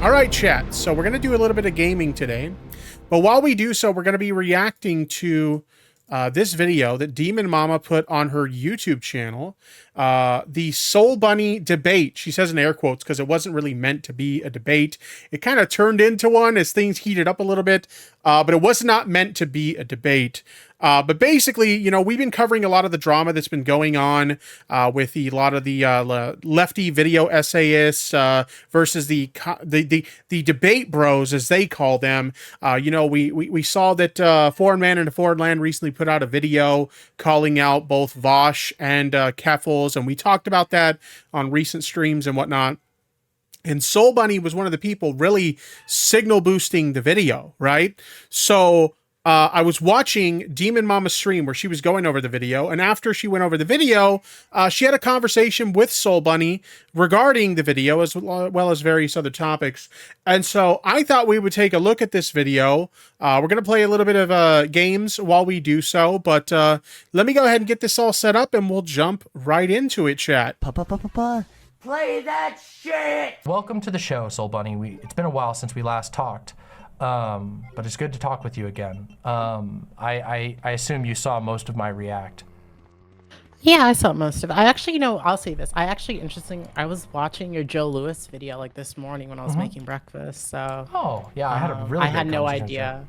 All right, chat. So we're going to do a little bit of gaming today. But while we do so, we're going to be reacting to this video that DemonMama put on her YouTube channel. The SoulBunni debate. She says in air quotes because it wasn't really meant to be a debate. It kind of turned into one as things heated up a little bit. But it was not meant to be a debate. But basically, you know, we've been covering a lot of the drama that's been going on with a lot of the lefty video essayists versus the debate bros, as they call them. You know, we saw that Foreign Man in a Foreign Land recently put out a video calling out both Vosh and Keffels, and we talked about that on recent streams and whatnot. And SoulBunni was one of the people really signal boosting the video, right? So I was watching DemonMama stream where she was going over the video, and after she went over the video, she had a conversation with SoulBunni regarding the video as well as various other topics. And so I thought we would take a look at this video. We're going to play a little bit of games while we do so, but let me go ahead and get this all set up and we'll jump right into it, chat. Play that shit! Welcome to the show, SoulBunni. It's been a while since we last talked, but it's good to talk with you again. I assume you saw most of my react. Yeah, I saw most of it. I actually, you know, I'll say this. I was watching your Joe Lewis video like this morning when I was making breakfast, so... Oh, yeah, I had a really I had great no conversation. idea.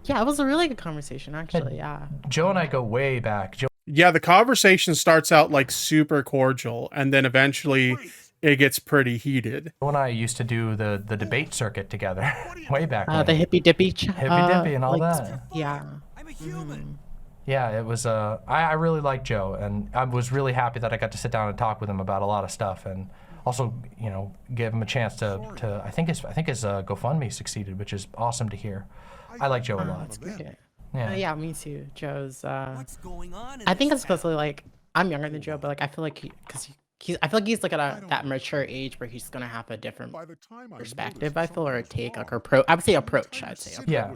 Yeah, it was a really good conversation, actually, yeah. Joe and I go way back. Yeah, the conversation starts out like super cordial, and then eventually it gets pretty heated. Joe and I used to do the debate circuit together way back when. The hippy dippy... Hippy dippy and all that. Yeah. I'm a human. Yeah, it was, I really liked Joe, and I was really happy that I got to sit down and talk with him about a lot of stuff, and also, you know, give him a chance to I think his GoFundMe succeeded, which is awesome to hear. I like Joe a lot. That's great. Yeah. Yeah, me too. Joe's, What's going on in I think this especially, like, I'm younger than Joe, but, like, I feel like I feel like he's, like, at that mature age where he's gonna have a different perspective, I feel, or a take, like, I would say approach, Yeah.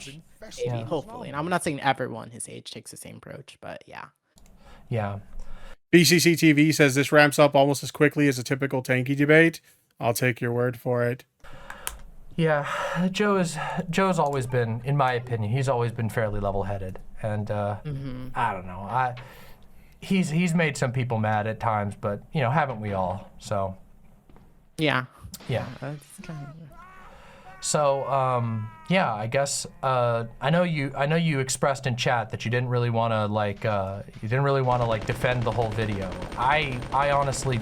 Maybe, hopefully. And I'm not saying everyone his age takes the same approach, but yeah. Yeah. BCC TV says this ramps up almost as quickly as a typical tanky debate. I'll take your word for it. Yeah, Joe's always been, in my opinion, he's always been fairly level-headed, and I don't know, he's made some people mad at times, but you know, haven't we all? So Yeah. yeah. That's So yeah, I guess I know you expressed in chat that you didn't really want to like defend the whole video. I honestly.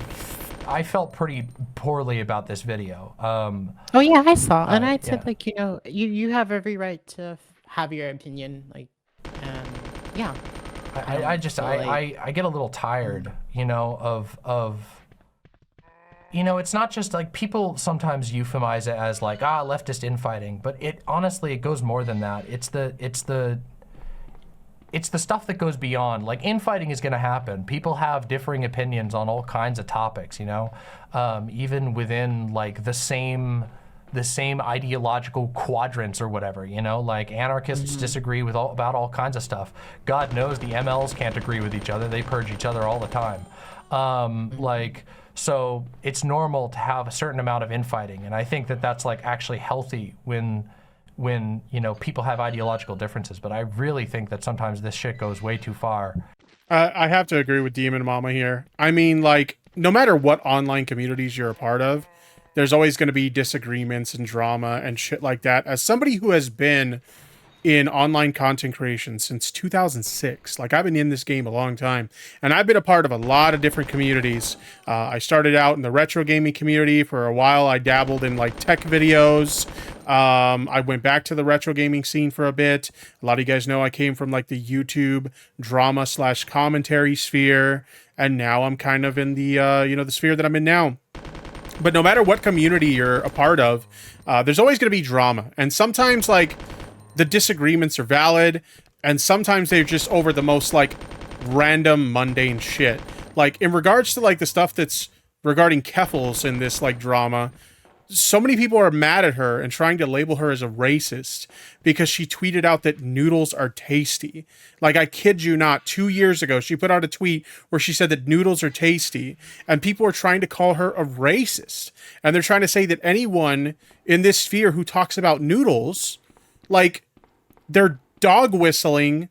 I felt pretty poorly about this video. Oh yeah, I saw, and I said yeah. like, you know, you have every right to have your opinion, like, and yeah. I get a little tired, you know, of you know, it's not just like people sometimes euphemize it as like leftist infighting, but it honestly it goes more than that. It's the stuff that goes beyond. Like, infighting is going to happen. People have differing opinions on all kinds of topics, you know, even within like the same ideological quadrants or whatever, you know, like anarchists disagree with about all kinds of stuff. God knows the MLs can't agree with each other. They purge each other all the time. Like, so it's normal to have a certain amount of infighting. And I think that that's like actually healthy when you know, people have ideological differences, but I really think that sometimes this shit goes way too far. I have to agree with DemonMama here. I mean, like, no matter what online communities you're a part of, there's always going to be disagreements and drama and shit like that. As somebody who has been in online content creation since 2006, like, I've been in this game a long time, and I've been a part of a lot of different communities. I started out in the retro gaming community. For a while I dabbled in like tech videos. I went back to the retro gaming scene for a bit. A lot of you guys know I came from like the YouTube drama / commentary sphere, and now I'm kind of in the you know, the sphere that I'm in now. But no matter what community you're a part of, there's always going to be drama, and sometimes like the disagreements are valid, and sometimes they're just over the most like random mundane shit. Like, in regards to like the stuff that's regarding Keffels in this like drama, so many people are mad at her and trying to label her as a racist because she tweeted out that noodles are tasty. Like, I kid you not, 2 years ago, she put out a tweet where she said that noodles are tasty, and people are trying to call her a racist. And they're trying to say that anyone in this sphere who talks about noodles, like, they're dog whistling,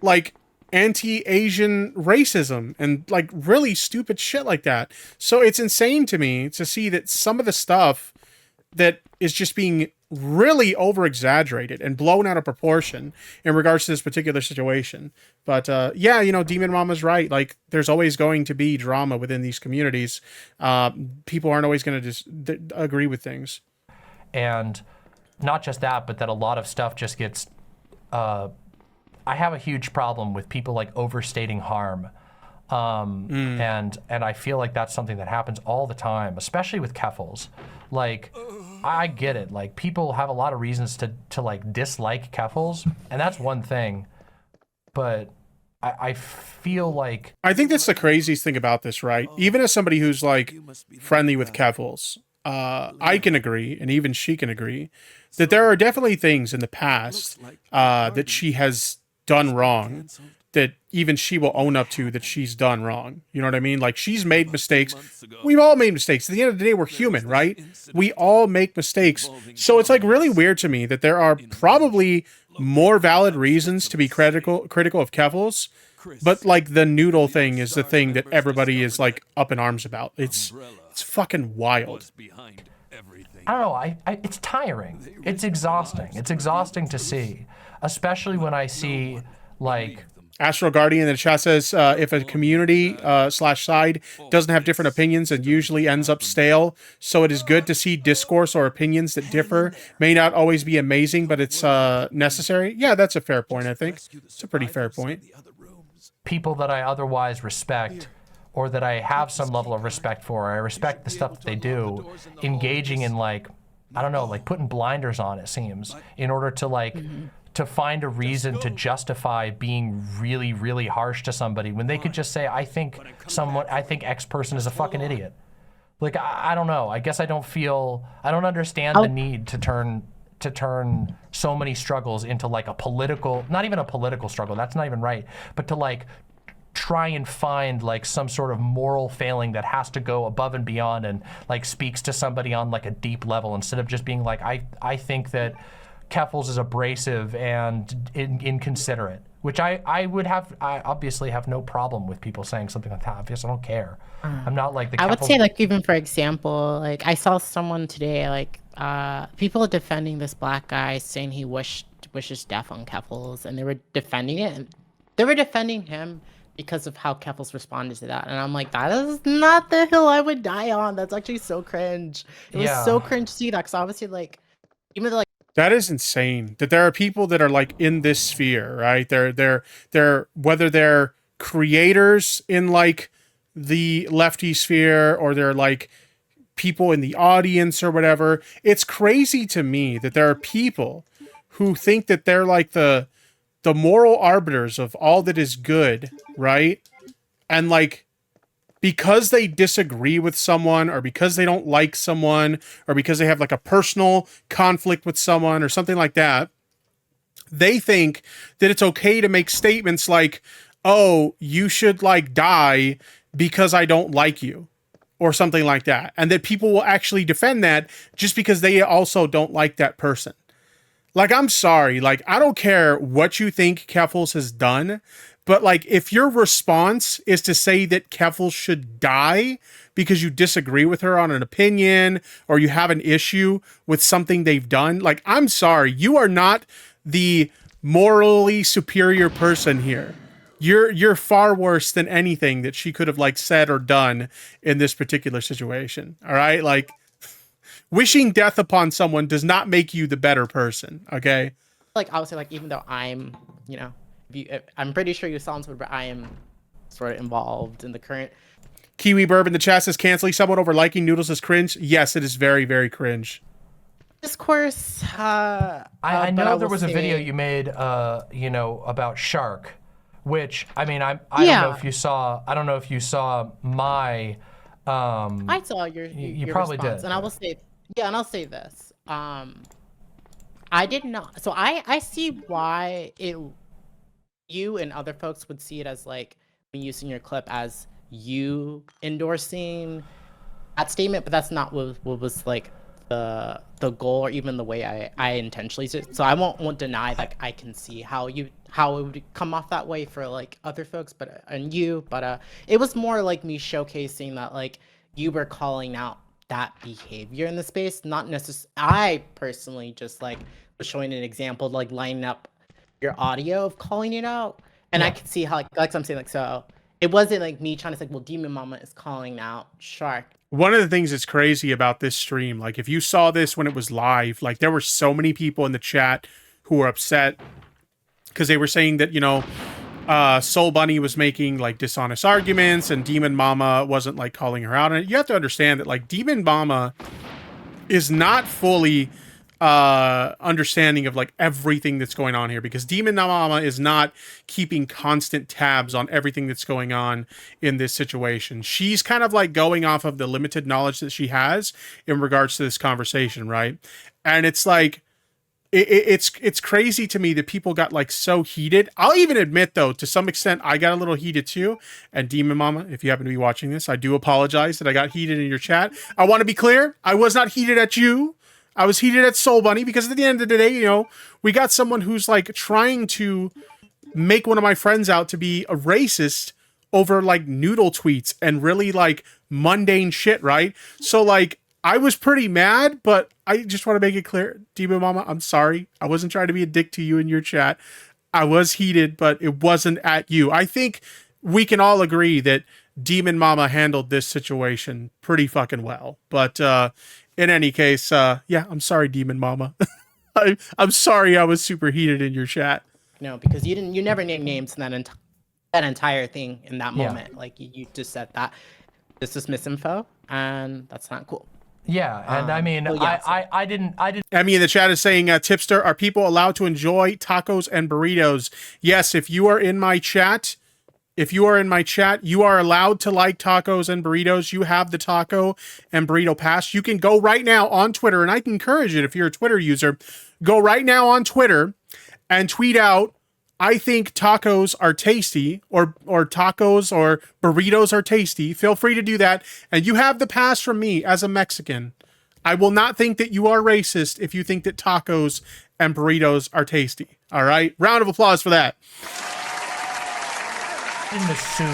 like, anti-Asian racism and like really stupid shit like that. So it's insane to me to see that some of the stuff that is just being really over exaggerated and blown out of proportion in regards to this particular situation. But yeah, you know, Demon Mama's right. Like, there's always going to be drama within these communities. People aren't always going to just agree with things. And not just that, but that a lot of stuff just gets I have a huge problem with people like overstating harm. And I feel like that's something that happens all the time, especially with keffals. Like, I get it. Like, people have a lot of reasons to like dislike keffals, and that's one thing. But I feel like, I think that's the craziest thing about this, right? Even as somebody who's like friendly with keffals, I can agree, and even she can agree, that there are definitely things in the past that she has done wrong, that even she will own up to that she's done wrong. You know what I mean? Like, she's made mistakes. We've all made mistakes. At the end of the day, we're human, right? We all make mistakes. So it's like really weird to me that there are probably more valid reasons to be critical of keffals, but like the noodle thing is the thing that everybody is like up in arms about. It's fucking wild. I don't know. It's tiring. It's exhausting. It's exhausting to see, especially when I see like Astral Guardian in the chat says if a community slash side doesn't have different opinions, it usually ends up stale. So it is good to see discourse or opinions that differ. May not always be amazing, but it's necessary. Yeah, that's a fair point. I think it's a pretty fair point. People that I otherwise respect, or that I have some level of respect for, I respect the stuff that they do, engaging in like, I don't know, like putting blinders on, it seems, in order to like, to find a reason to justify being really, really harsh to somebody when they could just say, I think X person is a fucking idiot. Like, I don't know. I guess I don't understand the need to turn so many struggles into like a political, not even a political struggle, that's not even right, but to like try and find like some sort of moral failing that has to go above and beyond and like speaks to somebody on like a deep level, instead of just being like, I think that Keffals is abrasive and inconsiderate, which I obviously have no problem with people saying something like that. Obviously, I don't care. I'm not like the Keffals. I would say, like, even for example, like I saw someone today, like people defending this black guy, saying he wishes death on Keffals, and they were defending it, and they were defending him because of how Keffals responded to that. And I'm like, that is not the hill I would die on. That's actually so cringe. It was so cringe to see that, because obviously, like, even though, like, that is insane that there are people that are like in this sphere, right? They're whether they're creators in like the lefty sphere, or they're like people in the audience or whatever. It's crazy to me that there are people who think that they're like the moral arbiters of all that is good, right? And like, because they disagree with someone, or because they don't like someone, or because they have like a personal conflict with someone or something like that, they think that it's okay to make statements like, oh, you should like die because I don't like you, or something like that. And that people will actually defend that just because they also don't like that person. Like, I'm sorry, like, I don't care what you think Keffals has done, but like, if your response is to say that Keffals should die because you disagree with her on an opinion, or you have an issue with something they've done, like, I'm sorry, you are not the morally superior person here. You're far worse than anything that she could have like said or done in this particular situation. All right, like, wishing death upon someone does not make you the better person, okay? Like, obviously, like, even though I'm, you know, I'm pretty sure you saw on Twitter, but I am sort of involved in the current. Kiwi Burb in the chat says, canceling someone over liking noodles is cringe. Yes, it is very, very cringe. Discourse. I know there was a video you made, you know, about Shark, which, I mean, I don't know if you saw. I don't know if you saw my. I saw your you probably response, did, and I will say, Yeah, and I'll say this. I did not. So I see why you and other folks would see it as like when using your clip as you endorsing that statement, but that's not what was like the goal or even the way I intentionally did. So I won't deny like I can see how it would come off that way for like other folks, but it was more like me showcasing that like you were calling out that behavior in the space, not necessarily. I personally just like was showing an example, like lining up your audio of calling it out, and I could see how like I'm saying like so. It wasn't like me trying to say, well, DemonMama is calling out Shark. One of the things that's crazy about this stream, like if you saw this when it was live, like there were so many people in the chat who were upset because they were saying that, you know, SoulBunni was making like dishonest arguments and DemonMama wasn't like calling her out. And you have to understand that like DemonMama is not fully understanding of like everything that's going on here, because DemonMama is not keeping constant tabs on everything that's going on in this situation. She's kind of like going off of the limited knowledge that she has in regards to this conversation, right? And it's like it's crazy to me that people got like so heated. I'll even admit though, to some extent, I got a little heated too. And DemonMama, if you happen to be watching this, I do apologize that I got heated in your chat. I want to be clear, I was not heated at you. I was heated at SoulBunni, because at the end of the day, you know, we got someone who's like trying to make one of my friends out to be a racist over like noodle tweets and really like mundane shit, right? So like I was pretty mad, but I just want to make it clear, DemonMama, I'm sorry. I wasn't trying to be a dick to you in your chat. I was heated, but it wasn't at you. I think we can all agree that DemonMama handled this situation pretty fucking well. But in any case, yeah, I'm sorry, DemonMama. I'm sorry I was super heated in your chat. No, because you never named names in that entire thing in that moment. Like you just said that this is misinfo, and that's not cool. Yeah, and I mean, I didn't. Emmy in the chat is saying, Tipster, are people allowed to enjoy tacos and burritos? Yes, if you are in my chat, you are allowed to like tacos and burritos. You have the taco and burrito pass. You can go right now on Twitter, and I can encourage it if you're a Twitter user. Go right now on Twitter and tweet out, I think tacos are tasty, or tacos or burritos are tasty. Feel free to do that. And you have the pass from me as a Mexican. I will not think that you are racist if you think that tacos and burritos are tasty. All right? Round of applause for that. I didn't assume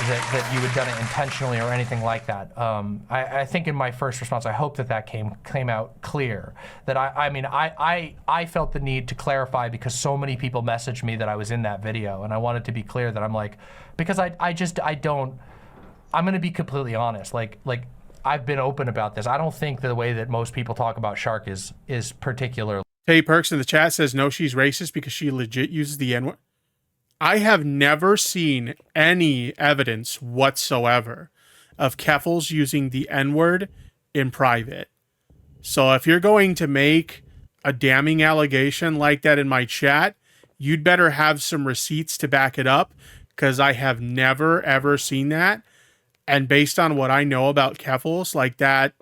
that you had done it intentionally or anything like that. I think in my first response, I hope that came out clear. That I felt the need to clarify because so many people messaged me that I was in that video, and I wanted to be clear that I'm like, because I'm going to be completely honest. Like I've been open about this. I don't think the way that most people talk about Shark is particular. Hey, Perks in the chat says, no, she's racist because she legit uses the N-word. I have never seen any evidence whatsoever of Keffals using the N-word in private. So if you're going to make a damning allegation like that in my chat, you'd better have some receipts to back it up, because I have never, ever seen that. And based on what I know about Keffals, like that,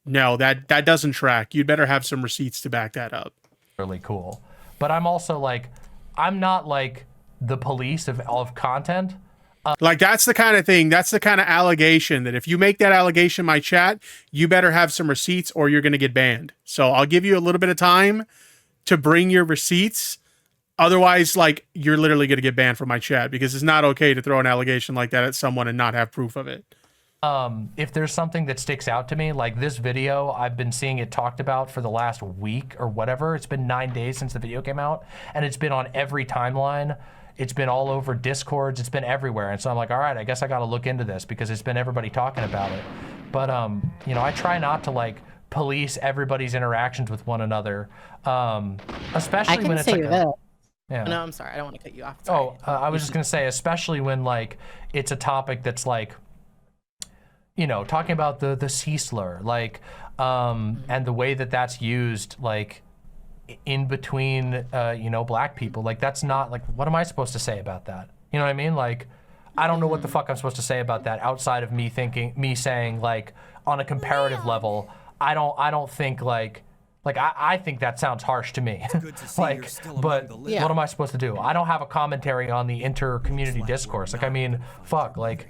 no, that doesn't track. You'd better have some receipts to back that up. Really cool. But I'm also like, I'm not like the police of content. Like that's the kind of thing, that's the kind of allegation that if you make that allegation in my chat, you better have some receipts or you're going to get banned. So I'll give you a little bit of time to bring your receipts. Otherwise, like, you're literally going to get banned from my chat, because it's not okay to throw an allegation like that at someone and not have proof of it. If there's something that sticks out to me, like this video, I've been seeing it talked about for the last week or whatever. It's been 9 days since the video came out, and it's been on every timeline. It's been all over Discords. It's been everywhere. And so I'm like, all right, I guess I got to look into this because it's been everybody talking about it. But, you know, I try not to like police everybody's interactions with one another, especially when it's like yeah. No, I'm sorry. I don't want to cut you off. Sorry. Oh, I was just going to say, especially when like it's a topic that's like, you know, talking about the C slur, like, and the way that that's used, like, in between, you know, black people, like, that's not, like, what am I supposed to say about that? You know what I mean? Like, I don't know what the fuck I'm supposed to say about that outside of me saying like on a comparative level, I don't think like I think that sounds harsh to me. Like, but what am I supposed to do? I don't have a commentary on the inter-community discourse. Like, I mean, fuck, like,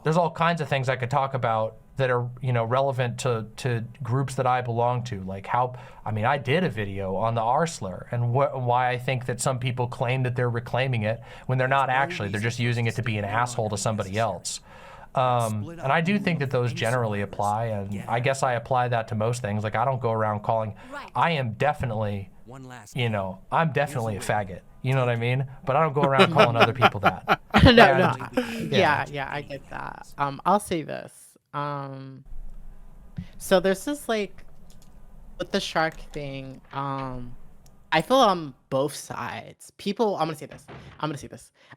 there's all kinds of things I could talk about that are, you know, relevant to groups that I belong to. Like I mean, I did a video on the R slur and why I think that some people claim that they're reclaiming it when they're not actually. They're just using it to be an asshole to somebody else. And I do think that those generally apply, and I guess I apply that to most things. Like, I don't go around calling, I am definitely, you know, I'm definitely a faggot. You know what I mean? But I don't go around calling other people that. No. Yeah, I get that. I'll say this. So there's this, like, with the shark thing, I feel on both sides. People, I'm gonna say this.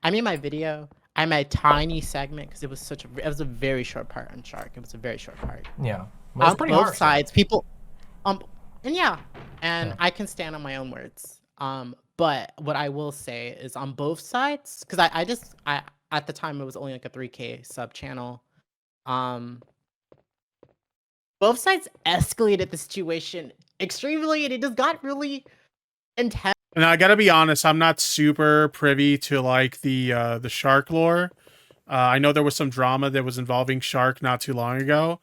I made my video. I made a tiny segment because it was a very short part on shark. It was a very short part. Yeah. Well, it's On pretty both harsh. sides, people, I can stand on my own words. But what I will say is on both sides, because I at the time it was only like a 3K sub channel. Both sides escalated the situation extremely, and it just got really intense. And I gotta be honest, I'm not super privy to like the shark lore. I know there was some drama that was involving shark not too long ago.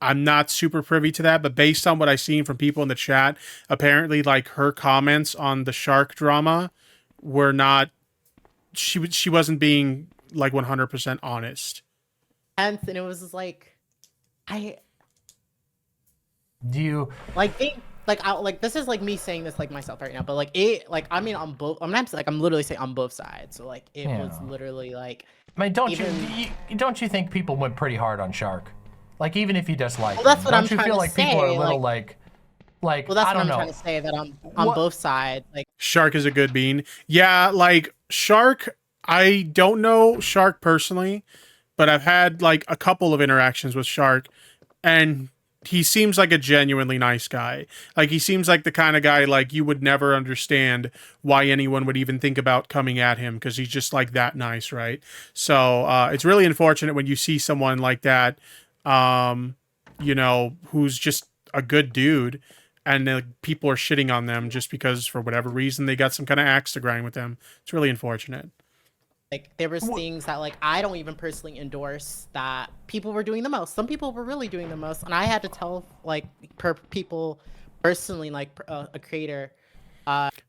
I'm not super privy to that, but based on what I've seen from people in the chat, apparently like her comments on the shark drama were not. She wasn't being like 100% honest. And it was just like, Do you this is like me saying this like myself right now, but like it, like I mean on both. I'm literally saying on both sides. So like it was literally like. I mean, don't you think people went pretty hard on Shark? Like, even if you dislike Well, that's him, what don't I'm you trying feel to like say, people are a little like- like Well, that's I what don't I'm know. trying to say, that on both sides, like. Shark is a good bean. Yeah, like Shark, I don't know Shark personally, but I've had like a couple of interactions with Shark, and he seems like a genuinely nice guy. Like, he seems like the kind of guy like you would never understand why anyone would even think about coming at him, because he's just like that nice, right? So it's really unfortunate when you see someone like that, you know, who's just a good dude, and people are shitting on them just because for whatever reason they got some kind of axe to grind with them. It's really unfortunate. Like, there was things that, like, I don't even personally endorse that people were doing the most. Some people were really doing the most, and I had to tell, like, people personally, like, a creator.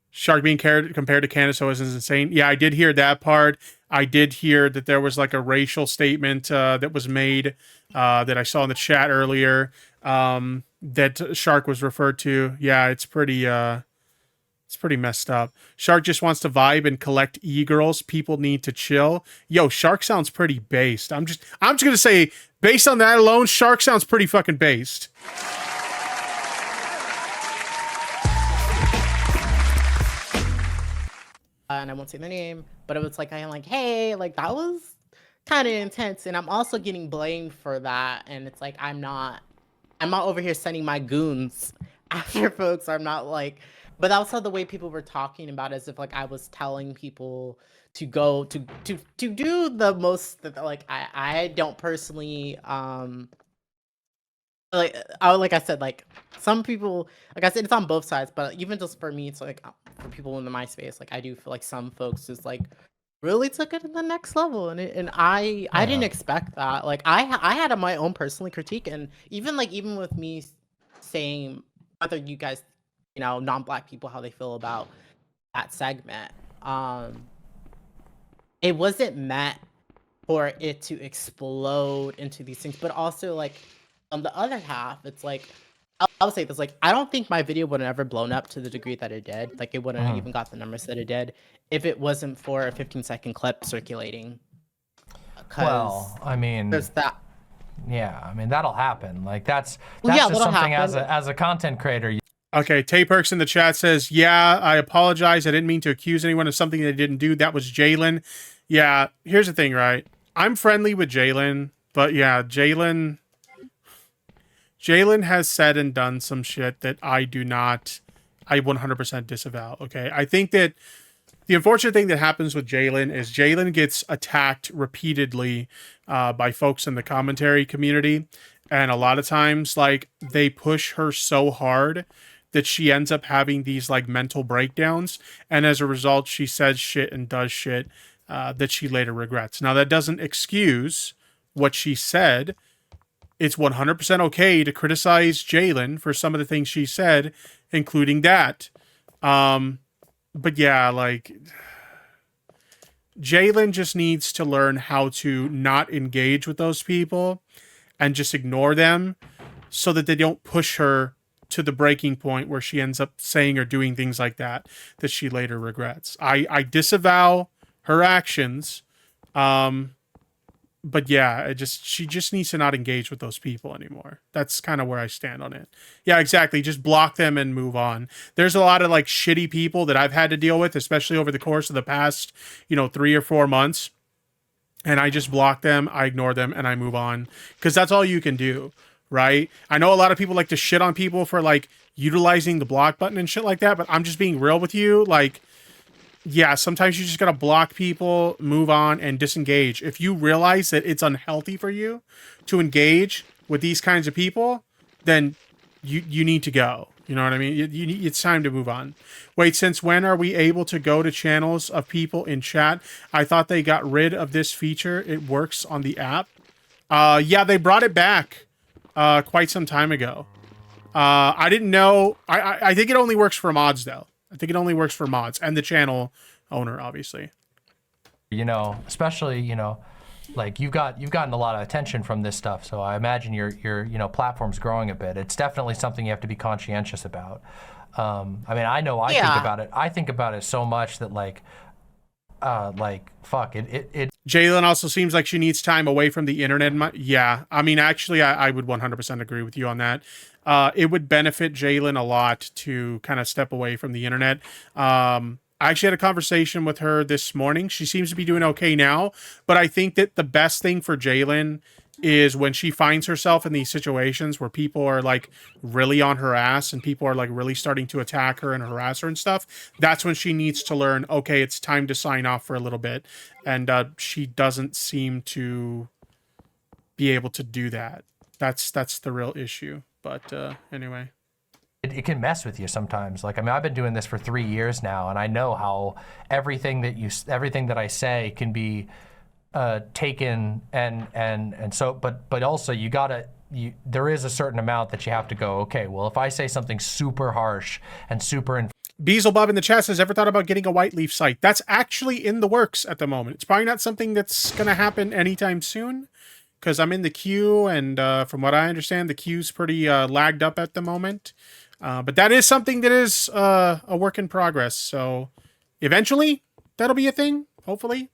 Shark being compared to Candace is insane. Yeah, I did hear that part. I did hear that there was, like, a racial statement that was made that I saw in the chat earlier that Shark was referred to. Yeah, it's pretty messed up. Shark just wants to vibe and collect e-girls. People need to chill. Yo, Shark sounds pretty based. I'm just gonna say, based on that alone, Shark sounds pretty fucking based. And I won't say their name, but it was like, I'm like, hey, like, that was kind of intense, and I'm also getting blamed for that. And it's like, I'm not over here sending my goons after folks. I'm not like. But also the way people were talking about it, as if like I was telling people to go to do the most that, like, I don't personally like I said, like, some people, like I said, it's on both sides, but even just for me, it's like for people in the MySpace, like, I do feel like some folks just like really took it to the next level, and I didn't expect that. Like, I had my own personal critique, and even with me saying whether you guys, you know, non-Black people, how they feel about that segment, it wasn't meant for it to explode into these things. But also, like, on the other half, it's like, I'll say this, like, I don't think my video would have ever blown up to the degree that it did. Like, it wouldn't have even got the numbers that it did if it wasn't for a 15-second clip circulating. Well, I mean, there's that. Yeah, I mean, that'll happen. Like, that's yeah, just something happen. as a content creator. Okay, Tay Perks in the chat says, yeah, I apologize. I didn't mean to accuse anyone of something they didn't do. That was Jalen. Yeah, here's the thing, right? I'm friendly with Jalen, but yeah, Jalen has said and done some shit that I 100% disavow, okay? I think that The unfortunate thing that happens with Jalen is Jalen gets attacked repeatedly by folks in the commentary community. And a lot of times, like, they push her so hard that she ends up having these, like, mental breakdowns. And as a result, she says shit and does shit that she later regrets. Now, that doesn't excuse what she said. It's 100% okay to criticize Jalen for some of the things she said, including that. But yeah, like, Jalen just needs to learn how to not engage with those people and just ignore them so that they don't push her to the breaking point where she ends up saying or doing things like that she later regrets. I disavow her actions. But yeah, she just needs to not engage with those people anymore. That's kind of where I stand on it. Yeah, exactly. Just block them and move on. There's a lot of like shitty people that I've had to deal with, especially over the course of the past, 3 or 4 months. And I just block them, I ignore them, and I move on. Because that's all you can do, right? I know a lot of people like to shit on people for like utilizing the block button and shit like that, but I'm just being real with you. Like, yeah, sometimes you just gotta block people, move on, and disengage. If you realize that it's unhealthy for you to engage with these kinds of people, then you need to go. You know what I mean? It's time to move on. Wait, since when are we able to go to channels of people in chat? I thought they got rid of this feature. It works on the app. Yeah, they brought it back quite some time ago. I didn't know. I think it only works for mods, though. I think it only works for mods and the channel owner, obviously. Especially, like you've gotten a lot of attention from this stuff. So I imagine your platform's growing a bit. It's definitely something you have to be conscientious about. I mean, I know I think about it. I think about it so much that fuck it. Jalen also seems like she needs time away from the internet. Yeah, I mean, actually, I would 100% agree with you on that. It would benefit Jalen a lot to kind of step away from the internet. I actually had a conversation with her this morning. She seems to be doing okay now, but I think that the best thing for Jalen is when she finds herself in these situations where people are like really on her ass and people are like really starting to attack her and harass her and stuff. That's when she needs to learn, okay, it's time to sign off for a little bit. And she doesn't seem to be able to do that. That's the real issue. But anyway. It can mess with you sometimes. Like, I mean, I've been doing this for 3 years now, and I know how everything that I say can be taken and so, but also there is a certain amount that you have to go, okay, well, if I say something super harsh and super Beelzebub in the chat says, ever thought about getting a white leaf site? That's actually in the works at the moment. It's probably not something that's going to happen anytime soon, because I'm in the queue, and from what I understand, the queue's pretty lagged up at the moment. But that is something that is a work in progress. So eventually, that'll be a thing, hopefully.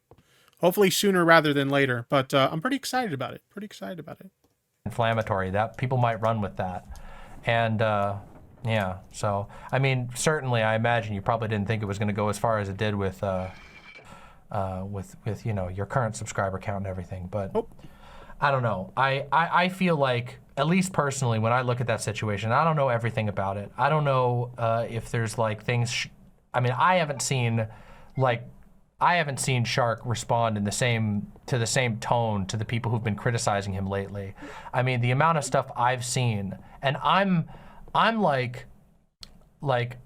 Hopefully sooner rather than later. But I'm pretty excited about it. Inflammatory, that people might run with that. And yeah, so, I mean, certainly I imagine you probably didn't think it was going to go as far as it did with your current subscriber count and everything. But I don't know. I feel like, at least personally, when I look at that situation, I don't know everything about it. I don't know if there's like things. I mean, I haven't seen Shark respond in the same tone to the people who've been criticizing him lately. I mean, the amount of stuff I've seen, and I'm like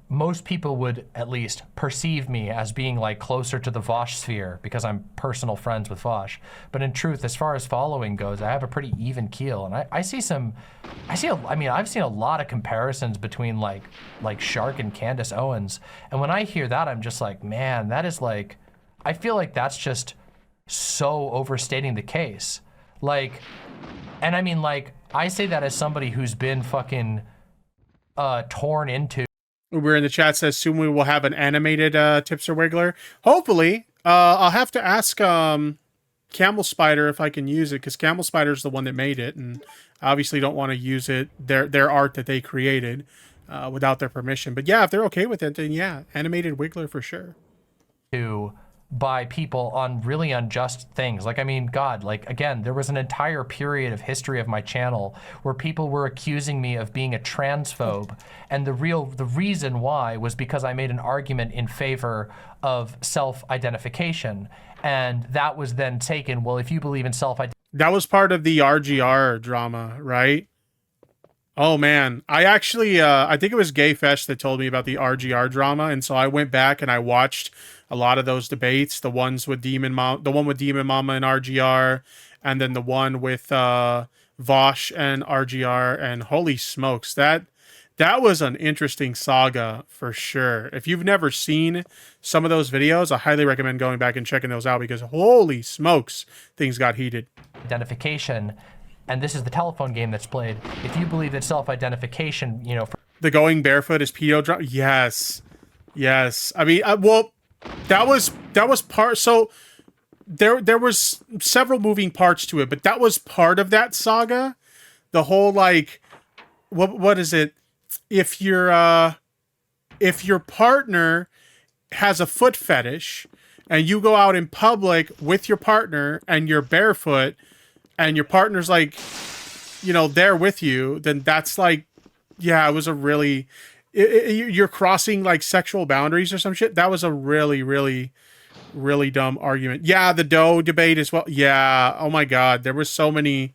most people would at least perceive me as being like closer to the Vosh sphere because I'm personal friends with Vosh. But in truth, as far as following goes, I have a pretty even keel. And I've seen a lot of comparisons between like Shark and Candace Owens. And when I hear that, I'm just like, man, that is like, I feel like that's just so overstating the case. Like, and I mean, like, I say that as somebody who's been fucking torn into. Uber in the chat says soon we will have an animated Tipster Wiggler. Hopefully. I'll have to ask Camel Spider if I can use it, because Camel Spider's the one that made it, and I obviously don't want to use it, their art that they created, without their permission. But yeah, if they're okay with it, then yeah, animated Wiggler for sure. To by people on really unjust things. Like, I mean, God, like, again, there was an entire period of history of my channel where people were accusing me of being a transphobe. And the reason why was because I made an argument in favor of self-identification. And that was then taken, well, if you believe in self-identification. That was part of the RGR drama, right? Oh man, I actually, I think it was Gay Fesh that told me about the RGR drama, and so I went back and I watched a lot of those debates, the ones with the one with DemonMama and RGR, and then the one with Vosh and RGR, and holy smokes, that was an interesting saga for sure. If you've never seen some of those videos, I highly recommend going back and checking those out because holy smokes, things got heated. Identification. And this is the telephone game that's played. If you believe that self-identification, you know, the going barefoot is pedo drama. Yes, yes. I mean, well, that was part. So there was several moving parts to it, but that was part of that saga. The whole like, what is it? If your partner has a foot fetish, and you go out in public with your partner and you're barefoot, and your partner's like, you know, there with you, then that's like, yeah, it was a really, you're crossing like sexual boundaries or some shit. That was a really, really, really dumb argument. Yeah, the Doe debate as well. Yeah, oh my God, there were so many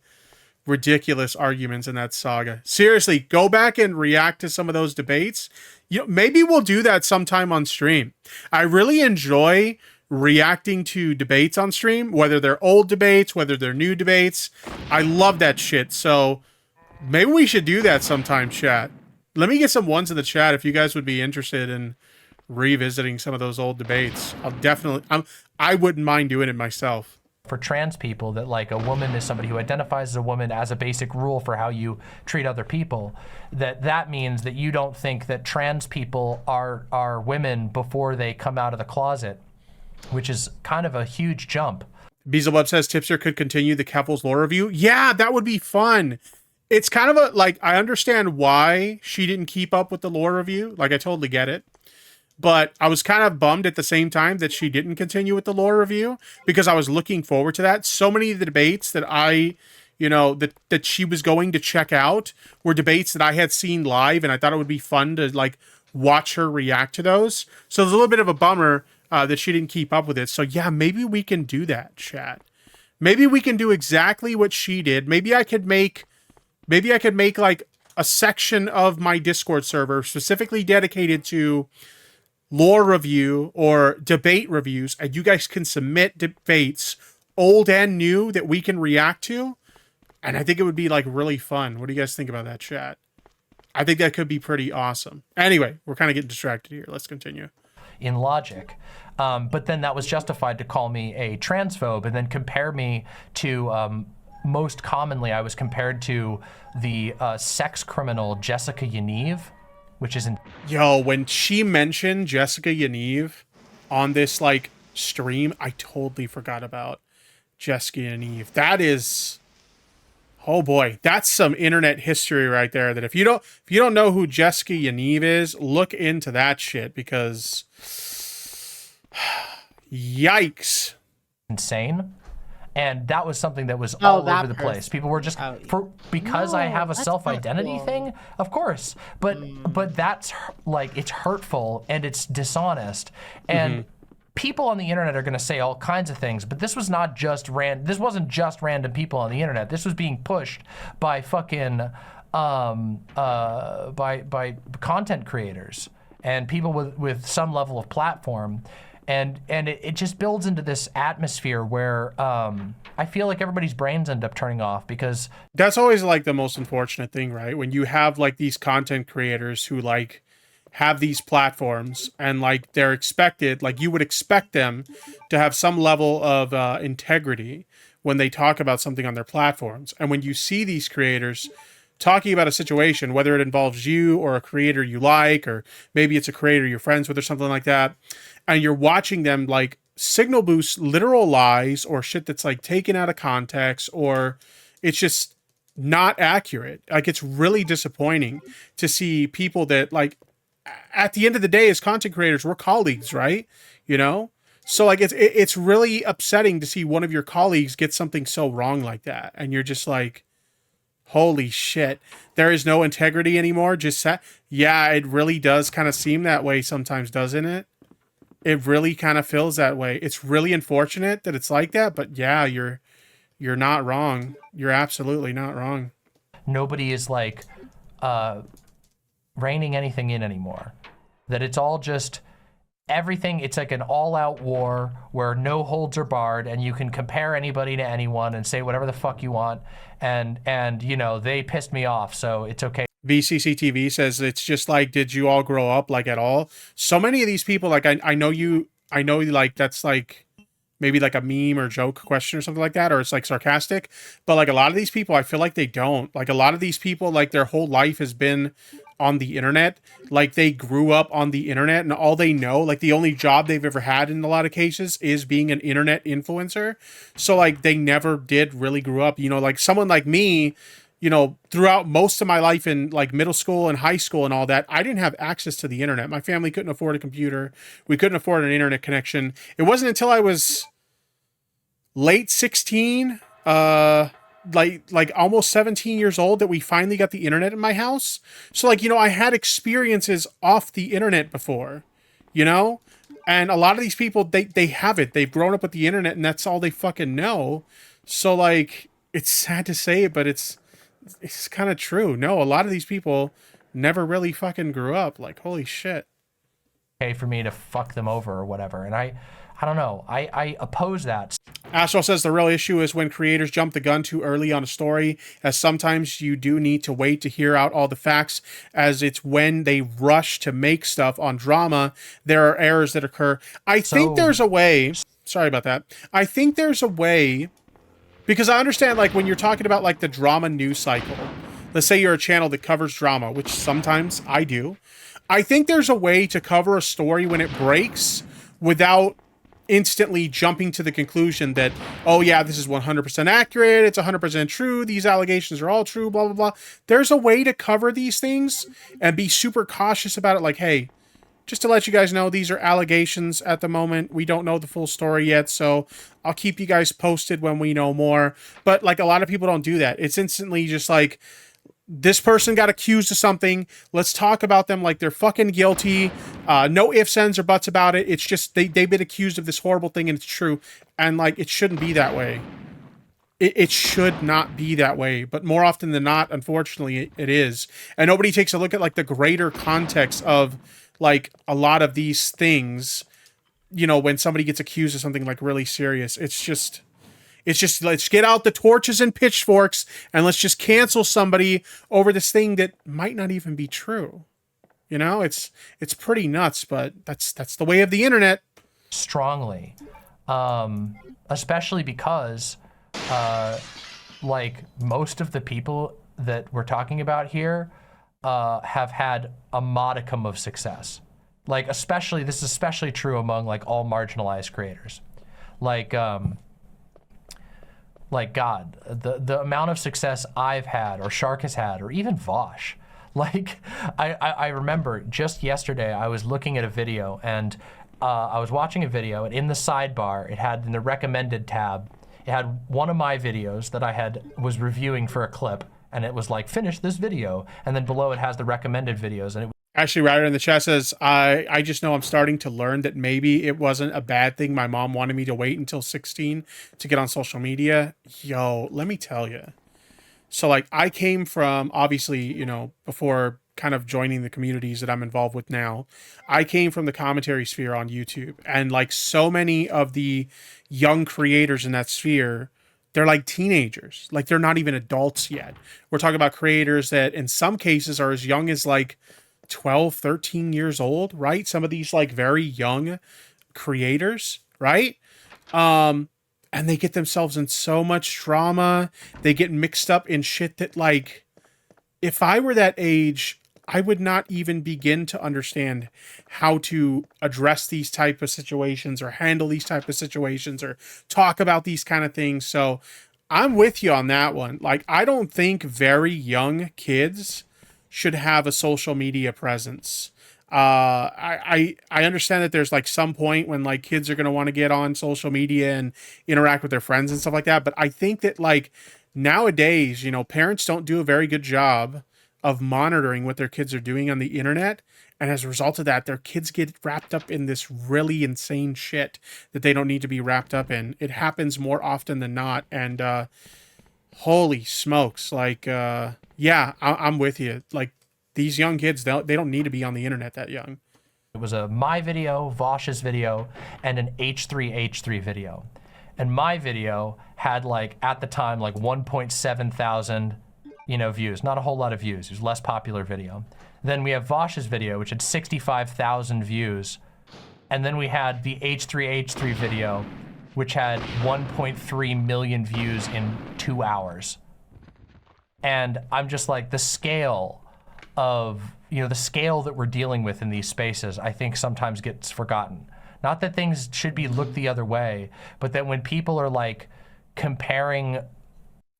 ridiculous arguments in that saga. Seriously, go back and react to some of those debates. You know, maybe we'll do that sometime on stream. I really enjoy reacting to debates on stream, whether they're old debates, whether they're new debates. I love that shit. So maybe we should do that sometime, chat. Let me get some ones in the chat if you guys would be interested in revisiting some of those old debates. I wouldn't mind doing it myself. For trans people, that like a woman is somebody who identifies as a woman as a basic rule for how you treat other people, that means that you don't think that trans people are women before they come out of the closet, which is kind of a huge jump. Beelzebub says Tipster could continue the Keppel's lore review. Yeah, that would be fun. It's kind of a, like, I understand why she didn't keep up with the lore review. Like, I totally get it. But I was kind of bummed at the same time that she didn't continue with the lore review because I was looking forward to that. So many of the debates that that she was going to check out were debates that I had seen live, and I thought it would be fun to, like, watch her react to those. So it's a little bit of a bummer that she didn't keep up with it. So yeah, maybe we can do that, chat. Maybe we can do exactly what she did. Maybe I could make like a section of my Discord server specifically dedicated to lore review or debate reviews, and you guys can submit debates, old and new, that we can react to. And I think it would be like really fun. What do you guys think about that, chat? I think that could be pretty awesome. Anyway, we're kind of getting distracted here. Let's continue. In logic. But then that was justified to call me a transphobe and then compare me to, most commonly I was compared to the sex criminal Jessica Yaniv, which is in... Yo, when she mentioned Jessica Yaniv on this like stream, I totally forgot about Jessica Yaniv. That is... Oh boy, that's some internet history right there. That if you don't know who Jessica Yaniv is, look into that shit because yikes. Insane. And that was something that was all over the place. People were just because I have a self-identity thing, of course. But that's like, it's hurtful and it's dishonest. And people on the internet are going to say all kinds of things, but this was not just this wasn't just random people on the internet. This was being pushed by fucking by content creators and people with some level of platform. And it just builds into this atmosphere where I feel like everybody's brains end up turning off because... That's always like the most unfortunate thing, right? When you have like these content creators who like have these platforms and like they're expected, like you would expect them to have some level of integrity when they talk about something on their platforms. And when you see these creators talking about a situation, whether it involves you or a creator you like, or maybe it's a creator you're friends with or something like that, and you're watching them like signal boost literal lies or shit that's like taken out of context, or it's just not accurate. Like, it's really disappointing to see people that, like, at the end of the day, as content creators, we're colleagues, right? You know? So like it's really upsetting to see one of your colleagues get something so wrong like that, and you're just like, holy shit, there is no integrity anymore. Yeah, it really does kind of seem that way sometimes, doesn't it? It really kind of feels that way. It's really unfortunate that it's like that, but yeah, you're not wrong. You're absolutely not wrong. Nobody is like reining anything in anymore. That it's all just everything. It's like an all-out war where no holds are barred, and you can compare anybody to anyone and say whatever the fuck you want. And you know, they pissed me off, so it's okay. VCCTV says it's just like, did you all grow up like at all? So many of these people, like I know like that's like maybe like a meme or joke question or something like that, or it's like sarcastic, but like a lot of these people, I feel like they don't. Like a lot of these people, like their whole life has been on the internet. Like they grew up on the internet, and all they know, like the only job they've ever had in a lot of cases is being an internet influencer. So like they never did really grow up, you know, like someone like me, you know, throughout most of my life in like middle school and high school and all that, I didn't have access to the internet. My family couldn't afford a computer. We couldn't afford an internet connection. It wasn't until I was late 16, like almost 17 years old, that we finally got the internet in my house. So like, you know, I had experiences off the internet before, you know, and a lot of these people, they have it. They've grown up with the internet, and that's all they fucking know. So like, it's sad to say it, but it's kind of true. No, a lot of these people never really fucking grew up. Like, holy shit. Okay for me to fuck them over or whatever. And I don't know. I oppose that. Astral says the real issue is when creators jump the gun too early on a story, as sometimes you do need to wait to hear out all the facts, as it's when they rush to make stuff on drama, there are errors that occur. I think there's a way. Sorry about that. I think there's a way, because I understand, like, when you're talking about, like, the drama news cycle, let's say you're a channel that covers drama, which sometimes I do. I think there's a way to cover a story when it breaks without instantly jumping to the conclusion that, oh yeah, this is 100% accurate, it's 100% true, these allegations are all true, blah, blah, blah. There's a way to cover these things and be super cautious about it. Like, hey, just to let you guys know, these are allegations at the moment. We don't know the full story yet, so I'll keep you guys posted when we know more. But like, a lot of people don't do that. It's instantly just like, this person got accused of something, let's talk about them like they're fucking guilty. No ifs, ands, or buts about it. It's just they've been accused of this horrible thing, and it's true. And like, it shouldn't be that way. It should not be that way. But more often than not, unfortunately, it is. And nobody takes a look at like the greater context of like a lot of these things. You know, when somebody gets accused of something like really serious, it's just let's get out the torches and pitchforks and let's just cancel somebody over this thing that might not even be true. You know, it's pretty nuts, but that's the way of the internet. Strongly, especially because like most of the people that we're talking about here have had a modicum of success. Like, especially, this is especially true among like all marginalized creators. Like God, the amount of success I've had, or Shark has had, or even Vosh. Like, I remember just yesterday I was looking at a video, and I was watching a video, and in the sidebar, it had, in the recommended tab, it had one of my videos that I was reviewing for a clip, and it was like, finish this video, and then below it has the recommended videos, and it Ashley Ryder in the chat says, I just know I'm starting to learn that maybe it wasn't a bad thing my mom wanted me to wait until 16 to get on social media. Yo, let me tell you. So, like, I came from, obviously, you know, before kind of joining the communities that I'm involved with now, I came from the commentary sphere on YouTube. And, like, so many of the young creators in that sphere, they're like teenagers. Like, they're not even adults yet. We're talking about creators that in some cases are as young as, like, 12, 13 years old, right? Some of these like very young creators, right? And they get themselves in so much drama. They get mixed up in shit that, like, if I were that age, I would not even begin to understand how to address these type of situations or handle these type of situations or talk about these kind of things. So I'm with you on that one. Like, I don't think very young kids should have a social media presence. I understand that there's like some point when like kids are going to want to get on social media and interact with their friends and stuff like that. But I think that like nowadays, you know, parents don't do a very good job of monitoring what their kids are doing on the internet. And as a result of that, their kids get wrapped up in this really insane shit that they don't need to be wrapped up in. It happens more often than not. And holy smokes, like, yeah, I'm with you. Like, these young kids, they don't need to be on the internet that young. It was a my video, Vosh's video, and an H3H3 video. And my video had like, at the time, like 1.7 thousand, you know, views. Not a whole lot of views. It was a less popular video. Then we have Vosh's video, which had 65,000 views. And then we had the H3H3 video, which had 1.3 million views in 2 hours. And I'm just like, the scale of, you know, the scale that we're dealing with in these spaces, I think sometimes gets forgotten. Not that things should be looked the other way, but that when people are like comparing.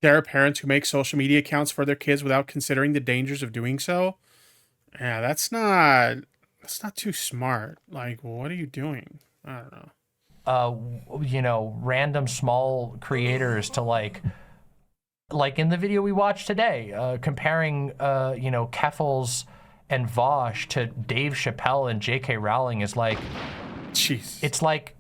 There are parents who make social media accounts for their kids without considering the dangers of doing so. Yeah, that's not too smart. Like, what are you doing? I don't know. You know, random small creators to like in the video we watched today, comparing, you know, Keffels and Vosh to Dave Chappelle and J.K. Rowling is like, jeez. It's like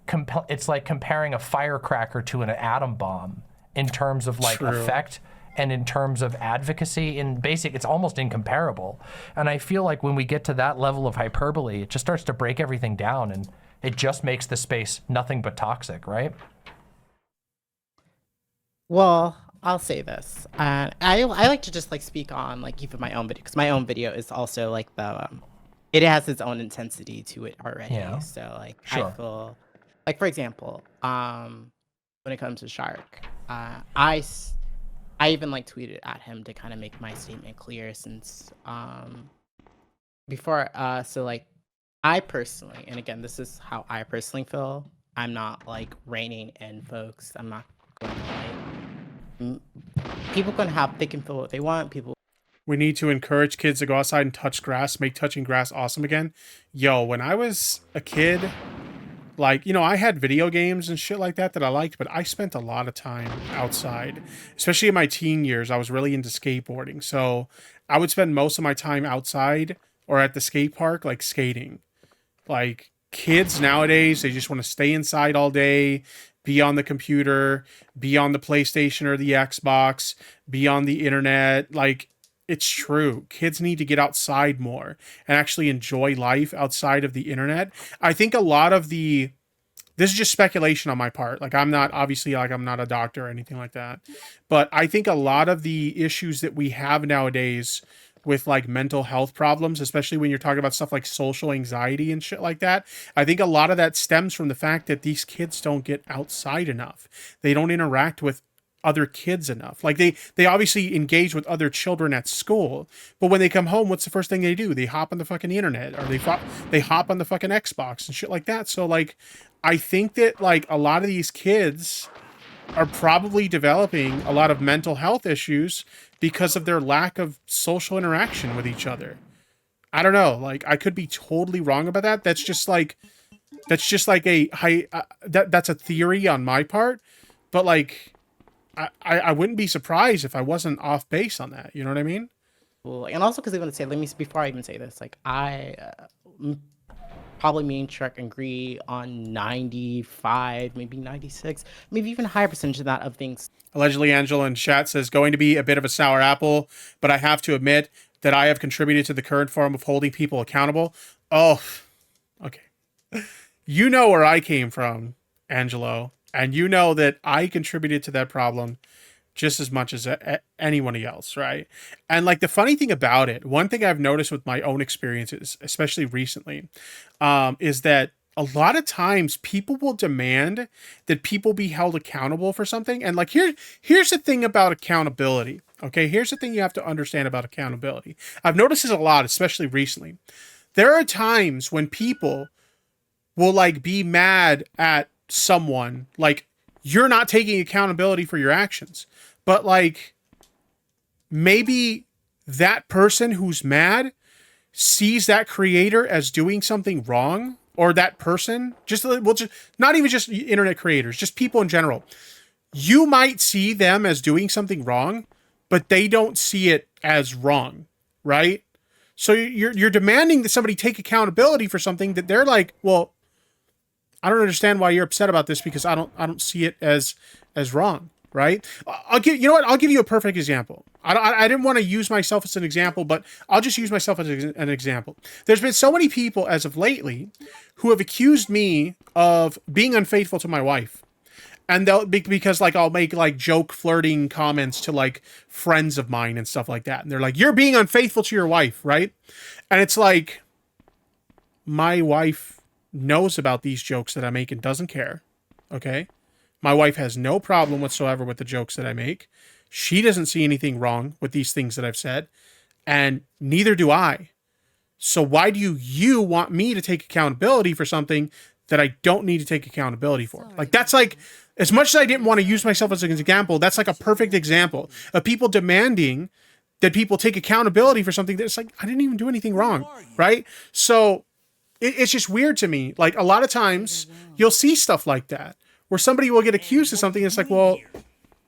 comparing a firecracker to an atom bomb in terms of like effect and in terms of advocacy. In basic, it's almost incomparable. And I feel like when we get to that level of hyperbole, it just starts to break everything down, and it just makes the space nothing but toxic, right? Well, I'll say this. I like to just like speak on like even my own video, because my own video is also like the it has its own intensity to it already. Yeah. So like Sure. I feel like, for example, when it comes to Shark, I even like tweeted at him to kind of make my statement clear, since before so like I personally, and again, this is how I personally feel, I'm not like reining in folks. I'm not going to like people they can feel what they want. People. We need to encourage kids to go outside and touch grass, make touching grass awesome again. Yo, when I was a kid, like, you know, I had video games and shit like that I liked, but I spent a lot of time outside, especially in my teen years. I was really into skateboarding. So I would spend most of my time outside or at the skate park, like skating. Like, kids nowadays, they just want to stay inside all day, be on the computer, be on the PlayStation or the Xbox, be on the internet. Like, it's true. Kids need to get outside more and actually enjoy life outside of the internet. I think a lot of this is just speculation on my part. Like, I'm not a doctor or anything like that. But I think a lot of the issues that we have nowadays with like mental health problems, especially when you're talking about stuff like social anxiety and shit like that, I think a lot of that stems from the fact that these kids don't get outside enough. They don't interact with other kids enough. Like, they obviously engage with other children at school, but when they come home, what's the first thing they do? They hop on the fucking internet, or they hop on the fucking Xbox and shit like that. So like, I think that like a lot of these kids are probably developing a lot of mental health issues because of their lack of social interaction with each other. I don't know. Like, I could be totally wrong about that. That's just like that's a theory on my part, but like, I wouldn't be surprised if I wasn't off base on that. You know what I mean? Well, and also because I want to say, before I even say this, like probably me and Shrek agree on 95, maybe 96, maybe even a higher percentage of that of things. Allegedly, Angela in chat says, going to be a bit of a sour apple, but I have to admit that I have contributed to the current form of holding people accountable. Oh, okay. You know where I came from, Angelo. And you know that I contributed to that problem just as much as anyone else, right? And like, the funny thing about it, one thing I've noticed with my own experiences, especially recently, is that a lot of times people will demand that people be held accountable for something. And like, here's the thing about accountability. Okay, here's the thing you have to understand about accountability. I've noticed this a lot, especially recently. There are times when people will like be mad at someone, like, you're not taking accountability for your actions, but like, maybe that person who's mad sees that creator as doing something wrong, or that person, just not even just internet creators, just people in general, you might see them as doing something wrong, but they don't see it as wrong, right? So you're demanding that somebody take accountability for something that they're like, well, I don't understand why you're upset about this because I don't see it as wrong, right? I'll give you a perfect example. I didn't want to use myself as an example, but I'll just use myself as an example. There's been so many people as of lately who have accused me of being unfaithful to my wife. And they'll because like I'll make like joke flirting comments to like friends of mine and stuff like that. And they're like, "You're being unfaithful to your wife," right? And it's like, my wife knows about these jokes that I make and doesn't care. Okay? My wife has no problem whatsoever with the jokes that I make. She doesn't see anything wrong with these things that I've said, and neither do I. So why do you want me to take accountability for something that I don't need to take accountability for? Like, that's like, as much as I didn't want to use myself as an example, that's like a perfect example of people demanding that people take accountability for something that's like, I didn't even do anything wrong, right? So it's just weird to me. Like, a lot of times you'll see stuff like that where somebody will get accused of something. And it's like, well,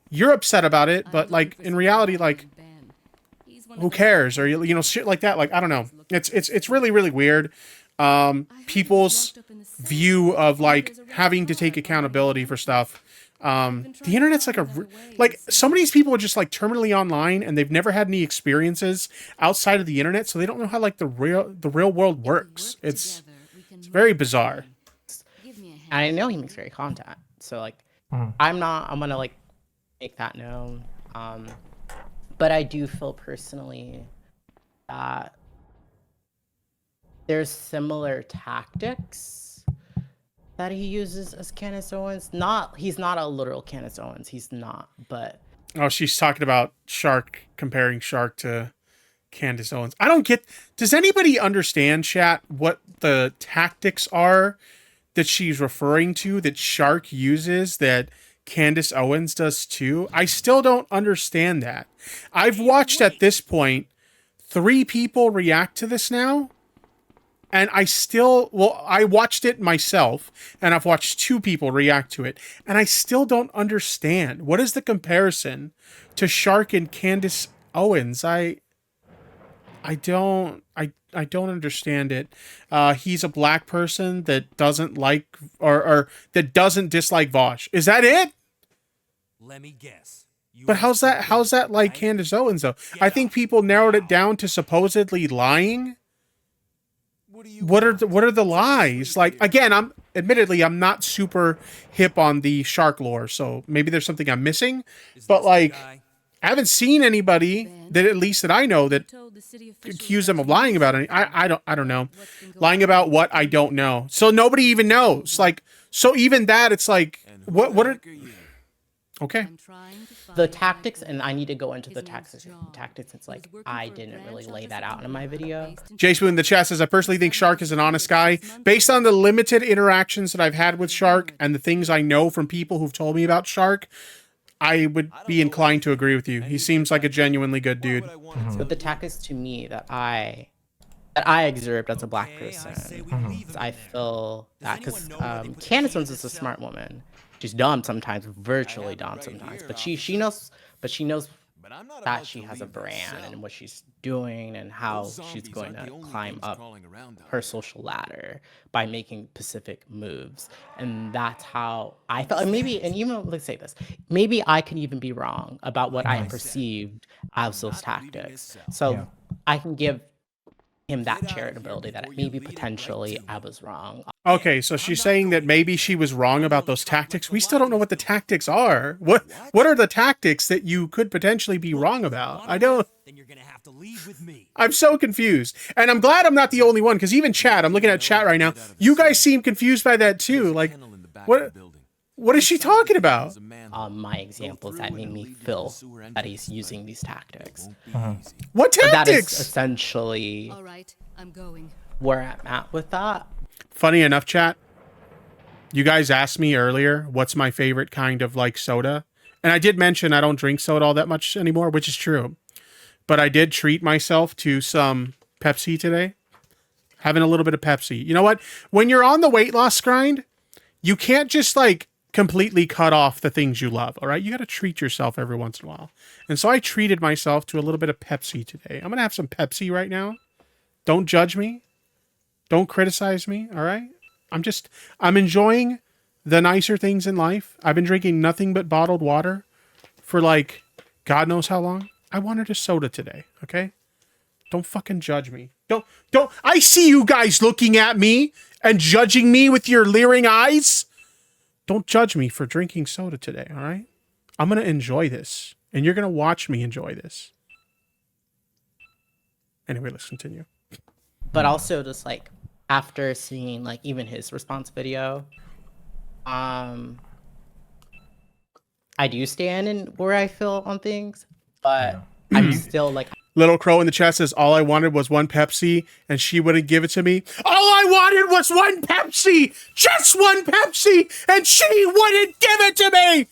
you're upset about it, but like in reality, like, who cares? Or, you know, shit like that. Like, I don't know. It's really, really weird. People's view of like having to take accountability for stuff. The internet's like some of these people are just like terminally online and they've never had any experiences outside of the internet, so they don't know how like the real world works. It's very bizarre. I know he makes great content, so like I'm gonna like make that known. But I do feel personally that there's similar tactics that he uses as Candace Owens. He's not a literal Candace Owens. He's not, but... Oh, she's talking about Shark, comparing Shark to Candace Owens. I don't get... Does anybody understand, chat, what the tactics are that she's referring to, that Shark uses, that Candace Owens does too? I still don't understand that. I've watched at this point 3 people react to this now. And I watched it myself, and I've watched 2 people react to it, and I still don't understand. What is the comparison to Shark and Candace Owens? I don't understand it. He's a black person that doesn't like or that doesn't dislike Vosh. Is that it? Let me guess. But how's that like Candace Owens though? I think people narrowed it down to supposedly lying. What are the lies? Like, again, I'm not super hip on the Shark lore, so maybe there's something I'm missing. But like, I haven't seen anybody that, at least that I know, that accuse them of lying about any. I don't know, lying about what I don't know. So nobody even knows. Like, so even that, it's like, what are? Okay. The tactics, and I need to go into the tactics. It's like, I didn't really lay that out in my video. Jay Spoon in the chat says, I personally think Shark is an honest guy. Based on the limited interactions that I've had with Shark and the things I know from people who've told me about Shark, I would be inclined to agree with you. He seems like a genuinely good dude. But the tactics to me that I observed as a black person, I feel that because Candace Owens is a smart woman. She's dumb sometimes, virtually dumb sometimes, but she knows that she has a brand and what she's doing and how she's going to climb up her social ladder by making specific moves. And that's how I felt. And maybe, and even let's say this, maybe I could even be wrong about what I perceived as those tactics. So I can give him that charitability that maybe potentially I was wrong. Okay, so she's saying that maybe she was wrong about those tactics. We still don't know what the tactics are. What are the tactics that you could potentially be wrong about? I don't. Then you're gonna have to leave with me. I'm so confused. And I'm glad I'm not the only one, because even chat, I'm looking at chat right now. You guys seem confused by that too. Like, what is she talking about? My examples that made me feel that he's using these tactics. What tactics? That is essentially All right, I'm going. where I'm at with that. Funny enough, chat, you guys asked me earlier what's my favorite kind of like soda. And I did mention I don't drink soda all that much anymore, which is true. But I did treat myself to some Pepsi today. Having a little bit of Pepsi. You know what? When you're on the weight loss grind, you can't just like completely cut off the things you love, all right? You got to treat yourself every once in a while. And so I treated myself to a little bit of Pepsi today. I'm going to have some Pepsi right now. Don't judge me. Don't criticize me, all right? I'm enjoying the nicer things in life. I've been drinking nothing but bottled water for like God knows how long. I wanted a soda today, okay? Don't fucking judge me. Don't. I see you guys looking at me and judging me with your leering eyes. Don't judge me for drinking soda today, all right? I'm going to enjoy this, and you're going to watch me enjoy this. Anyway, let's continue. But also just like after seeing like even his response video, I do stand in where I feel on things, but I'm still like. Little Crow in the chat says, all I wanted was one Pepsi, and she wouldn't give it to me. All I wanted was one Pepsi! Just one Pepsi! And she wouldn't give it to me!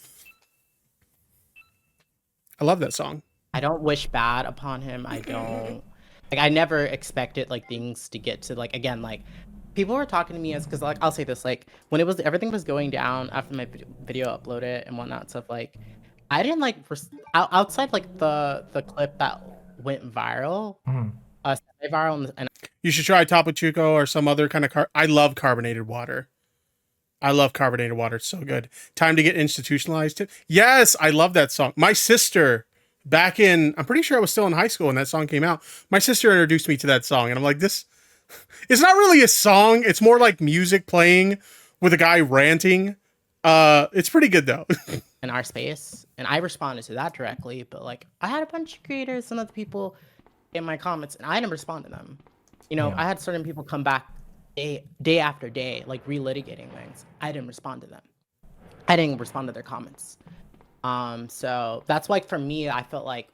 I love that song. I don't wish bad upon him. I don't... Like, I never expected, like, things to get to, like, again, like, people were talking to me as... Because, like, I'll say this, like, when everything was going down after my video uploaded and whatnot, stuff, like, I didn't, like... outside, like, the clip that went viral, viral, and you should try Topo Chico or some other kind of I love carbonated water. I love carbonated water. It's so good. Time to get institutionalized. Yes, I love that song. My sister, back in, I'm pretty sure I was still in high school when that song came out. My sister introduced me to that song, and I'm like, this, it's not really a song. It's more like music playing with a guy ranting. It's pretty good though. In our space, and I responded to that directly, but like I had a bunch of creators and other people in my comments, and I didn't respond to them. You know, I had certain people come back day after day, like relitigating things. I didn't respond to them. I didn't respond to their comments. So that's like for me, I felt like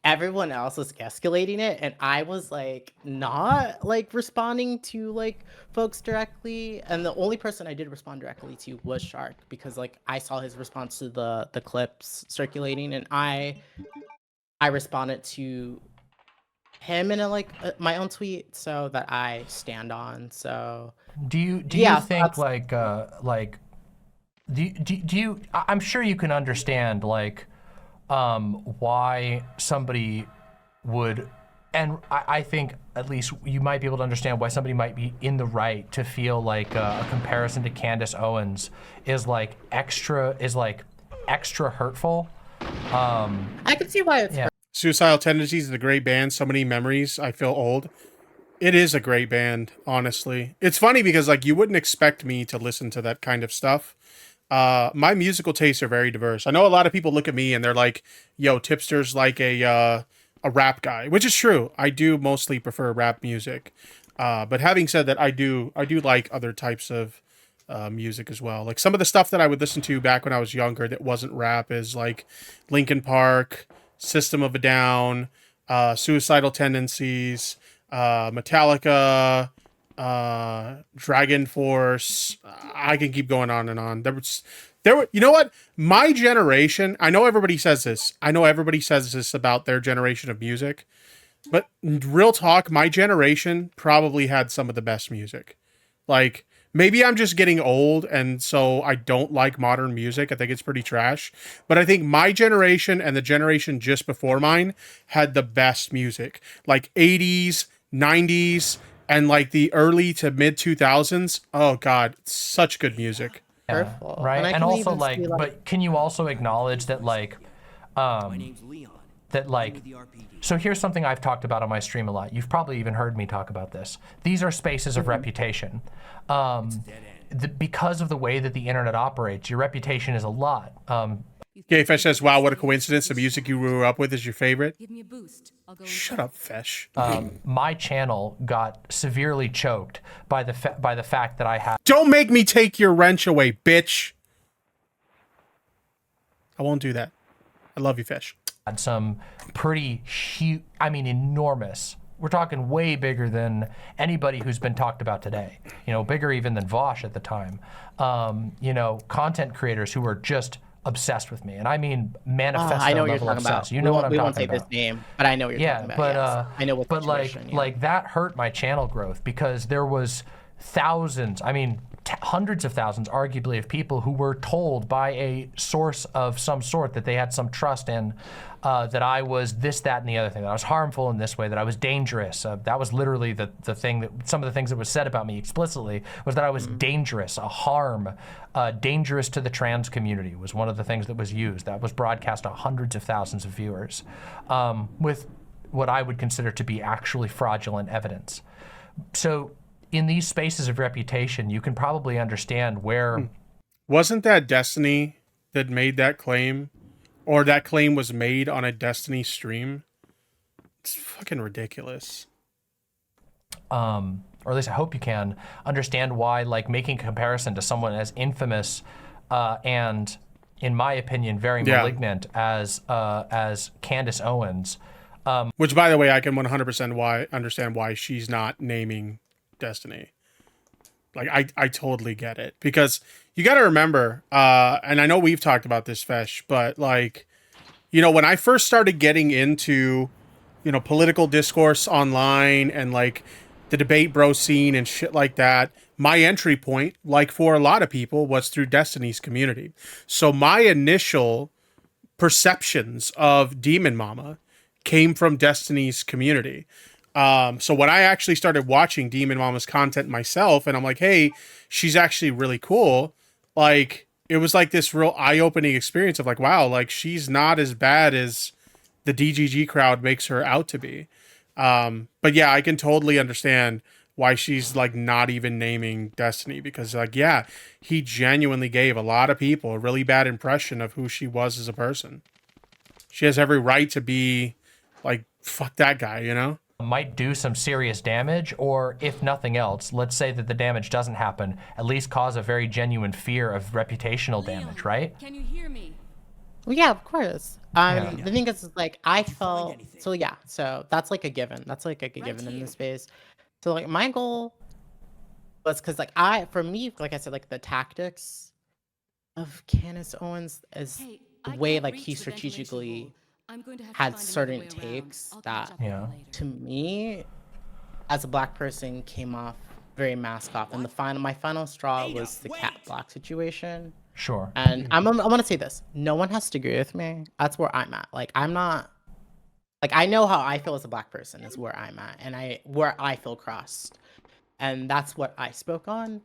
everyone else was escalating it, and I was like not like responding to like folks directly, and the only person I did respond directly to was Shark, because like I saw his response to the clips circulating, and I responded to him in my own tweet, so that I stand on. So do you think like do you I'm sure you can understand like why somebody would, and I think at least you might be able to understand why somebody might be in the right to feel like a comparison to Candace Owens is like extra hurtful. I can see why it's Suicidal Tendencies is a great band. So many memories. I feel old. It is a great band, honestly. It's funny because like you wouldn't expect me to listen to that kind of stuff. My musical tastes are very diverse. I know a lot of people look at me and they're like, yo, Tipster's like a rap guy, which is true. I do mostly prefer rap music. But having said that, I do like other types of music as well. Like some of the stuff that I would listen to back when I was younger that wasn't rap is like Linkin Park, System of a Down, Suicidal Tendencies, Metallica, Dragon Force. I can keep going on and on. There were, you know what? My generation, I know everybody says this. I know everybody says this about their generation of music, but real talk, my generation probably had some of the best music. Like, maybe I'm just getting old, and so I don't like modern music. I think it's pretty trash. But I think my generation and the generation just before mine had the best music. Like 80s, 90s, and like the early to mid 2000s. Oh God, such good music. Yeah, right. And also like, but can you also acknowledge that like, My name's Leon. that like, so here's something I've talked about on my stream a lot. You've probably even heard me talk about this. These are spaces of reputation. Because of the way that the internet operates, your reputation is a lot. Gay Fesh says, wow, what a coincidence. The music you grew up with is your favorite. Give me a boost. I'll go. Shut up, Fesh. My channel got severely choked by the fact that I had. Don't make me take your wrench away, bitch. I won't do that. I love you, Fesh. Had some pretty huge, I mean, enormous. We're talking way bigger than anybody who's been talked about today. You know, bigger even than Vosh at the time. You know, content creators who were just obsessed with me, and I mean manifesto I know what you're level talking about. obsessed. You know what I'm we won't talking say about. this name, but I know what you're talking about. Yes. I know what. But situation, like that hurt my channel growth because there was thousands, I mean hundreds of thousands arguably of people who were told by a source of some sort that they had some trust in, that I was this, that, and the other thing, that I was harmful in this way, that I was dangerous. That was literally the thing that, some of the things that was said about me explicitly was that I was dangerous, a harm, dangerous to the trans community was one of the things that was used. That was broadcast to hundreds of thousands of viewers, with what I would consider to be actually fraudulent evidence. So in these spaces of reputation, you can probably understand where... Wasn't that Destiny that made that claim? Or that claim was made on a Destiny stream? It's fucking ridiculous. Or at least I hope you can understand why, like, making a comparison to someone as infamous and, in my opinion, very malignant as Candace Owens. Which, by the way, I can 100% understand why she's not naming Destiny. Like, I totally get it, because you got to remember, and I know we've talked about this, Fesh, but like, you know, when I first started getting into, you know, political discourse online and like the debate bro scene and shit like that, my entry point, like for a lot of people, was through Destiny's community. So my initial perceptions of DemonMama came from Destiny's community. So when I actually started watching DemonMama's content myself, and I'm like, hey, she's actually really cool. Like, it was like this real eye-opening experience of like, wow, like she's not as bad as the DGG crowd makes her out to be. But yeah, I can totally understand why she's like not even naming Destiny, because like, yeah, he genuinely gave a lot of people a really bad impression of who she was as a person. She has every right to be like, fuck that guy, you know? Might do some serious damage, or if nothing else, let's say that the damage doesn't happen, at least cause a very genuine fear of reputational damage, right? Can you hear me? Well, yeah, of course. The thing is, like, I felt so. Yeah, so that's like a given. That's like a given in this space. So like, my goal was because like for me, like I said, like the tactics of Candace Owens is the way like he strategically had certain takes that to me as a black person came off very mask off, and my final straw was the cat block situation. Sure. And I'm gonna say this, no one has to agree with me. That's where I'm at. Like, I'm not, like, I know how I feel as a black person is where I'm at, and where I feel crossed, and that's what I spoke on.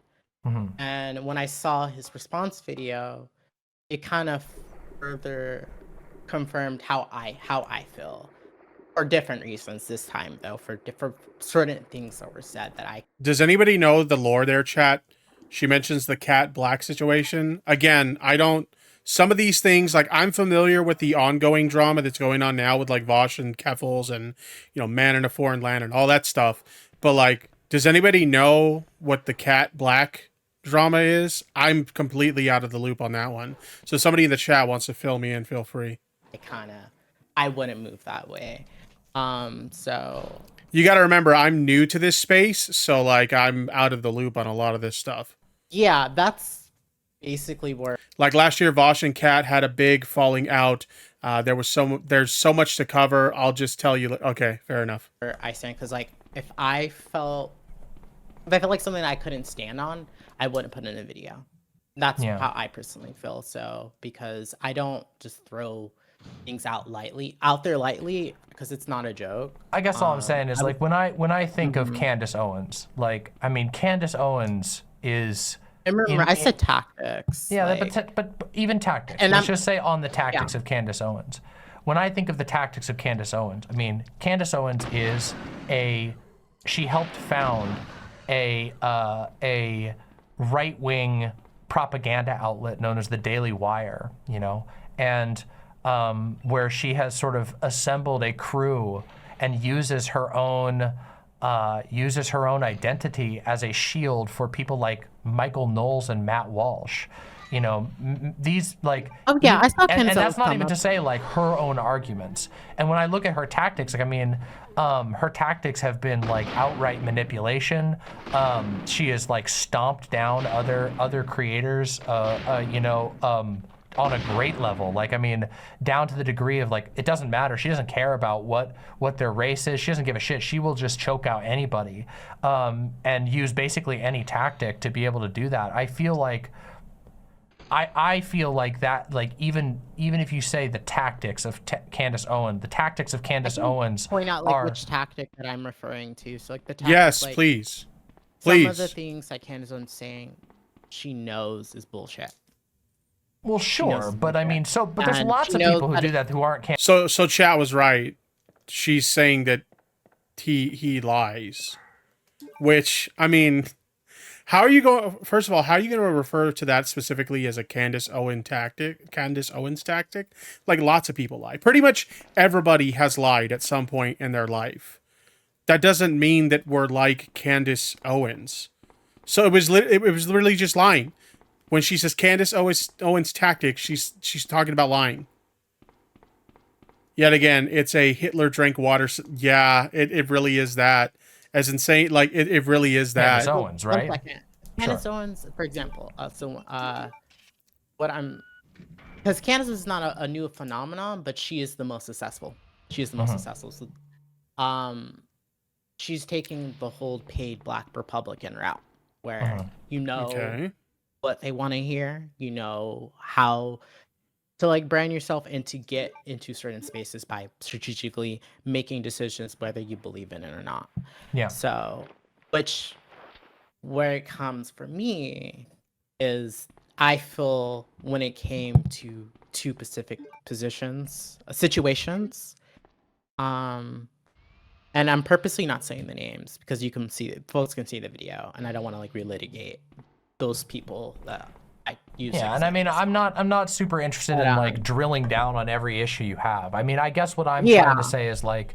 And when I saw his response video, it kind of further confirmed how I feel, for different reasons this time though, for certain things that were said that I... Does anybody know the lore there, chat? She mentions the cat black situation. Again, I don't... Some of these things, like, I'm familiar with the ongoing drama that's going on now with, like, Vosh and Keffels and, you know, Man in a Foreign Land and all that stuff. But, like, does anybody know what the cat black drama is? I'm completely out of the loop on that one. So somebody in the chat wants to fill me in, feel free. I wouldn't move that way. So... You got to remember, I'm new to this space, so, like, I'm out of the loop on a lot of this stuff. Yeah, that's basically where... Like, last year, Vosh and Kat had a big falling out. There's so much to cover. I'll just tell you... Okay, fair enough. I stand, because, like, if I felt like something I couldn't stand on, I wouldn't put in a video. That's how I personally feel. So, because I don't just throw things out there lightly, because it's not a joke. I guess all I'm saying is, like, when I think of Candace Owens, like, I mean, Candace Owens is... I said tactics. Yeah, like, but even tactics. And let's just say on the tactics of Candace Owens. When I think of the tactics of Candace Owens, I mean, Candace Owens is she helped found a right-wing propaganda outlet known as the Daily Wire, you know, and where she has sort of assembled a crew and uses her own identity as a shield for people like Michael Knowles and Matt Walsh. You know, these, like... Oh, yeah, I saw and that's not even to say, like, her own arguments. And when I look at her tactics, like, I mean, her tactics have been, like, outright manipulation. She has, like, stomped down other creators, you know, on a great level. Like, I mean, down to the degree of like, it doesn't matter. She doesn't care about what their race is. She doesn't give a shit. She will just choke out anybody, and use basically any tactic to be able to do that. I feel like that, like, even if you say the tactics of Candace Owens, Point out like are, which tactic that I'm referring to. So like the tactic, Yes, like, please. some of the things that Candace Owens saying, she knows is bullshit. well, sure, but I mean, but there's And lots she of knows people who that do that who aren't Candace. So chat was right. She's saying that he lies, which, I mean, how are you going? First of all, how are you going to refer to that specifically as a Candace Owens tactic? Like, lots of people lie. Pretty much everybody has lied at some point in their life. That doesn't mean that we're like Candace Owens. So it was literally just lying. When she says Candace Owens tactic, she's talking about lying. Yet again, it's a Hitler drank water. Yeah, it really is that. As insane, like, it really is that. Candace Owens, right? 1 second. Candace Owens, for example. Because Candace is not a new phenomenon, but she is the most successful. She is the most successful. So, she's taking the whole paid Black Republican route, where you know what they want to hear, you know how to like brand yourself and to get into certain spaces by strategically making decisions whether you believe in it or not. Yeah. So, where it comes for me is I feel when it came to two specific situations, and I'm purposely not saying the names because folks can see the video, and I don't want to like relitigate those people that I use. Yeah, and I mean, I'm not super interested in like drilling down on every issue you have. I mean, I guess what I'm trying to say is like,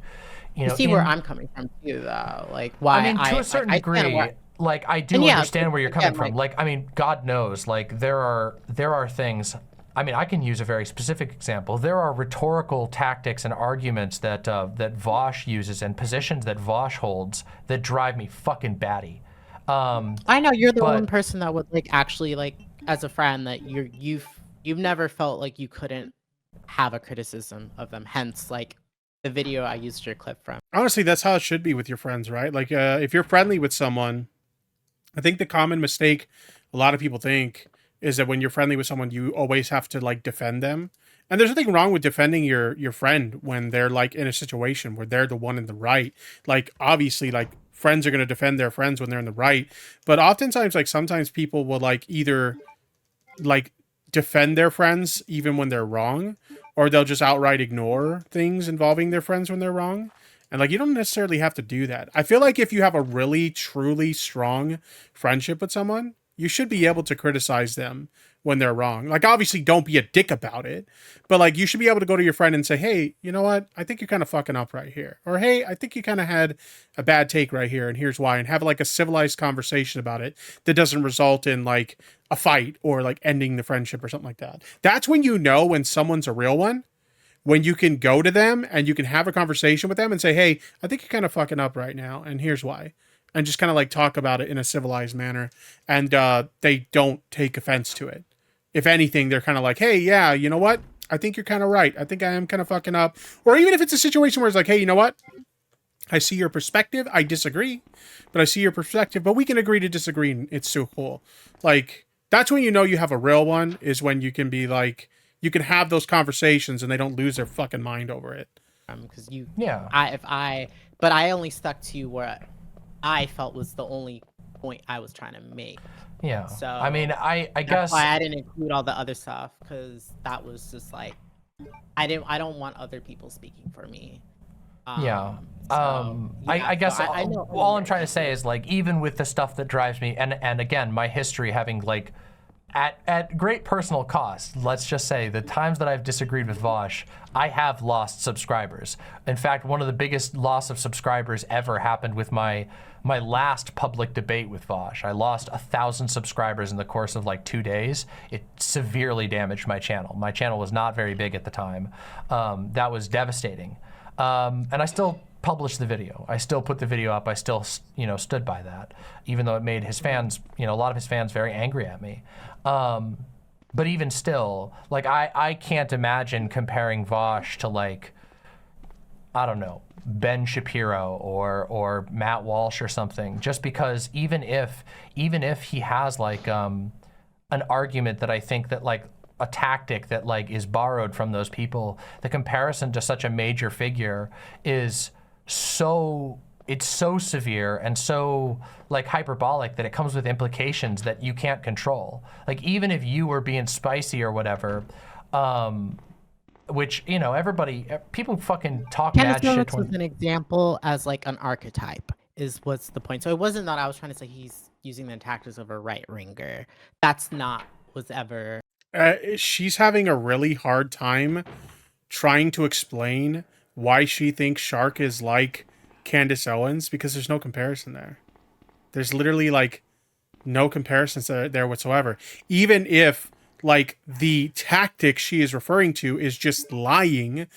you know, see where I'm coming from too, though. Like, why? I mean, to a certain degree, like, I do understand where you're coming from. Like, I mean, God knows, like, there are things. I mean, I can use a very specific example. There are rhetorical tactics and arguments that that Vosh uses and positions that Vosh holds that drive me fucking batty. I know you're the one person that would like actually like, as a friend, that you've never felt like you couldn't have a criticism of them. Hence, like, the video I used your clip from. Honestly, that's how it should be with your friends, right? Like, if you're friendly with someone, I think the common mistake a lot of people think is that when you're friendly with someone, you always have to like defend them. And there's nothing wrong with defending your friend when they're like in a situation where they're the one in the right. Like, obviously, like, friends are going to defend their friends when they're in the right. But oftentimes, like, sometimes people will like either like defend their friends even when they're wrong, or they'll just outright ignore things involving their friends when they're wrong. And like, you don't necessarily have to do that. I feel like if you have a really, truly strong friendship with someone, you should be able to criticize them when they're wrong. Like, obviously, don't be a dick about it, but like, you should be able to go to your friend and say, hey, you know what? I think you're kind of fucking up right here. Or, hey, I think you kind of had a bad take right here, and here's why. And have like a civilized conversation about it that doesn't result in like a fight or like ending the friendship or something like that. That's when you know when someone's a real one. When you can go to them and you can have a conversation with them and say, hey, I think you're kind of fucking up right now, and here's why. And just kind of like talk about it in a civilized manner. And they don't take offense to it. If anything, they're kind of like, hey, yeah, you know what? I think you're kind of right. I think I am kind of fucking up. Or even if it's a situation where it's like, hey, you know what? I see your perspective. I disagree, but I see your perspective, but we can agree to disagree. And it's so cool. Like, that's when you know you have a real one, is when you can be like, you can have those conversations and they don't lose their fucking mind over it. Because but I only stuck to where I felt was the only point I was trying to make. Yeah. So I mean, I guess that's why I didn't include all the other stuff, because that was just like, I don't want other people speaking for me. I guess all I'm trying to say is, like, even with the stuff that drives me, and again, my history having like at great personal cost, let's just say the times that I've disagreed with Vosh, I have lost subscribers. In fact, one of the biggest loss of subscribers ever happened with my last public debate with Vosh. I lost 1,000 subscribers in the course of like 2 days. It severely damaged my channel. My channel was not very big at the time. That was devastating. And I still published the video. I still put the video up. I still, stood by that, even though it made his fans, a lot of his fans very angry at me. But even still, like I can't imagine comparing Vosh to like, I don't know, Ben Shapiro or Matt Walsh or something, just because even if he has like an argument that I think that like a tactic that like is borrowed from those people, the comparison to such a major figure is so severe and so like hyperbolic that it comes with implications that you can't control. Like even if you were being spicy or whatever, which, you know, people fucking talk mad shit. Was an example as like an archetype is what's the point. So it wasn't that I was trying to say he's using the tactics of a right ringer. That's not was ever. She's having a really hard time trying to explain why she thinks Shark is like Candace Owens, because there's no comparison there. There's literally like no comparisons there whatsoever. Even if like the tactic she is referring to is just lying,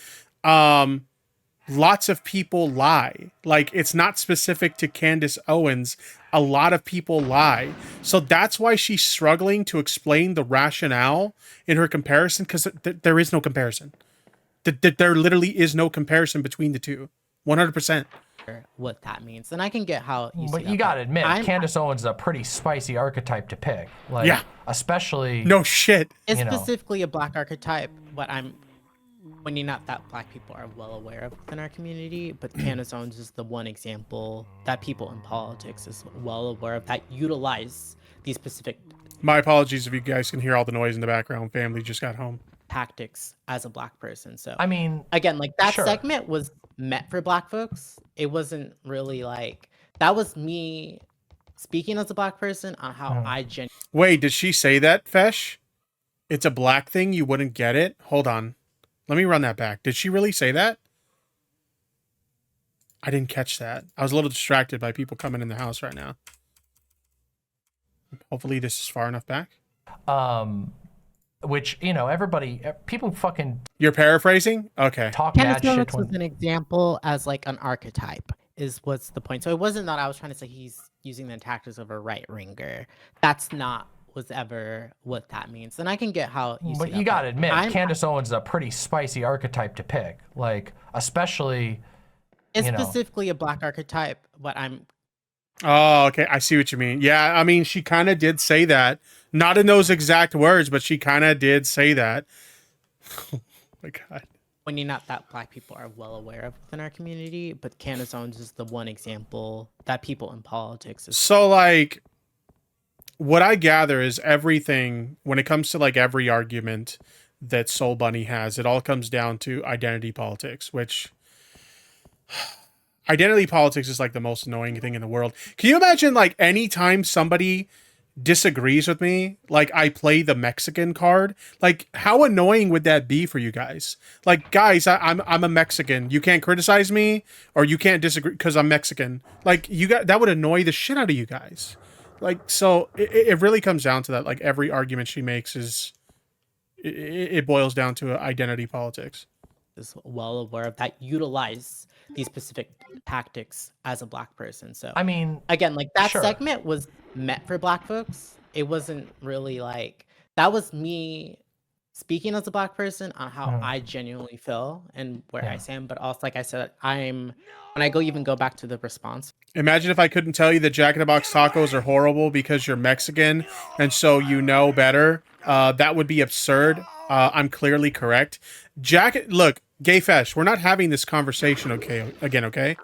lots of people lie. Like it's not specific to Candace Owens. A lot of people lie. So that's why she's struggling to explain the rationale in her comparison, because there is no comparison. There literally is no comparison between the two. 100%. What that means, and I can get how. But you gotta admit, Candace Owens is a pretty spicy archetype to pick. Like, yeah, especially no shit. It's specifically a black archetype, but I'm pointing out that black people are well aware of within our community. But Candace Owens is the one example that people in politics is well aware of that utilize these specific. My apologies if you guys can hear all the noise in the background. Family just got home. Tactics as a black person. So I mean, again, like that segment was meant for black folks. It wasn't really like that was me speaking as a black person on how I genuinely. Wait, did she say that, Fesh? It's a black thing, you wouldn't get it? Hold on. Let me run that back. Did she really say that? I didn't catch that. I was a little distracted by people coming in the house right now. Hopefully this is far enough back. Which, you know, people fucking... You're paraphrasing? Okay. Talk mad shit. Candace was an example as like an archetype is what's the point. So it wasn't that I was trying to say he's using the tactics of a right ringer. That's not was ever what that means. And I can get how. But you gotta admit, Candace Owens is a pretty spicy archetype to pick. Like, especially. It's specifically a black archetype, but I'm. Oh, okay. I see what you mean. Yeah, I mean, she kind of did say that. Not in those exact words, but she kind of did say that. Oh my God. Pointing out that black people are well aware of within our community, but Candace Owens is the one example that people in politics is. So, like, what I gather is everything, when it comes to, like, every argument that SoulBunni has, it all comes down to identity politics, which... Identity politics is like the most annoying thing in the world. Can you imagine like anytime somebody disagrees with me, like I play the Mexican card? Like how annoying would that be for you guys? Like guys, I'm a Mexican. You can't criticize me or you can't disagree because I'm Mexican. Like that would annoy the shit out of you guys. Like so it really comes down to that. Like every argument she makes is it boils down to identity politics. Is well aware of that utilize these specific tactics as a black person. So I mean, again, like that segment was meant for black folks. It wasn't really like that was me speaking as a black person on how I genuinely feel and where I stand. But also, like I said, when I go back to the response. Imagine if I couldn't tell you that Jack in the Box tacos are horrible because you're Mexican and so you know better. That would be absurd. I'm clearly correct. Look, Gay Fesh, we're not having this conversation, okay?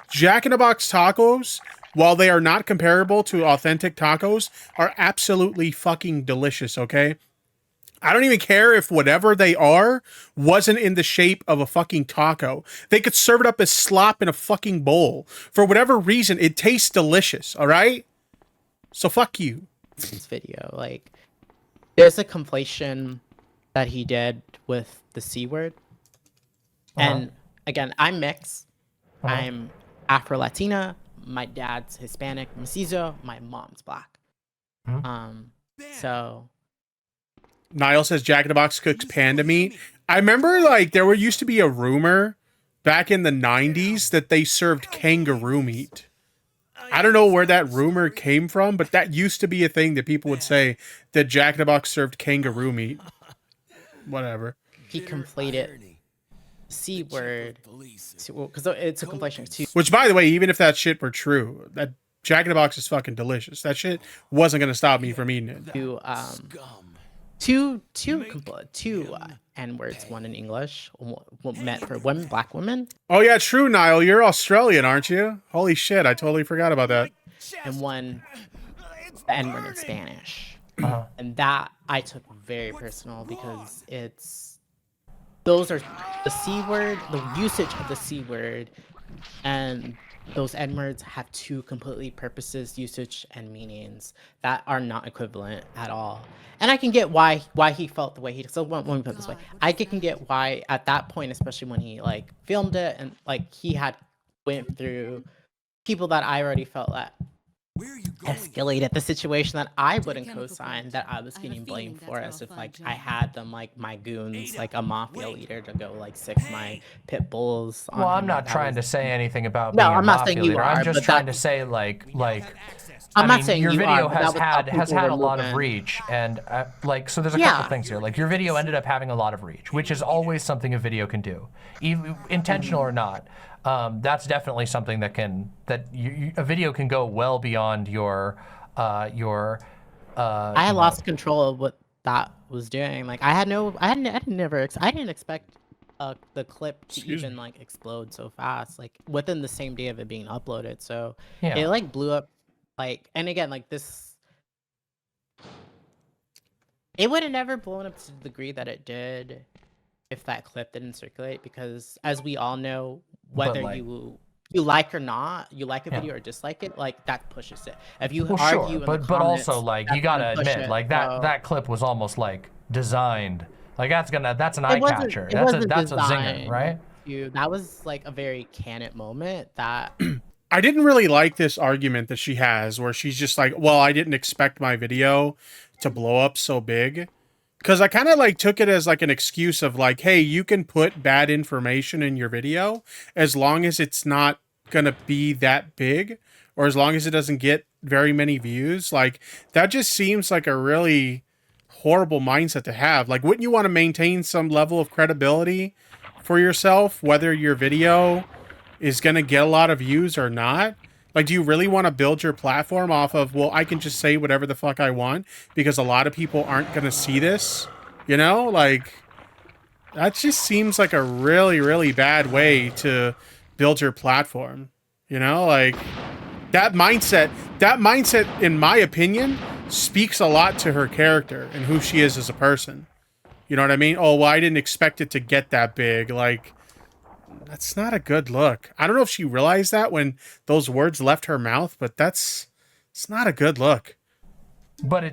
Jack in the Box tacos, while they are not comparable to authentic tacos, are absolutely fucking delicious, okay? I don't even care if whatever they are wasn't in the shape of a fucking taco. They could serve it up as slop in a fucking bowl. For whatever reason, it tastes delicious, all right? So fuck you. This video, like, there's a conflation that he did with the C word. And again, I'm mixed. I'm Afro-Latina. My dad's Hispanic, mestizo. My mom's black. So Niall says Jack in the Box cooks panda meat. I remember like there used to be a rumor back in the 90s that they served kangaroo meat. I don't know where that rumor came from, but that used to be a thing that people would say that Jack in the Box served kangaroo meat. Whatever. He conflated C word because it's a conflation of two. Which, by the way, even if that shit were true, that Jack in the Box is fucking delicious. That shit wasn't gonna stop me from eating it. Two N words, one in English, meant for women, black women. Oh yeah, true, Niall. You're Australian, aren't you? Holy shit, I totally forgot about that. And one N word in Spanish. And that I took very personal because those are the C word, the usage of the C word, and those N words have two completely purposes, usage, and meanings that are not equivalent at all. And I can get why he felt the way he did. So let me put it this way. I can get why at that point, especially when he like filmed it and like he had went through people that I already felt that escalated the situation that I wouldn't co-sign, that I was getting blamed for, as if like I had them like my goons, like a mafia leader, to go like sick my pit bulls on Well, I'm him. not trying to say anything about No, being a I'm not mafia saying you leader. are, I'm just but trying that- to say like I'm I not mean, saying your you video are, but has that was how has people had a were lot of moving. reach, and like so there's a Yeah. couple things here. Like your video ended up having a lot of reach, which is always something a video can do, even intentional or not. That's definitely something that a video can go well beyond your. I had lost control of what that was doing. Like I didn't expect the clip to even like explode so fast, like within the same day of it being uploaded. So Yeah. it like blew up, like, and again, like this, it would have never blown up to the degree that it did if that clip didn't circulate, because as we all know, whether like- you like or not, you like a Yeah. video or dislike it, like that pushes it. If you Well, argue sure, in the but comments, also like you that's gonna gotta push admit it. like So- that clip was almost like designed. Like that's an eye It wasn't- catcher. it That's wasn't a zinger, designed right? that was like a very candid moment that I didn't really like this argument that she has where she's just like, well, I didn't expect my video to blow up so big. Because I kind of like took it as like an excuse of like, hey, you can put bad information in your video as long as it's not going to be that big, or as long as it doesn't get very many views. Like that just seems like a really horrible mindset to have. Like, wouldn't you want to maintain some level of credibility for yourself, whether your video is going to get a lot of views or not? Like, do you really want to build your platform off of, well, I can just say whatever the fuck I want because a lot of people aren't going to see this? You know, like, that just seems like a really, really bad way to build your platform. You know, like, that mindset, in my opinion, speaks a lot to her character and who she is as a person. You know what I mean? Oh, well, I didn't expect it to get that big. Like, that's not a good look. I don't know if she realized that when those words left her mouth, but it's not a good look. But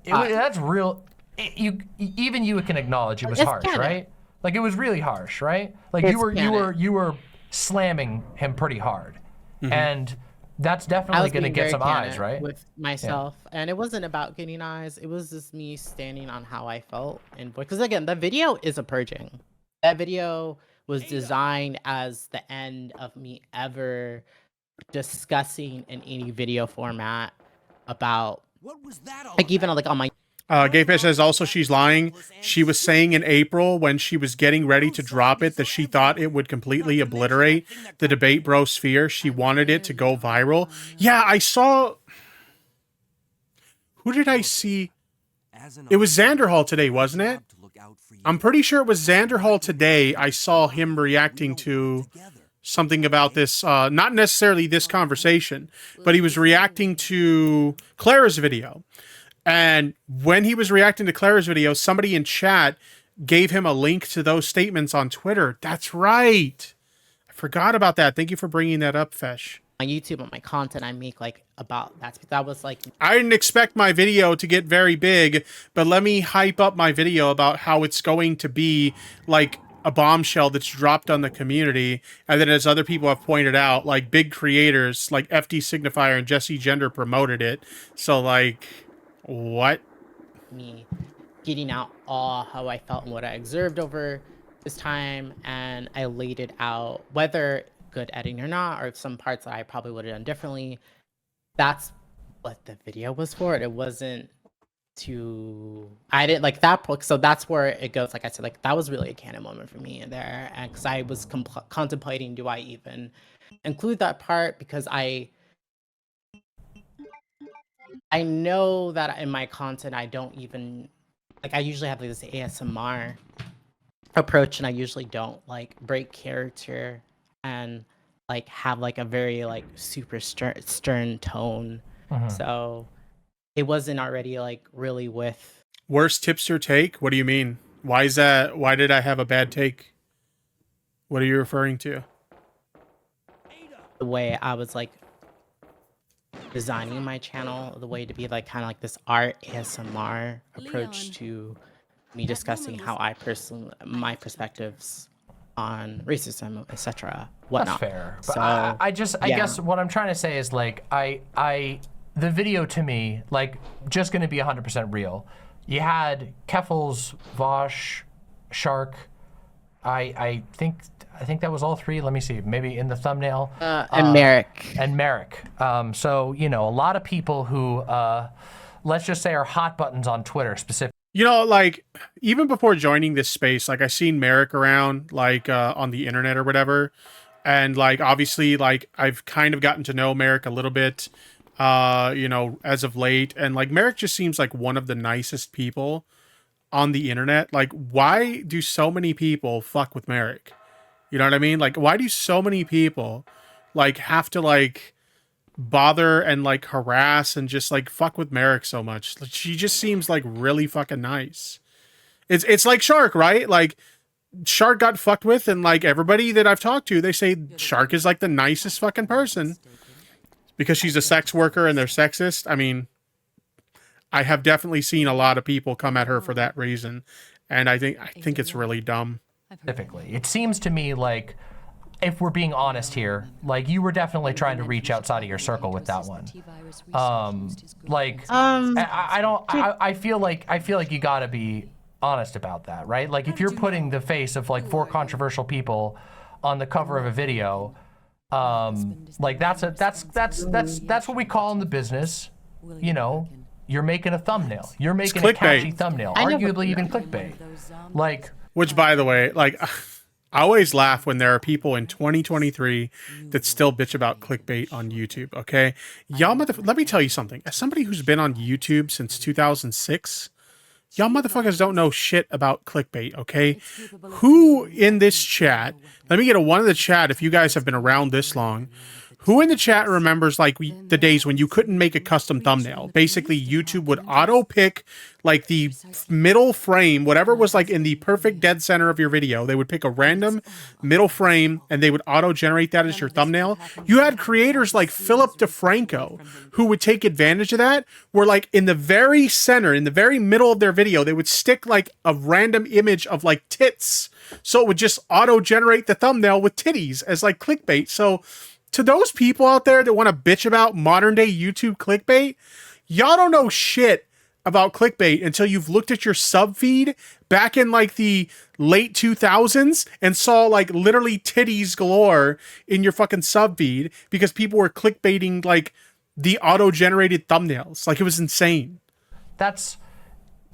that's real. Even you can acknowledge it was It's harsh, canon. right? Like it was really harsh, right? Like It's you were slamming him pretty hard, and that's I definitely was going to being get very some candid eyes, right? with myself, and it wasn't about getting eyes. It was just me standing on how I felt, and because again, the video is a purging. That video was designed as the end of me ever discussing in any video format about like even like on my Gayfish says also she's lying. She was saying in April when she was getting ready to drop it that she thought it would completely obliterate the debate bro sphere. She wanted it to go viral. Yeah, I saw... Who did I see? It was Xanderhall today, wasn't it? I'm pretty sure it was Xanderhall today. I saw him reacting to something about this, not necessarily this conversation, but he was reacting to Clara's video. And when he was reacting to Clara's video, somebody in chat gave him a link to those statements on Twitter. That's right. I forgot about that. Thank you for bringing that up, Fesh. YouTube, on my content I make like about that was like I didn't expect my video to get very big, but let me hype up my video about how it's going to be like a bombshell that's dropped on the community. And then as other people have pointed out, like big creators like FD Signifier and Jesse Gender promoted it. So like, what? me getting out all how I felt and what I observed over this time, and I laid it out, whether good editing or not, or some parts that I probably would have done differently. that's what the video was for. It wasn't to, I didn't like that. So that's where it goes. Like I said, like that was really a canon moment for me in there. And because I was contemplating, do I even include that part? Because I know that in my content, I don't even, like I usually have like this ASMR approach, and I usually don't like break character and like have like a very like super stern tone. So it wasn't already like really with Worst tipster take? What do you mean? Why is that? Why did I have a bad take? What are you referring to? the way I was like designing my channel, the way to be like kind of like this art ASMR approach to me discussing how I personally, my perspectives on racism, etc. whatnot. That's fair. But So I yeah. guess what I'm trying to say is like the video to me, like just gonna be 100% real. You had Keffels, Vosh, Shark. I think that was all three. Let me see, maybe in the thumbnail. And Merrick. And Merrick. So you know, a lot of people who let's just say are hot buttons on Twitter specifically. You know, like even before joining this space, like I seen Merrick around, like on the internet or whatever, and like obviously, like I've kind of gotten to know Merrick a little bit, you know, as of late, and like Merrick just seems like one of the nicest people on the internet. Like, why do so many people fuck with Merrick? You know what I mean? Like, why do so many people like have to like bother and like harass and just like fuck with Merrick so much? Like, she just seems like really fucking nice. It's like Shark, right? Like Shark got fucked with, and like everybody that I've talked to, they say Shark is like the nicest fucking person because she's a sex worker and they're sexist. I mean, I have definitely seen a lot of people come at her for that reason, and I think it's really dumb. Specifically, it seems to me like, if we're being honest here, like you were definitely trying to reach outside of your circle with that one. I feel like you gotta be honest about that, right? Like if you're putting the face of like 4 controversial people on the cover of a video, like that's what we call in the business, you know, you're making a thumbnail. You're making a catchy thumbnail, arguably even clickbait. Like, which, by the way, like I always laugh when there are people in 2023 that still bitch about clickbait on YouTube. Okay, y'all let me tell you something. As somebody who's been on YouTube since 2006, y'all motherfuckers don't know shit about clickbait. Okay, who in this chat? Let me get a one in the chat if you guys have been around this long. Who in the chat remembers like the days when you couldn't make a custom thumbnail? Basically, YouTube would auto pick like the middle frame, whatever was like in the perfect dead center of your video. They would pick a random middle frame and they would auto generate that as your thumbnail. You had creators like Philip DeFranco who would take advantage of that, where like in the very center, in the very middle of their video, they would stick like a random image of like tits. So it would just auto generate the thumbnail with titties as like clickbait. So to those people out there that want to bitch about modern day YouTube clickbait, y'all don't know shit about clickbait until you've looked at your sub feed back in like the late 2000s and saw like literally titties galore in your fucking sub feed because people were clickbaiting like the auto generated thumbnails. Like it was insane. that's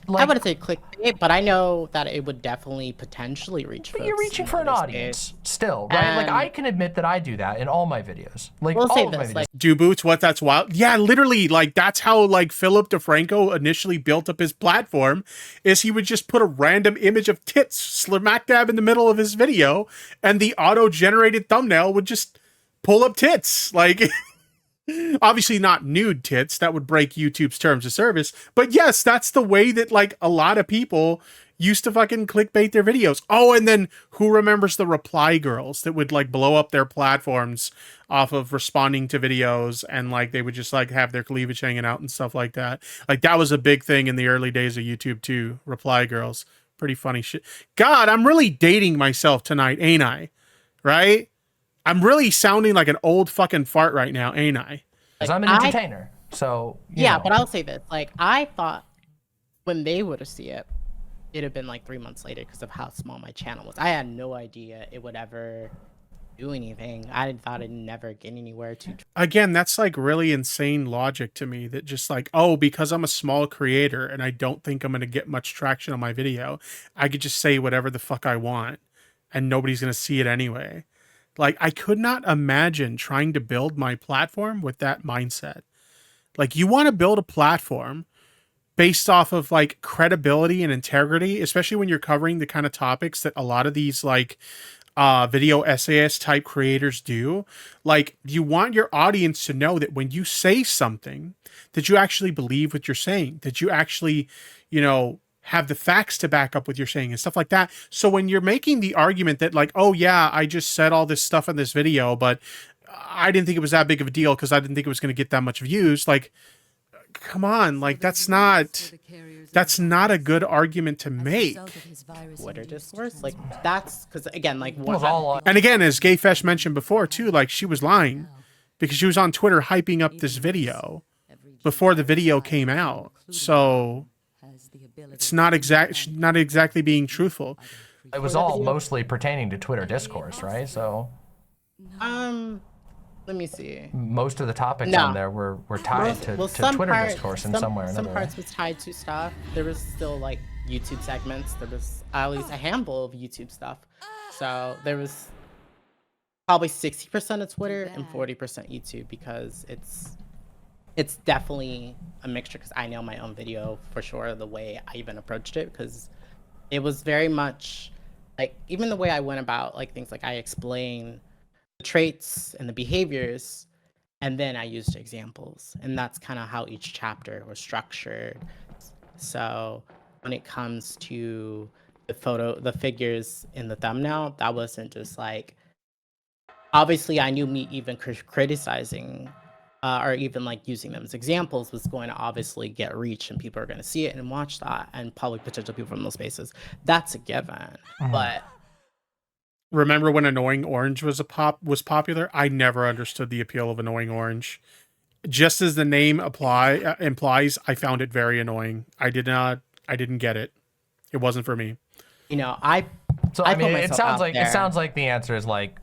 like, I wouldn't say clickbait, but I know that it would definitely potentially reach. But you're reaching for an audience still, right? Like I can admit that I do that in all my videos. Like all of my videos. Like, Do boots what? That's wild. Yeah, literally, like that's how like Philip DeFranco initially built up his platform. Is he would just put a random image of tits smack dab in the middle of his video, and the auto generated thumbnail would just pull up tits. Like obviously not nude tits, that would break YouTube's terms of service, but yes, that's the way that like a lot of people used to fucking clickbait their videos. Oh, and then who remembers the reply girls that would like blow up their platforms off of responding to videos, and like they would just like have their cleavage hanging out and stuff like that. Like that was a big thing in the early days of YouTube too, reply girls. Pretty funny shit. God, I'm really dating myself tonight, ain't I? Right? I'm really sounding like an old fucking fart right now, ain't I? Because I'm an entertainer, so you know. But I'll say this: like, I thought when they would have seen it, it'd have been like 3 months later because of how small my channel was. I had no idea it would ever do anything. I thought I'd never get anywhere to. Again, that's like really insane logic to me, that just like, oh, because I'm a small creator and I don't think I'm going to get much traction on my video, I could just say whatever the fuck I want and nobody's going to see it anyway. Like, I could not imagine trying to build my platform with that mindset. Like, you want to build a platform based off of like credibility and integrity, especially when you're covering the kind of topics that a lot of these like video essayist type creators do. Like, you want your audience to know that when you say something, that you actually believe what you're saying, that you actually, you know, have the facts to back up what you're saying and stuff like that. So when you're making the argument that like, oh yeah, I just said all this stuff in this video, but I didn't think it was that big of a deal because I didn't think it was going to get that much views. Like, come on, like that's not a good argument to make. Twitter discourse, like that's because again, like and again, as Gayfesh mentioned before too, like she was lying because she was on Twitter hyping up this video before the video came out. So it's not exactly being truthful. It was all mostly pertaining to Twitter discourse, right? So let me see. Most of the topics on there were tied to Twitter discourse in some way or another. Some parts was tied to stuff. There was still like YouTube segments. There was at least a handful of YouTube stuff. So there was probably 60% of Twitter and 40% YouTube, because it's definitely a mixture, because I know my own video for sure, the way I even approached it, because it was very much like, even the way I went about like things, like I explain the traits and the behaviors, and then I used examples, and that's kind of how each chapter was structured. So when it comes to the figures in the thumbnail, that wasn't just like, obviously I knew me even criticizing or even like using them as examples was going to obviously get reach, and people are going to see it and watch that, and probably potential people from those spaces. That's a given. But remember when Annoying Orange was popular? I never understood the appeal of Annoying Orange. Just as the name implies, I found it very annoying. I didn't get it. It wasn't for me. You know, it sounds like the answer is like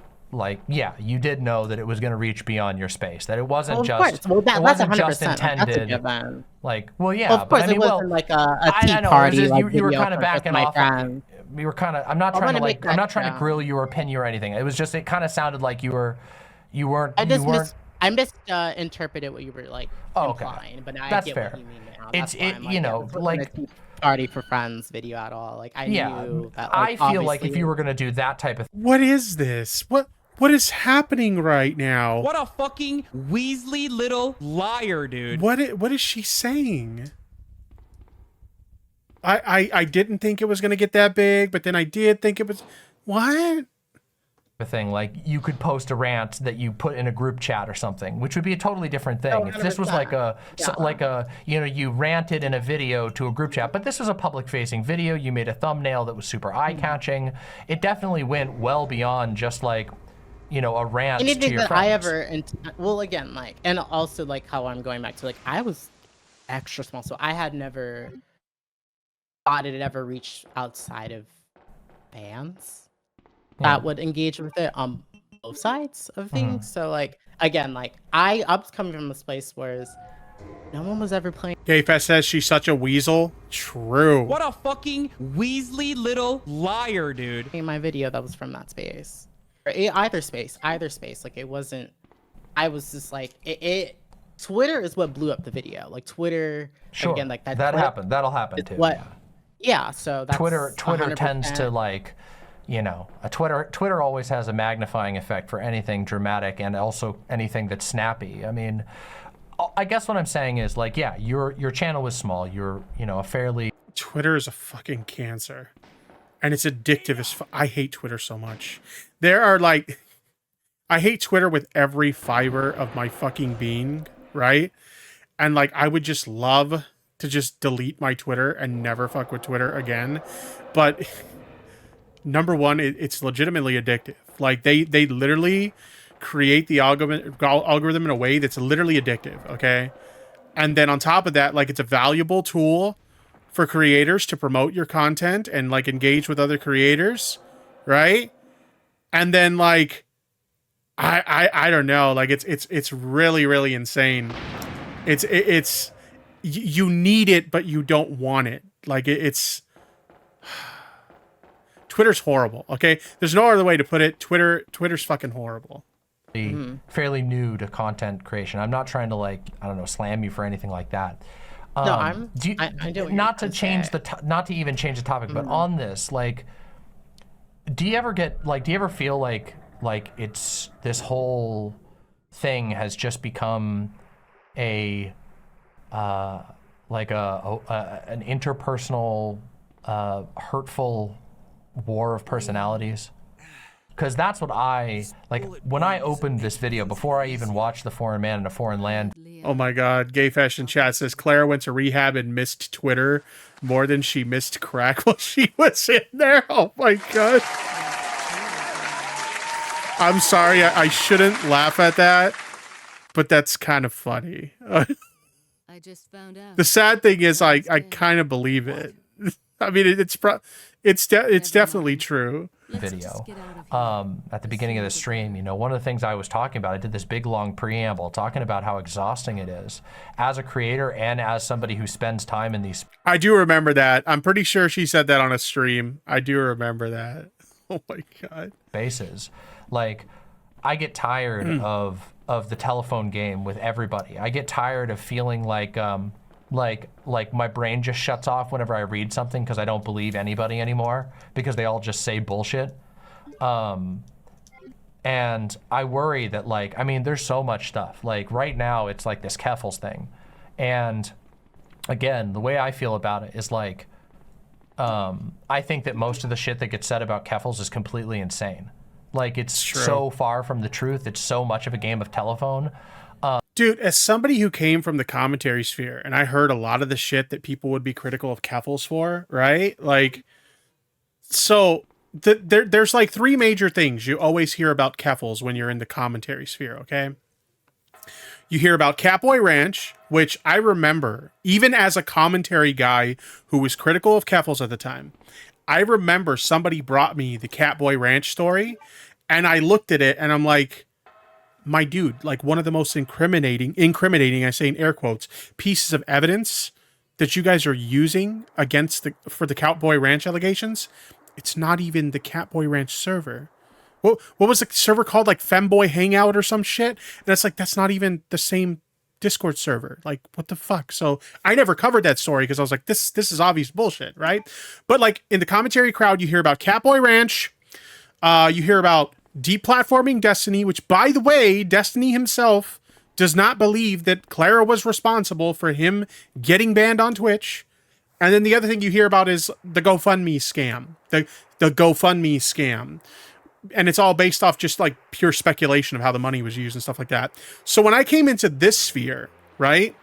yeah, you did know that it was going to reach beyond your space, that it wasn't just intended like, well, yeah, of course, it wasn't like a tea party. You were kind of backing off. You were kind of. I'm not trying to grill your opinion or anything. It was just, it kind of sounded like you weren't. I misinterpreted what you were like implying, but now I get what you mean now. It's you know, like party for friends video at all. Like I knew that. Like, I feel like if you were gonna do that type of what is this? What is happening right now? What a fucking Weasley little liar, dude. What is she saying? I didn't think it was gonna get that big, but then I did think it was. What? thing, like you could post a rant that you put in a group chat or something, which would be a totally different thing. If this was like a you know, you ranted in a video to a group chat, but this was a public facing video, you made a thumbnail that was super eye-catching, it definitely went well beyond just like, you know, a rant to your friends. Well, again, like, and also like how I'm going back to, like, I was extra small, so I had never thought it had ever reached outside of fans that would engage with it on both sides of things. So like, again, like I was coming from this place where no one was ever playing. Gayfest says she's such a weasel. True. What a fucking Weasley little liar, dude. In my video that was from that space, or either space. Like it wasn't. I was just like it. Twitter is what blew up the video. Like Twitter. Sure. Again, like that happened. That'll happen too. Yeah. So that's Twitter 100%. tends to, like, you know, Twitter always has a magnifying effect for anything dramatic and also anything that's snappy. I mean, I guess what I'm saying is, like, yeah, your channel was small. You're, you know, a fairly... Twitter is a fucking cancer. And it's addictive as I hate Twitter so much. There are, like... I hate Twitter with every fiber of my fucking being, right? And, like, I would just love to just delete my Twitter and never fuck with Twitter again. But... Number one, it's legitimately addictive. Like they literally create the algorithm in a way that's literally addictive. Okay. And then on top of that, like it's a valuable tool for creators to promote your content and like engage with other creators. Right. And then like I don't know. Like it's really really insane. It's you need it, but you don't want it. Like it's Twitter's horrible. Okay, there's no other way to put it. Twitter's fucking horrible. Fairly new to content creation. I'm not trying to like, I don't know, slam you for anything like that. No, I do what not you're to change say. not to even change the topic, but on this, like, do you ever feel like it's this whole thing has just become a like an interpersonal hurtful war of personalities? Because that's what I like when I opened this video before I even watched The Foreign Man in a Foreign Land. Oh my god, Gay Fashion Chat says Clara went to rehab and missed Twitter more than she missed crack while she was in there. Oh my god. I'm sorry, I shouldn't laugh at that, but that's kind of funny. I just found out. The sad thing is I kind of believe it. I mean, it's definitely true. Video at the beginning of the stream, you know, one of the things I was talking about, I did this big long preamble talking about how exhausting it is as a creator and as somebody who spends time in these. I do remember that. I'm pretty sure she said that on a stream. I do remember that. Oh my god. Bases, like, I get tired of the telephone game with everybody. I get tired of feeling like my brain just shuts off whenever I read something because I don't believe anybody anymore because they all just say bullshit. And I worry that, like, I mean, there's so much stuff. Like right now it's like this Keffals thing. And again, the way I feel about it is like, I think that most of the shit that gets said about Keffals is completely insane. Like it's so far from the truth. It's so much of a game of telephone. Dude, as somebody who came from the commentary sphere, and I heard a lot of the shit that people would be critical of Keffals for, right? Like, so there's like three major things you always hear about Keffals when you're in the commentary sphere, okay? You hear about Catboy Ranch, which I remember, even as a commentary guy who was critical of Keffals at the time, I remember somebody brought me the Catboy Ranch story, and I looked at it, and I'm like, my dude, like one of the most incriminating, I say in air quotes, pieces of evidence that you guys are using against for the Catboy Ranch allegations, it's not even the Catboy Ranch server. What was the server called? Like Femboy Hangout or some shit? And it's like, that's not even the same Discord server. Like, what the fuck? So I never covered that story because I was like, this is obvious bullshit, right? But like in the commentary crowd, you hear about Catboy Ranch, you hear about deplatforming Destiny, which, by the way, Destiny himself does not believe that Clara was responsible for him getting banned on Twitch. And then the other thing you hear about is the GoFundMe scam. The GoFundMe scam. And it's all based off just like pure speculation of how the money was used and stuff like that. So when I came into this sphere, right?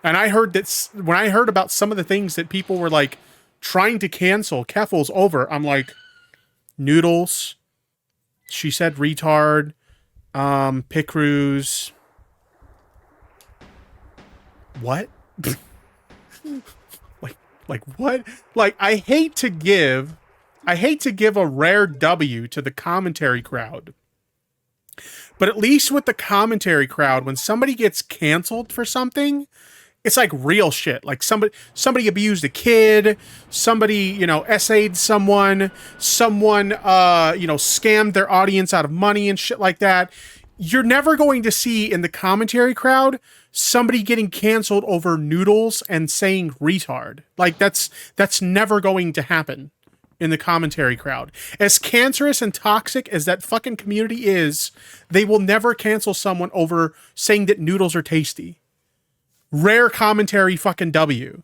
And I heard that when I heard about some of the things that people were like trying to cancel Keffals over, I'm like, Noodles. She said retard, Picroos. What? like what? Like I hate to give a rare W to the commentary crowd. But at least with the commentary crowd, when somebody gets canceled for something, it's like real shit. Like somebody abused a kid, somebody, you know, essayed someone, you know, scammed their audience out of money and shit like that. You're never going to see in the commentary crowd somebody getting canceled over Noodles and saying retard. Like that's never going to happen in the commentary crowd. As cancerous and toxic as that fucking community is, they will never cancel someone over saying that noodles are tasty. Rare commentary fucking W.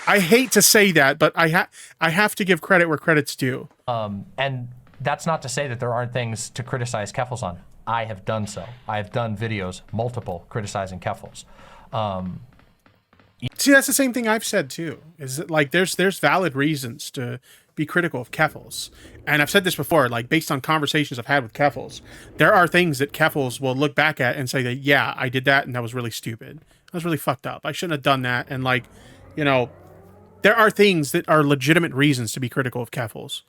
I hate to say that, but I have to give credit where credit's due. And that's not to say that there aren't things to criticize Keffals on. I have done so. I have done videos, multiple, criticizing Keffals. See, that's the same thing I've said too. Is that like there's valid reasons to be critical of Keffals. And I've said this before, like based on conversations I've had with Keffals, there are things that Keffals will look back at and say that, yeah, I did that and that was really stupid. That was really fucked up. I shouldn't have done that. And like, you know, there are things that are legitimate reasons to be critical of Keffals.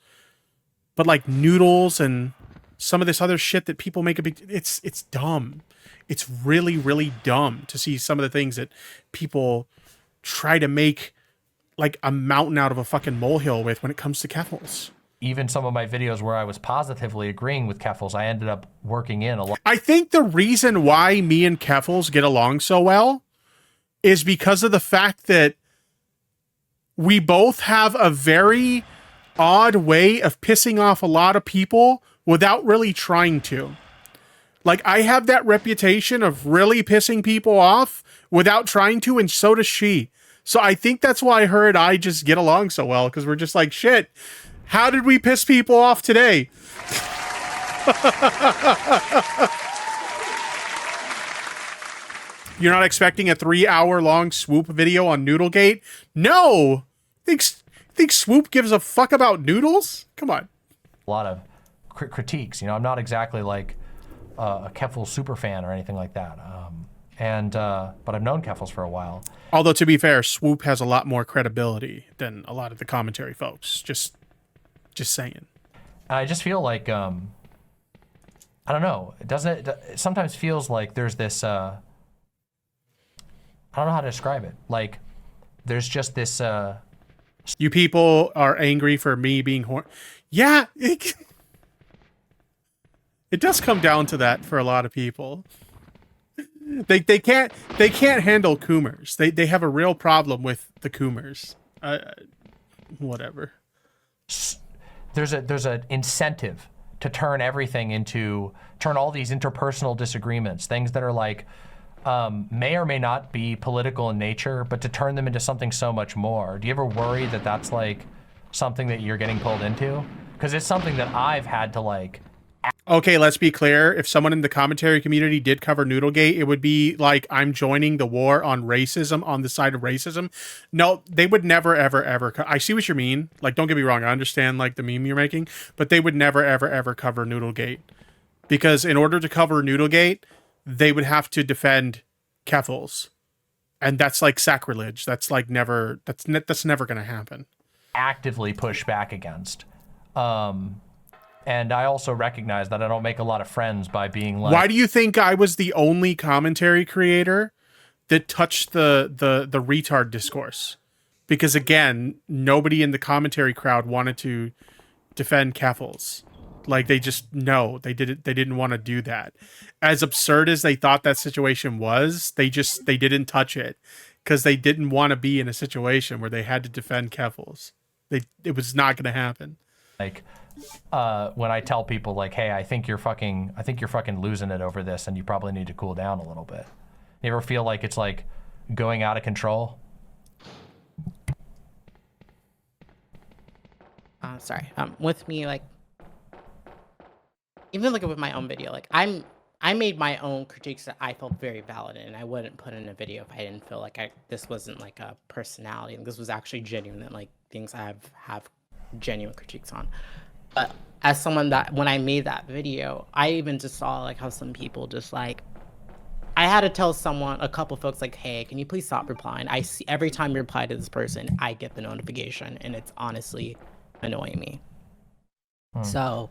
But like noodles and some of this other shit that people make a big, it's dumb. It's really, really dumb to see some of the things that people try to make like a mountain out of a fucking molehill with when it comes to Keffals. Even some of my videos where I was positively agreeing with Keffals, I ended up working in a lot. I think the reason why me and Keffals get along so well is because of the fact that we both have a very odd way of pissing off a lot of people without really trying to. Like, I have that reputation of really pissing people off without trying to, and so does she. So I think that's why her and I just get along so well, because we're just like, shit, how did we piss people off today? You're not expecting a 3-hour-long Swoop video on Noodlegate? No! Think Swoop gives a fuck about noodles? Come on. A lot of critiques. You know, I'm not exactly like a Keffals super fan or anything like that. But I've known Keffals for a while. Although, to be fair, Swoop has a lot more credibility than a lot of the commentary folks. Just saying. And I just feel like, I don't know. It sometimes feels like there's this, I don't know how to describe it. Like, there's just this, you people are angry for me being Yeah, it does come down to that for a lot of people. They can't handle Coomers. They have a real problem with the Coomers. Whatever. There's an incentive to turn all these interpersonal disagreements, things that are like may or may not be political in nature, but to turn them into something so much more. Do you ever worry that that's like something that you're getting pulled into? Because it's something that I've had to like. Okay, let's be clear. If someone in the commentary community did cover Noodlegate, it would be like I'm joining the war on racism on the side of racism. No, they would never, ever, ever. I see what you mean. Like, don't get me wrong. I understand like the meme you're making, but they would never, ever, ever cover Noodlegate, because in order to cover Noodlegate, they would have to defend Keffals, and that's like sacrilege. That's like never. That's never going to happen. Actively push back against. And I also recognize that I don't make a lot of friends by being like... Why do you think I was the only commentary creator that touched the retard discourse? Because again, nobody in the commentary crowd wanted to defend Keffals. Like, they just, no, they didn't want to do that. As absurd as they thought that situation was, they didn't touch it because they didn't want to be in a situation where they had to defend Keffals. It was not going to happen. Like, when I tell people like, hey, I think you're fucking losing it over this, and you probably need to cool down a little bit. You ever feel like it's like going out of control? Sorry. With me, like, even like with my own video, like I made my own critiques that I felt very valid, and I wouldn't put in a video if I didn't feel like this wasn't like a personality, and this was actually genuine, like things I have genuine critiques on. But as someone that, when I made that video, I even just saw like how some people just like, I had to tell a couple folks like, hey, can you please stop replying? I see every time you reply to this person, I get the notification, and it's honestly annoying me. So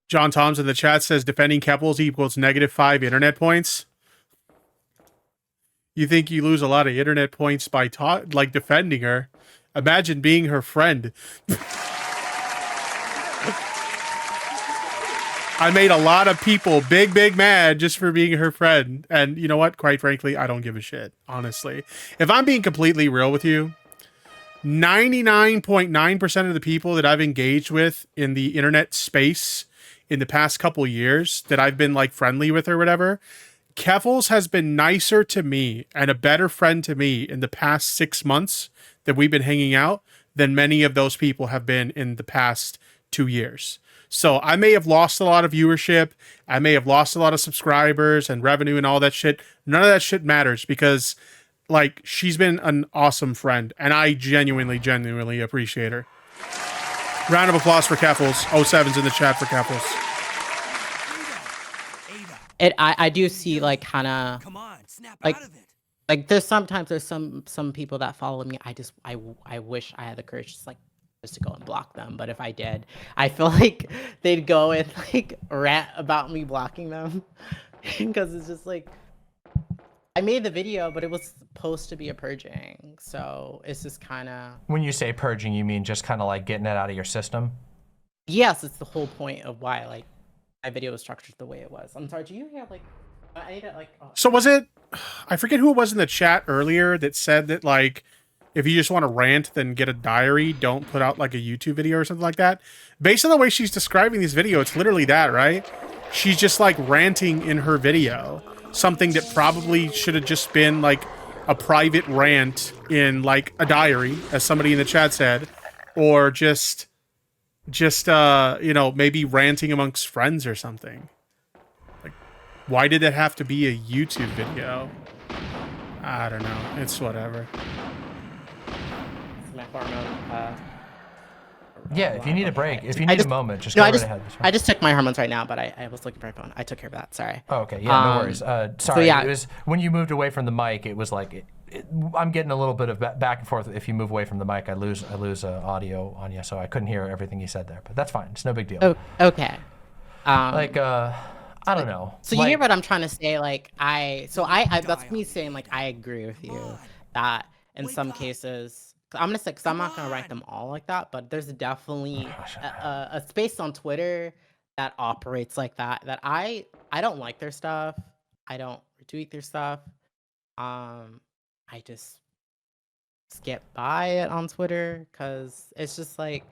John Toms in the chat says defending Keffals equals -5 internet points. You think you lose a lot of internet points by like defending her? Imagine being her friend. I made a lot of people big mad just for being her friend. And you know what? Quite frankly, I don't give a shit, honestly. If I'm being completely real with you, 99.9% of the people that I've engaged with in the internet space in the past couple years that I've been like friendly with or whatever, Keffals has been nicer to me and a better friend to me in the past 6 months that we've been hanging out than many of those people have been in the past 2 years. So I may have lost a lot of viewership. I may have lost a lot of subscribers and revenue and all that shit. None of that shit matters because like she's been an awesome friend and I genuinely appreciate her. Round of applause for Keffals. 07's in the chat for Keffals. I do see like kind of like Like there's some people that follow me. I wish I had the courage just to go and block them. But if I did, I feel like they'd go and like rant about me blocking them because it's just like I made the video, but it was supposed to be a purging. So it's just kind of. When you say purging, you mean just kind of like getting it out of your system? Yes, it's the whole point of why like my video was structured the way it was. I'm sorry. Do you have like? I need to like. Oh. So was it? I forget who it was in the chat earlier that said that like, if you just want to rant, then get a diary. Don't put out like a YouTube video or something like that. Based on the way she's describing this video, it's literally that, right? She's just like ranting in her video. Something that probably should have just been like a private rant in like a diary, as somebody in the chat said, or just you know, maybe ranting amongst friends or something. Like, why did it have to be a YouTube video? I don't know. It's whatever. My hormone. Yeah, if you need a break, if you need a moment, just go right ahead. I just took my hormones right now, but I was looking for my phone. I took care of that. Sorry. Oh, okay. Yeah, no worries. Sorry. So yeah. It was when you moved away from the mic. It was like I'm getting a little bit of back and forth. If you move away from the mic, I lose audio on you, so I couldn't hear everything you said there. But that's fine. It's no big deal. Oh, okay. Like I don't know. So you hear what I'm trying to say? Like that's me saying like I agree with you that in some cases. I'm gonna say, because I'm not gonna write them all like that, but there's definitely a space on Twitter that operates like that. That I don't like their stuff. I don't retweet their stuff. I just skip by it on Twitter because it's just like.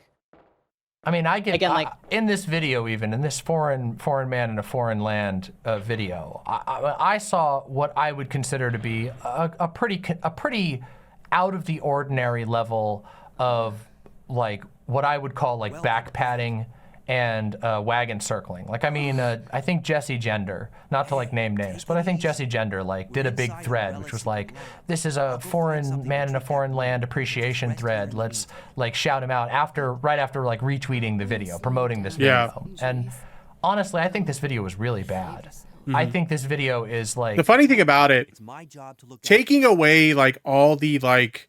I mean, I get again like in this video, even in this foreign man in a foreign land video, I saw what I would consider to be a pretty out of the ordinary level of like what I would call like back patting and wagon circling. Like, I mean, I think Jesse Gender, not to like name names, but I think Jesse Gender like did a big thread, which was like, this is a foreign man in a foreign land appreciation thread. Let's like shout him out right after like retweeting the video, promoting this video. Yeah. And honestly, I think this video was really bad. I think this video is like... The funny thing about it, taking away like all the like,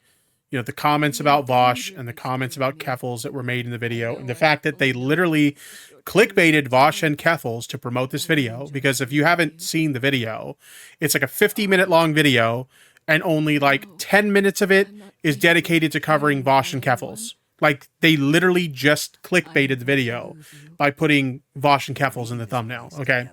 you know, the comments about Vosh and the comments about Keffels that were made in the video, and the fact that they literally clickbaited Vosh and Keffels to promote this video, because if you haven't seen the video, it's like a 50-minute long video, and only like 10 minutes of it is dedicated to covering Vosh and Keffels. Like, they literally just clickbaited the video by putting Vosh and Keffels in the thumbnail, okay?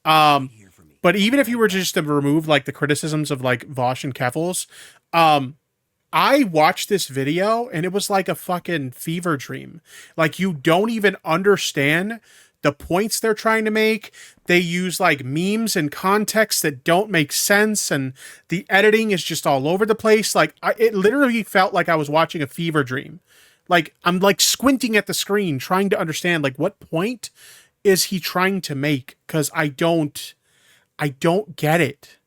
But even if you were just to remove like the criticisms of like Vosh and Keffels, I watched this video and it was like a fucking fever dream. Like, you don't even understand the points they're trying to make. They use like memes and context that don't make sense, and the editing is just all over the place. Like, it literally felt like I was watching a fever dream. Like, I'm like squinting at the screen trying to understand like what point is he trying to make, because I don't get it.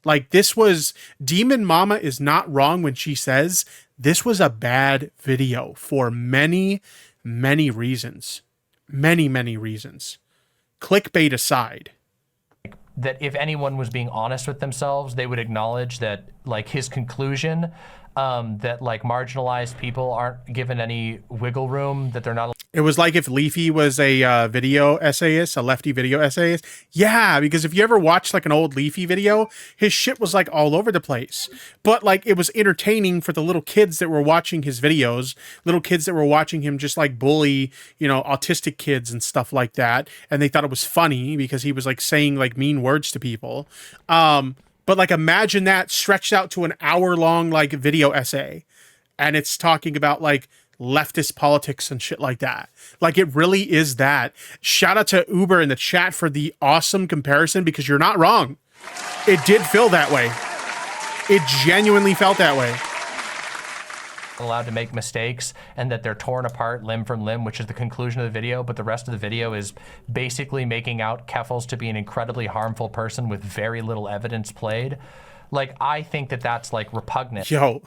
Like, this was, DemonMama is not wrong when she says this was a bad video for many reasons. Many reasons. Clickbait aside. That if anyone was being honest with themselves, they would acknowledge that like his conclusion that like marginalized people aren't given any wiggle room, that they're not. It was like if Leafy was a video essayist, a lefty video essayist. Yeah, because if you ever watched like an old Leafy video, his shit was like all over the place. But like, it was entertaining for the little kids that were watching his videos, little kids that were watching him just like bully, you know, autistic kids and stuff like that. And they thought it was funny because he was like saying like mean words to people. But like, imagine that stretched out to an hour-long like video essay, and it's talking about like leftist politics and shit like that. Like, it really is that. Shout out to Uber in the chat for the awesome comparison, because you're not wrong. It did feel that way. It genuinely felt that way. Allowed to make mistakes, and that they're torn apart limb from limb, which is the conclusion of the video, but the rest of the video is basically making out Keffels to be an incredibly harmful person with very little evidence played. Like, I think that that's like repugnant. Yo,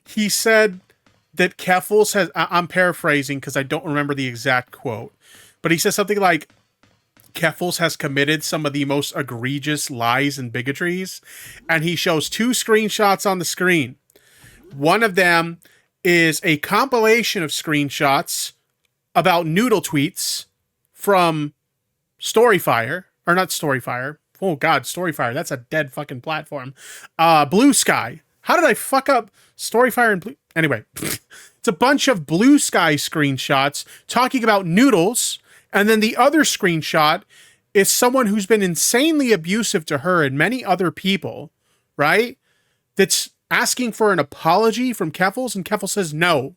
he said that Keffels has, I'm paraphrasing because I don't remember the exact quote, but he says something like, Keffels has committed some of the most egregious lies and bigotries, and he shows 2 screenshots on the screen. One of them is a compilation of screenshots about noodle tweets from Storyfire, or not Storyfire. Oh God, Storyfire, that's a dead fucking platform. Blue Sky. How did I fuck up Storyfire and Blue? Anyway, it's a bunch of Blue Sky screenshots talking about noodles. And then the other screenshot is someone who's been insanely abusive to her and many other people, right? That's asking for an apology from Keffels, and Keffels says no.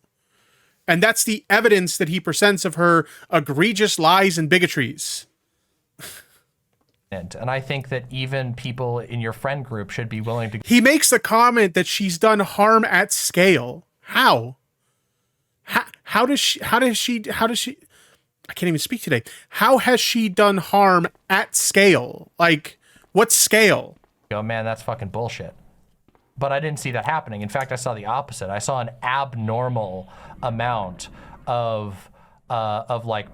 And that's the evidence that he presents of her egregious lies and bigotries. And I think that even people in your friend group should be willing to... He makes the comment that she's done harm at scale. How? How does she... I can't even speak today. How has she done harm at scale? Like, what scale? Go, man, that's fucking bullshit. But I didn't see that happening. In fact, I saw the opposite. I saw an abnormal amount of like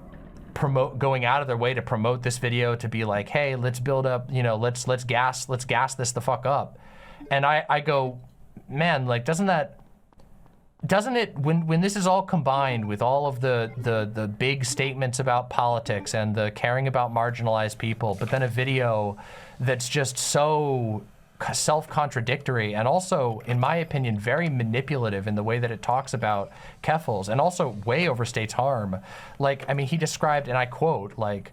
going out of their way to promote this video, to be like, hey, let's build up, you know, let's gas this the fuck up. And I go, man, like, doesn't it, when this is all combined with all of the big statements about politics and the caring about marginalized people, but then a video that's just so self-contradictory and also, in my opinion, very manipulative in the way that it talks about Keffels, and also way overstates harm. Like, I mean, he described, and I quote, like,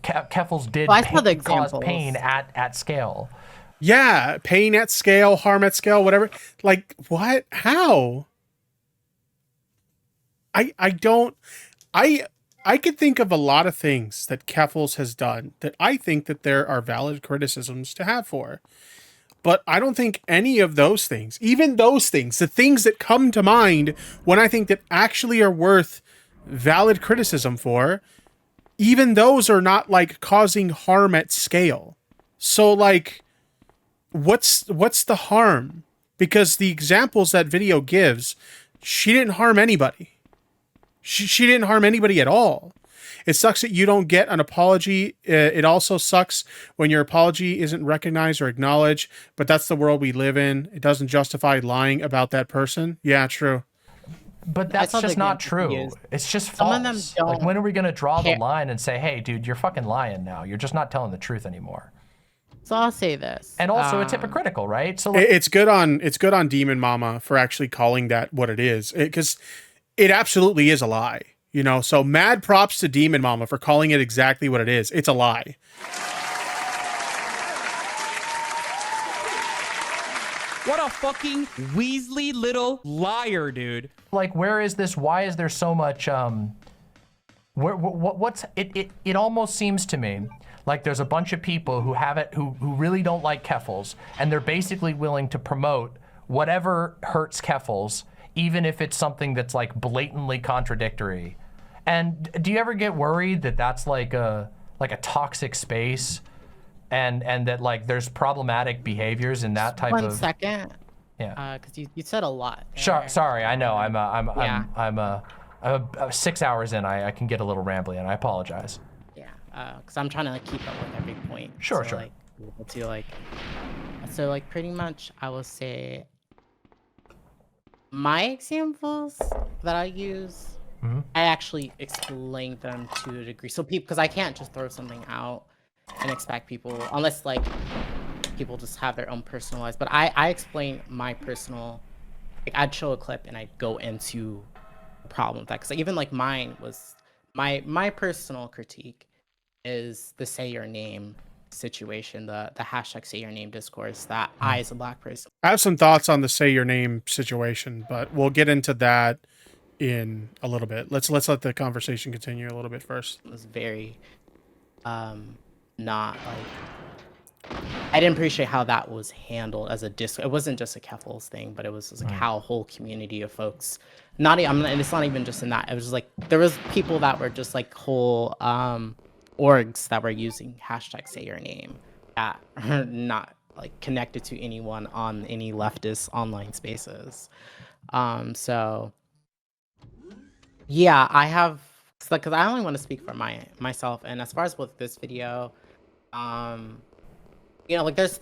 Keffels did cause pain at scale. Yeah, pain at scale, harm at scale, whatever. Like, what? How? I could think of a lot of things that Keffels has done that I think that there are valid criticisms to have for. But I don't think any of those things, even those things, the things that come to mind when I think that actually are worth valid criticism for, even those are not like causing harm at scale. So like, what's the harm? Because the examples that video gives, she didn't harm anybody. She didn't harm anybody at all. It sucks that you don't get an apology. It also sucks when your apology isn't recognized or acknowledged, but that's the world we live in. It doesn't justify lying about that person. Yeah, true. But that's just not true. It's just false. Some of them don't like, when are we going to draw the line and say, hey, dude, you're fucking lying now. You're just not telling the truth anymore. So I'll say this. And also, it's hypocritical, right? So like, it's good on DemonMama for actually calling that what it is, because it absolutely is a lie, you know? So mad props to DemonMama for calling it exactly what it is. It's a lie. What a fucking Weasley little liar, dude. Like, where is this? Why is there so much, it almost seems to me like there's a bunch of people who who really don't like Keffels, and they're basically willing to promote whatever hurts Keffels, even if it's something that's like blatantly contradictory. And do you ever get worried that that's like a toxic space, and that like there's problematic behaviors in that type of... 1 second. Yeah. Because you said a lot there. Sure, sorry, I know. I'm 6 hours in. I can get a little rambly, and I apologize. Yeah. Because I'm trying to like keep up with every point. Sure, so, sure. Like, to like, so like pretty much I will say my examples that I use, I actually explain them to a degree. So people, because I can't just throw something out and expect people, unless like people just have their own personal lives. But I explain my personal, like I'd show a clip and I'd go into the problem with that. Because even like mine was, my personal critique is the say your name situation, the hashtag say your name discourse that I as a black person. I have some thoughts on the say your name situation, but we'll get into that in a little bit. Let's let the conversation continue a little bit first. It was very not like, I didn't appreciate how that was handled as a it wasn't just a Keffels thing, but it was like how a whole community of folks, and it's not even just in that, it was just like there was people that were just like whole orgs that were using hashtag say your name that are not like connected to anyone on any leftist online spaces. So yeah, I have So, because I only want to speak for myself, and as far as with this video, you know, like there's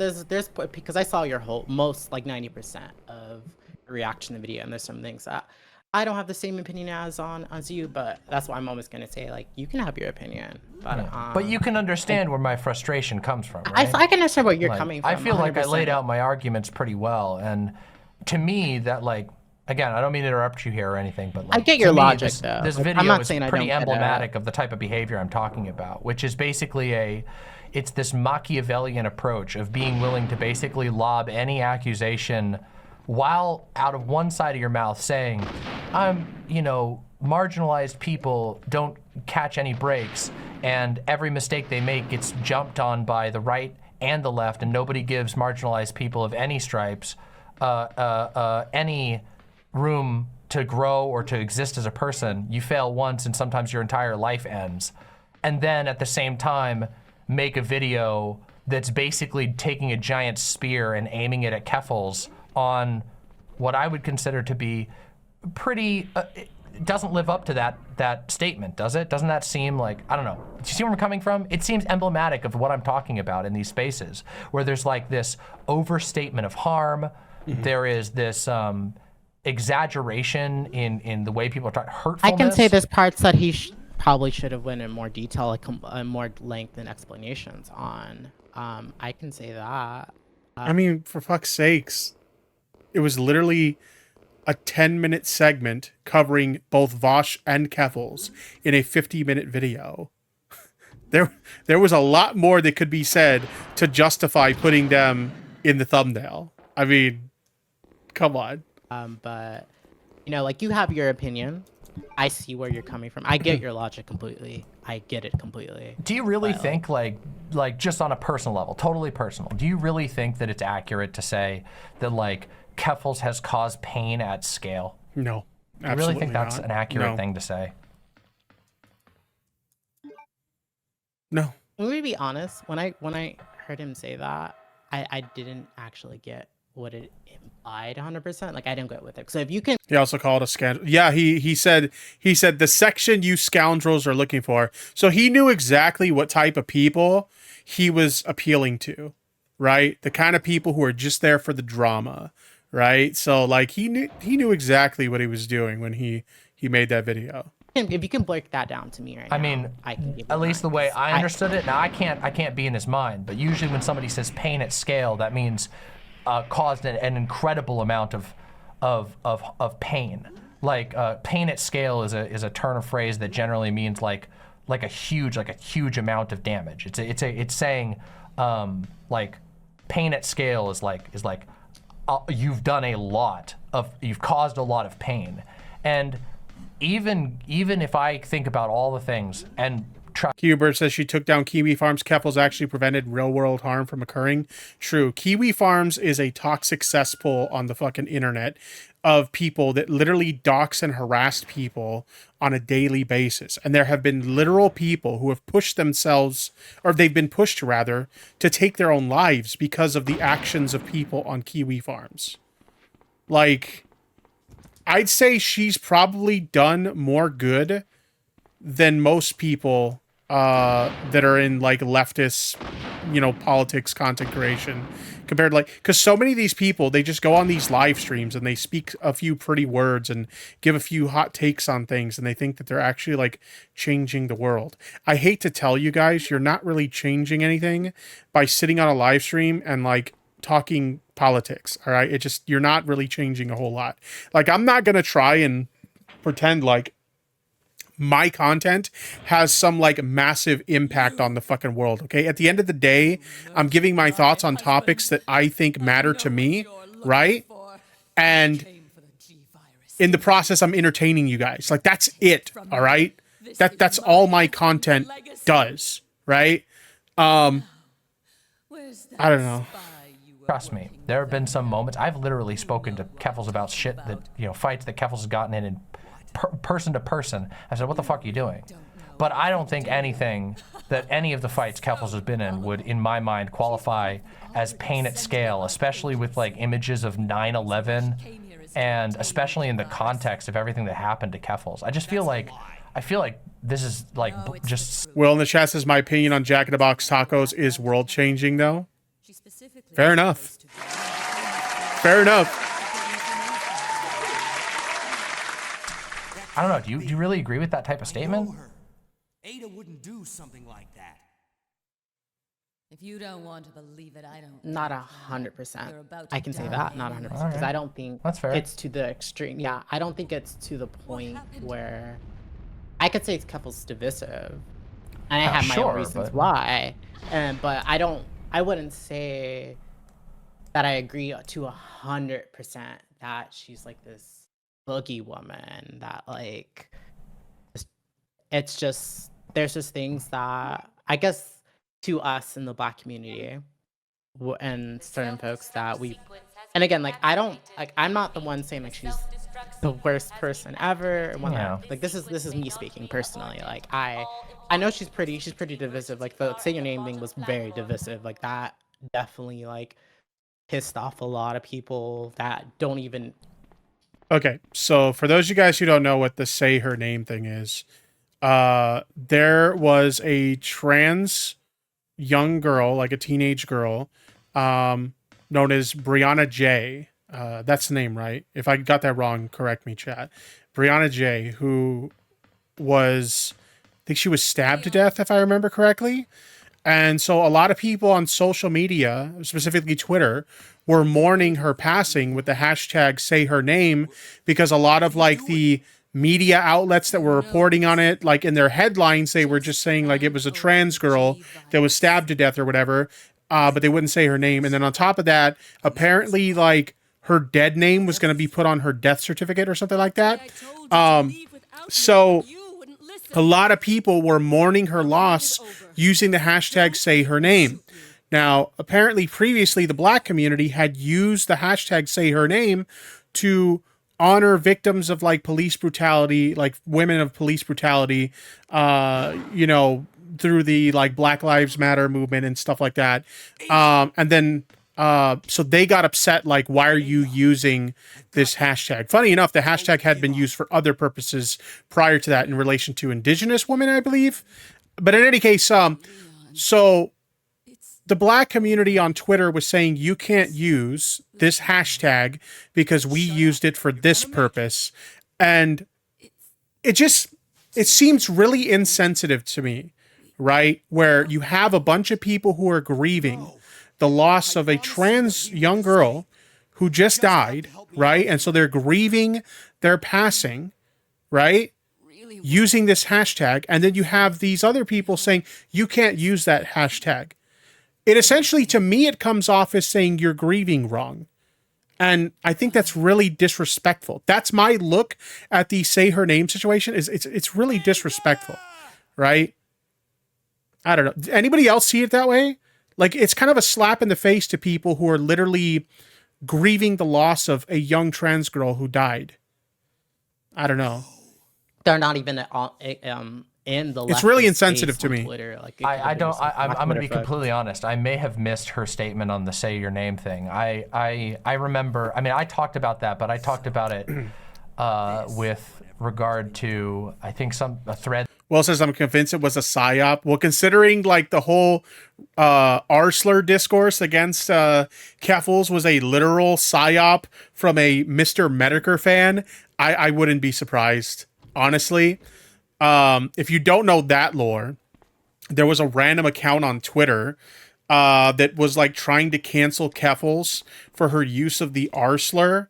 because I saw your whole most like 90% of your reaction to the video, and there's some things that I don't have the same opinion as you, but that's why I'm always gonna say like you can have your opinion, but you can understand where my frustration comes from, right? I can understand where you're like, coming from. I feel like I 100%. laid out my arguments pretty well, and to me that like. Again, I don't mean to interrupt you here or anything, but like, I get your logic, this, though. This I'm video not is saying I pretty don't get it. emblematic of the type of behavior I'm talking about, which is basically it's this Machiavellian approach of being willing to basically lob any accusation while out of one side of your mouth saying, you know, marginalized people don't catch any breaks, and every mistake they make gets jumped on by the right and the left, and nobody gives marginalized people of any stripes any room to grow or to exist as a person. You fail once and sometimes your entire life ends. And then at the same time, make a video that's basically taking a giant spear and aiming it at Keffals on what I would consider to be pretty, it doesn't live up to that statement, does it? Doesn't that seem like, I don't know. Do you see where I'm coming from? It seems emblematic of what I'm talking about in these spaces, where there's like this overstatement of harm. Mm-hmm. There is this, exaggeration in the way people are talking, hurtfulness. I can say there's parts that he probably should have went in more detail, like more length and explanations on. I can say that. I mean, for fuck's sakes, it was literally a 10-minute segment covering both Vosh and Keffals in a 50-minute video. There was a lot more that could be said to justify putting them in the thumbnail. I mean, come on. But, you know, like, you have your opinion. I see where you're coming from. I get your logic completely. I get it completely. Do you really think, like just on a personal level, totally personal, do you really think that it's accurate to say that, like, Keffals has caused pain at scale? No, absolutely I really think that's not. an accurate thing to say. No. Let me be honest. When I heard him say that, I didn't actually get what it implied 100%. Like, I didn't get with it. So if you can... He also called a scoundrel. Yeah, he said the section you scoundrels are looking for. So he knew exactly what type of people he was appealing to, right? The kind of people who are just there for the drama, right? So like he knew exactly what he was doing when he made that video. If you can break that down to me right now, I mean, I can give at you least the mine. way I understood it. Now I can't be in his mind, but usually when somebody says pain at scale, that means caused an incredible amount of pain. Like pain at scale is a turn of phrase that generally means like a huge amount of damage. It's saying like pain at scale is like you've done a lot of, you've caused a lot of pain. And even if I think about all the things and Hubert says she took down Kiwi Farms. Keffals actually prevented real-world harm from occurring. True. Kiwi Farms is a toxic cesspool on the fucking internet of people that literally dox and harass people on a daily basis. And there have been literal people who have pushed themselves, or they've been pushed rather, to take their own lives because of the actions of people on Kiwi Farms. Like, I'd say she's probably done more good than most people that are in like leftist, politics content creation, compared to like, because so many of these people, they just go on these live streams and they speak a few pretty words and give a few hot takes on things, and they think that they're actually like changing the world. I hate to tell you guys, you're not really changing anything by sitting on a live stream and like talking politics. All right, you're not really changing a whole lot. Like, I'm not gonna try and pretend like my content has some like massive impact on the fucking world. Okay, at the end of the day, I'm giving my thoughts on topics that I think matter to me, right? And in the process, I'm entertaining you guys. Like, that's it. All right, that's all my content does, right? I don't know. Trust me, there have been some moments. I've literally spoken to Keffals about shit that, fights that Keffals has gotten in person to person. I said, what the fuck are you doing? But I don't think anything that any of the fights Keffals has been in would, in my mind, qualify as pain at scale, especially with like images of 9/11 and especially in the context of everything that happened to Keffals. I feel like this is like just Will in the chat says, my opinion on Jack in the Box tacos is world changing though. Fair enough. Fair enough. I don't know. Do you really agree with that type of statement? Ada wouldn't do something like that. If you don't want to believe it, I don't. Not 100%. I can say that, not 100%, because I don't think That's fair. it's to the extreme. Yeah, I don't think it's to the point where I could say it's couples divisive, and I have my own reasons why. But I wouldn't say that I agree to 100% that she's like this boogie woman that like. It's just there's just things that I guess to us in the Black community and certain folks that we, and again, like I'm not the one saying like she's the worst person ever and whatnot. Like this is me speaking personally. Like I know she's pretty divisive. Like the say your name thing was very divisive. Like that definitely like pissed off a lot of people that don't even. Okay, so for those of you guys who don't know what the say her name thing is, there was a trans young girl, like a teenage girl, known as Brianna J. That's the name, right? If I got that wrong, correct me, chat. Brianna J, who was, I think she was stabbed to death, if I remember correctly. And so a lot of people on social media, specifically Twitter, were mourning her passing with the hashtag say her name, because a lot of like the media outlets that were reporting on it, like in their headlines, they were just saying like it was a trans girl that was stabbed to death or whatever, but they wouldn't say her name. And then on top of that, apparently like her dead name was going to be put on her death certificate or something like that. So a lot of people were mourning her loss using the hashtag say her name. Now, apparently previously the Black community had used the hashtag say her name to honor victims of like police brutality, like women of police brutality, you know, through the like Black Lives Matter movement and stuff like that. And then, so they got upset, like, why are you using this hashtag? Funny enough, the hashtag had been used for other purposes prior to that in relation to Indigenous women, I believe. But in any case, so the Black community on Twitter was saying you can't use this hashtag because we used it for this purpose. And it seems really insensitive to me, right? Where you have a bunch of people who are grieving the loss of a trans young girl who just died, right? And so they're grieving their passing, right? Using this hashtag. And then you have these other people saying you can't use that hashtag. It essentially, to me, it comes off as saying you're grieving wrong. And I think that's really disrespectful. That's my look at the say her name situation. It's really disrespectful, right? I don't know. Anybody else see it that way? Like, it's kind of a slap in the face to people who are literally grieving the loss of a young trans girl who died. I don't know. They're not even in the. It's really insensitive to me. Twitter. Like, I'm going to be completely honest. I may have missed her statement on the say your name thing. I remember. I mean, I talked about that, but I talked about it with regard to, I think, a thread. Will says, I'm convinced it was a psyop. Well, considering like the whole R-slur discourse against Keffels was a literal psyop from a Mr. Medicare fan, I wouldn't be surprised, honestly. If you don't know that lore, there was a random account on Twitter that was like trying to cancel Keffels for her use of the R-slur.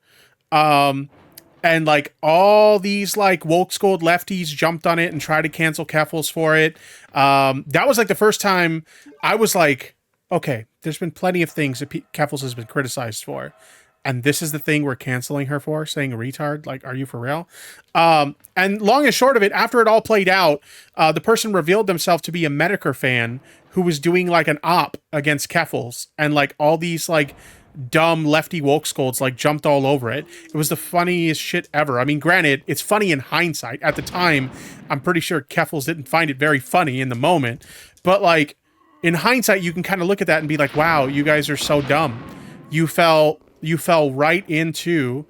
And like all these like woke scold lefties jumped on it and tried to cancel Keffels for it. That was like the first time I was like, okay, there's been plenty of things that Keffels has been criticized for. And this is the thing we're canceling her for, saying a retard. Like, are you for real? And long and short of it, after it all played out, the person revealed themselves to be a Medicare fan who was doing like an op against Keffels, and like all these like dumb lefty woke scolds like jumped all over it. It was the funniest shit ever. I mean, granted, it's funny in hindsight. At the time, I'm pretty sure Keffels didn't find it very funny in the moment, but like in hindsight, you can kind of look at that and be like, wow, you guys are so dumb. You fell right into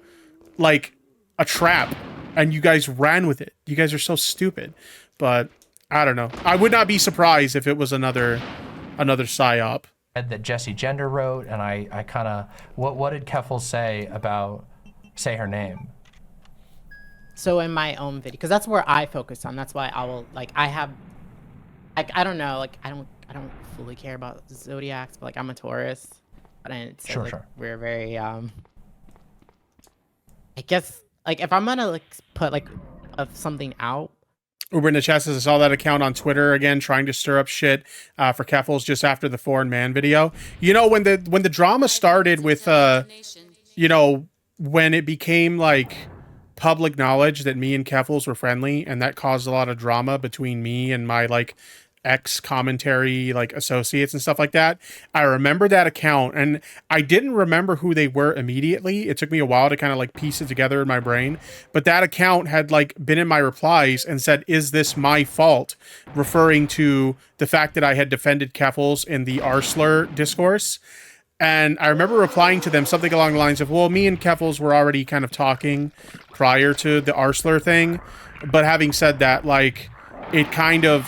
like a trap and you guys ran with it. You guys are so stupid. but I don't know. I would not be surprised if it was another psyop. That Jesse Gender wrote, and I kind of, what did Keffel say about say her name? So in my own video, because that's where I focus on. That's why I will I don't know, like I don't fully care about zodiacs, but like I'm a Taurus, but it's Sure, like, sure. we're very I guess like if I'm gonna like put like something out. Uber in the chat says I saw that account on Twitter again trying to stir up shit for Keffels just after the foreign man video. You know, when the drama started with you know, when it became like public knowledge that me and Keffels were friendly, and that caused a lot of drama between me and my like ex-commentary like associates and stuff like that. I remember that account, and I didn't remember who they were immediately. It took me a while to kind of like piece it together in my brain, but that account had like been in my replies and said, "Is this my fault?" referring to the fact that I had defended Keffels in the Arsler discourse. And I remember replying to them something along the lines of, well, me and Keffels were already kind of talking prior to the Arsler thing, but having said that, like, it kind of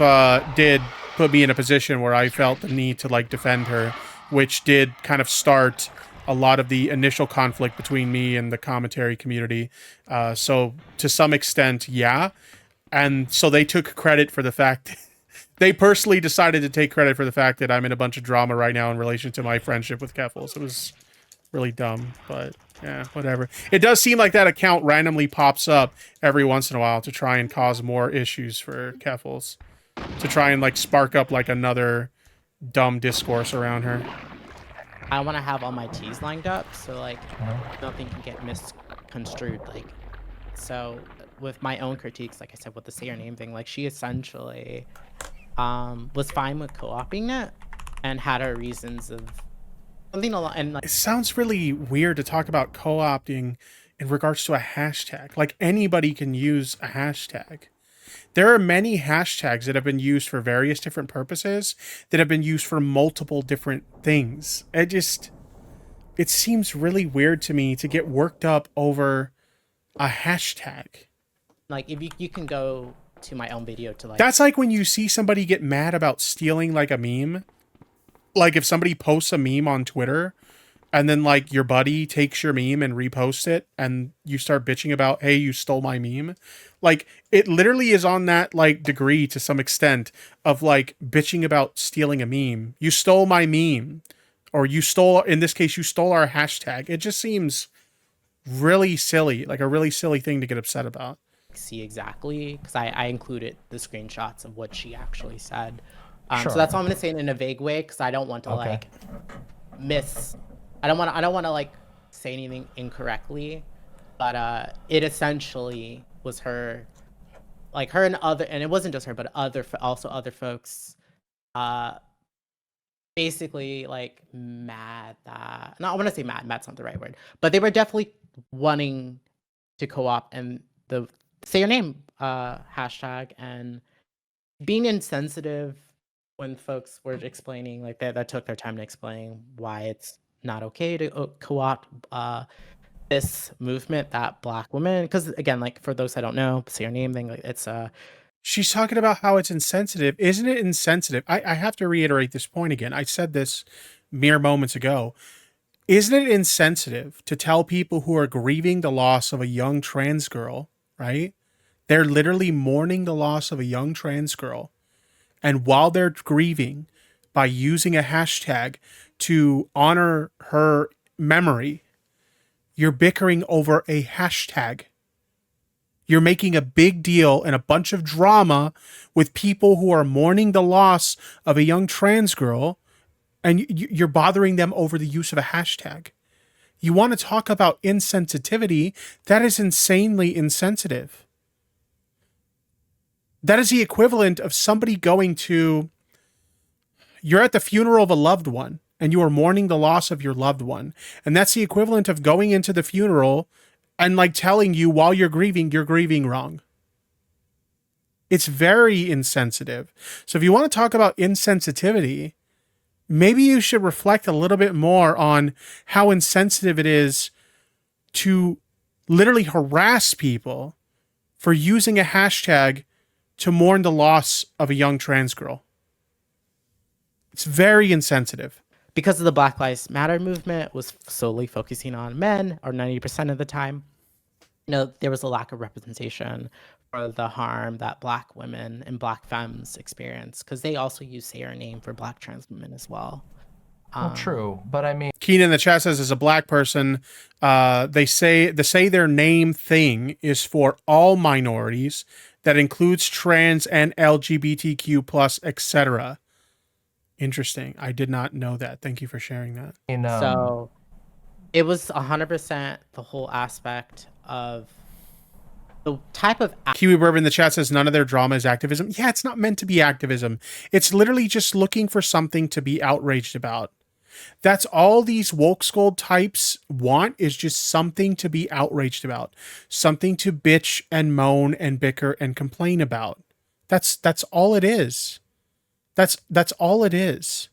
did put me in a position where I felt the need to like defend her, which did kind of start a lot of the initial conflict between me and the commentary community. So to some extent, yeah. And so they took credit for the fact they personally decided to take credit for the fact that I'm in a bunch of drama right now in relation to my friendship with Keffels. It was really dumb, but yeah, whatever. It does seem like that account randomly pops up every once in a while to try and cause more issues for Keffels, to try and like spark up like another dumb discourse around her. I want to have all my T's lined up, so like nothing can get misconstrued. Like, so with my own critiques, like I said, with the say her name thing, like she essentially was fine with co-oping it and had her reasons of something along. And like, it sounds really weird to talk about co-opting in regards to a hashtag. Like anybody can use a hashtag. There are many hashtags that have been used for various different purposes that have been used for multiple different things. It seems really weird to me to get worked up over a hashtag. like if you can go to my own video to like, that's like when you see somebody get mad about stealing like a meme. Like if somebody posts a meme on Twitter and then like your buddy takes your meme and reposts it and you start bitching about, hey, you stole my meme. Like it literally is on that like degree to some extent of like bitching about stealing a meme. You stole my meme, or you stole, in this case, you stole our hashtag. It just seems really silly, like a really silly thing to get upset about. see exactly, because I included the screenshots of what she actually said. Sure. So that's why I'm gonna say it in a vague way, because I don't want to like I don't want to like say anything incorrectly, but it essentially was her, like her and other, and it wasn't just her, but other folks, basically like mad that, no, I want to say mad's not the right word, but they were definitely wanting to co-op and the say your name hashtag, and being insensitive when folks were explaining, like that took their time to explain why it's not okay to co-opt this movement that Black women, because again, like for those that don't know, say your name thing, like it's She's talking about how it's insensitive. Isn't it insensitive? I have to reiterate this point again. I said this mere moments ago. Isn't it insensitive to tell people who are grieving the loss of a young trans girl, right? They're literally mourning the loss of a young trans girl. And while they're grieving, by using a hashtag to honor her memory, you're bickering over a hashtag. You're making a big deal and a bunch of drama with people who are mourning the loss of a young trans girl, and you're bothering them over the use of a hashtag. You want to talk about insensitivity? That is insanely insensitive. That is the equivalent of somebody going to, you're at the funeral of a loved one and you are mourning the loss of your loved one. And that's the equivalent of going into the funeral and like telling you while you're grieving wrong. It's very insensitive. So if you want to talk about insensitivity, maybe you should reflect a little bit more on how insensitive it is to literally harass people for using a hashtag to mourn the loss of a young trans girl. It's very insensitive. Because of the Black Lives Matter movement was solely focusing on men, or 90% of the time. You know, there was a lack of representation for the harm that Black women and Black femmes experience, because they also use say her name for Black trans women as well. Well, true, but I mean, Keenan in the chat says, as a Black person, they say the say their name thing is for all minorities. That includes trans and LGBTQ plus, etc. Interesting. I did not know that. Thank you for sharing that. So it was 100% the whole aspect of the type of Kiwi Bourbon in the chat says none of their drama is activism. Yeah, it's not meant to be activism. It's literally just looking for something to be outraged about. That's all these woke scold types want, is just something to be outraged about. Something to bitch and moan and bicker and complain about. That's all it is. That's all it is.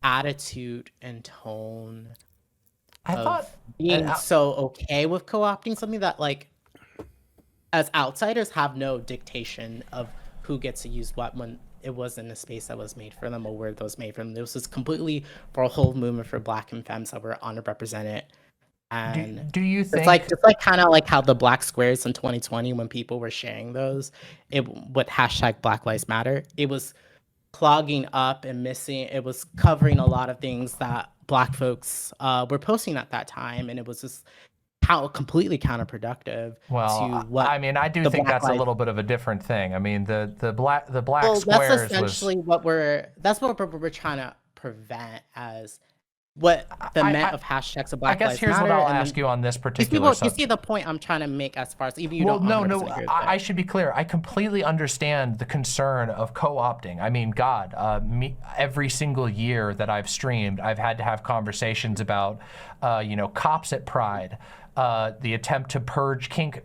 attitude and tone I of thought being so okay with co-opting something that, like, as outsiders have no dictation of who gets to use what when it wasn't a space that was made for them or where it was made for them. This was completely for a whole movement for Black and femmes that were underrepresented. And do you think it's like kind of like how the Black squares in 2020, when people were sharing those with hashtag Black Lives Matter, it was clogging up and missing. It was covering a lot of things that Black folks were posting at that time, and it was just completely counterproductive to what I mean, I do think that's a little bit of a different thing. I mean, the black squares that's essentially what we're trying to prevent as what the meant of hashtags of Black Lives Matter. I guess here's what I'll ask you on this particular subject. You see the point I'm trying to make as far as even you well, don't. No, I should be clear. I completely understand the concern of co-opting. I mean, God, every single year that I've streamed, I've had to have conversations about, cops at Pride, the attempt to purge kink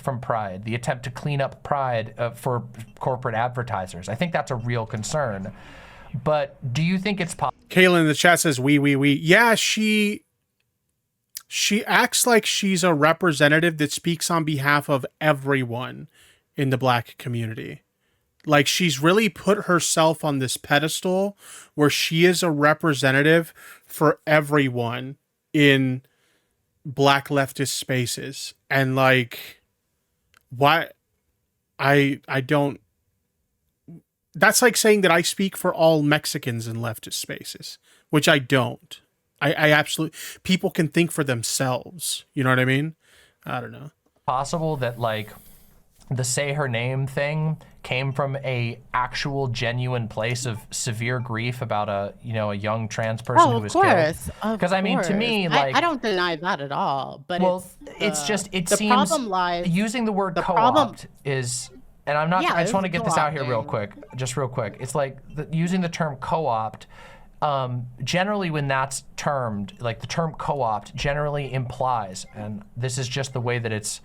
from Pride, the attempt to clean up Pride for corporate advertisers. I think that's a real concern. But do you think it's possible? Kaylin in the chat says, we. Yeah, she acts like she's a representative that speaks on behalf of everyone in the Black community. Like, she's really put herself on this pedestal where she is a representative for everyone in Black leftist spaces. And, like, why? I don't. That's like saying that I speak for all Mexicans in leftist spaces, which I don't. I absolutely, people can think for themselves. You know what I mean? I don't know. Possible that, like, the say her name thing came from a actual genuine place of severe grief about a young trans person who was killed. Because I mean, to me, like, I don't deny that at all. But it seems problem lies, using the word co-opt is. And I'm not. I just want to get this out here real quick. It's like using the term co-opt. Generally, when that's termed, like the term co-opt generally implies, and this is just the way that it's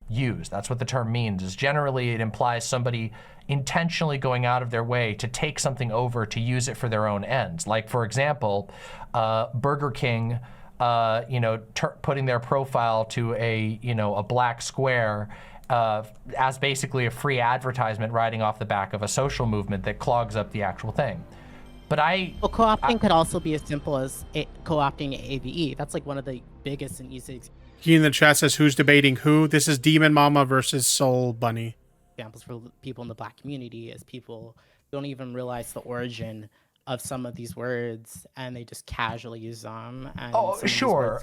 used. That's what the term means. Is generally it implies somebody intentionally going out of their way to take something over to use it for their own ends. Like, for example, Burger King, putting their profile to a black square. As basically a free advertisement riding off the back of a social movement that clogs up the actual thing. But co-opting could also be as simple as co-opting AVE. That's like one of the biggest and easiest. He in the chat says, who's debating who? This is DemonMama versus SoulBunni. Examples for people in the Black community is people don't even realize the origin of some of these words, and they just casually use them. And sure.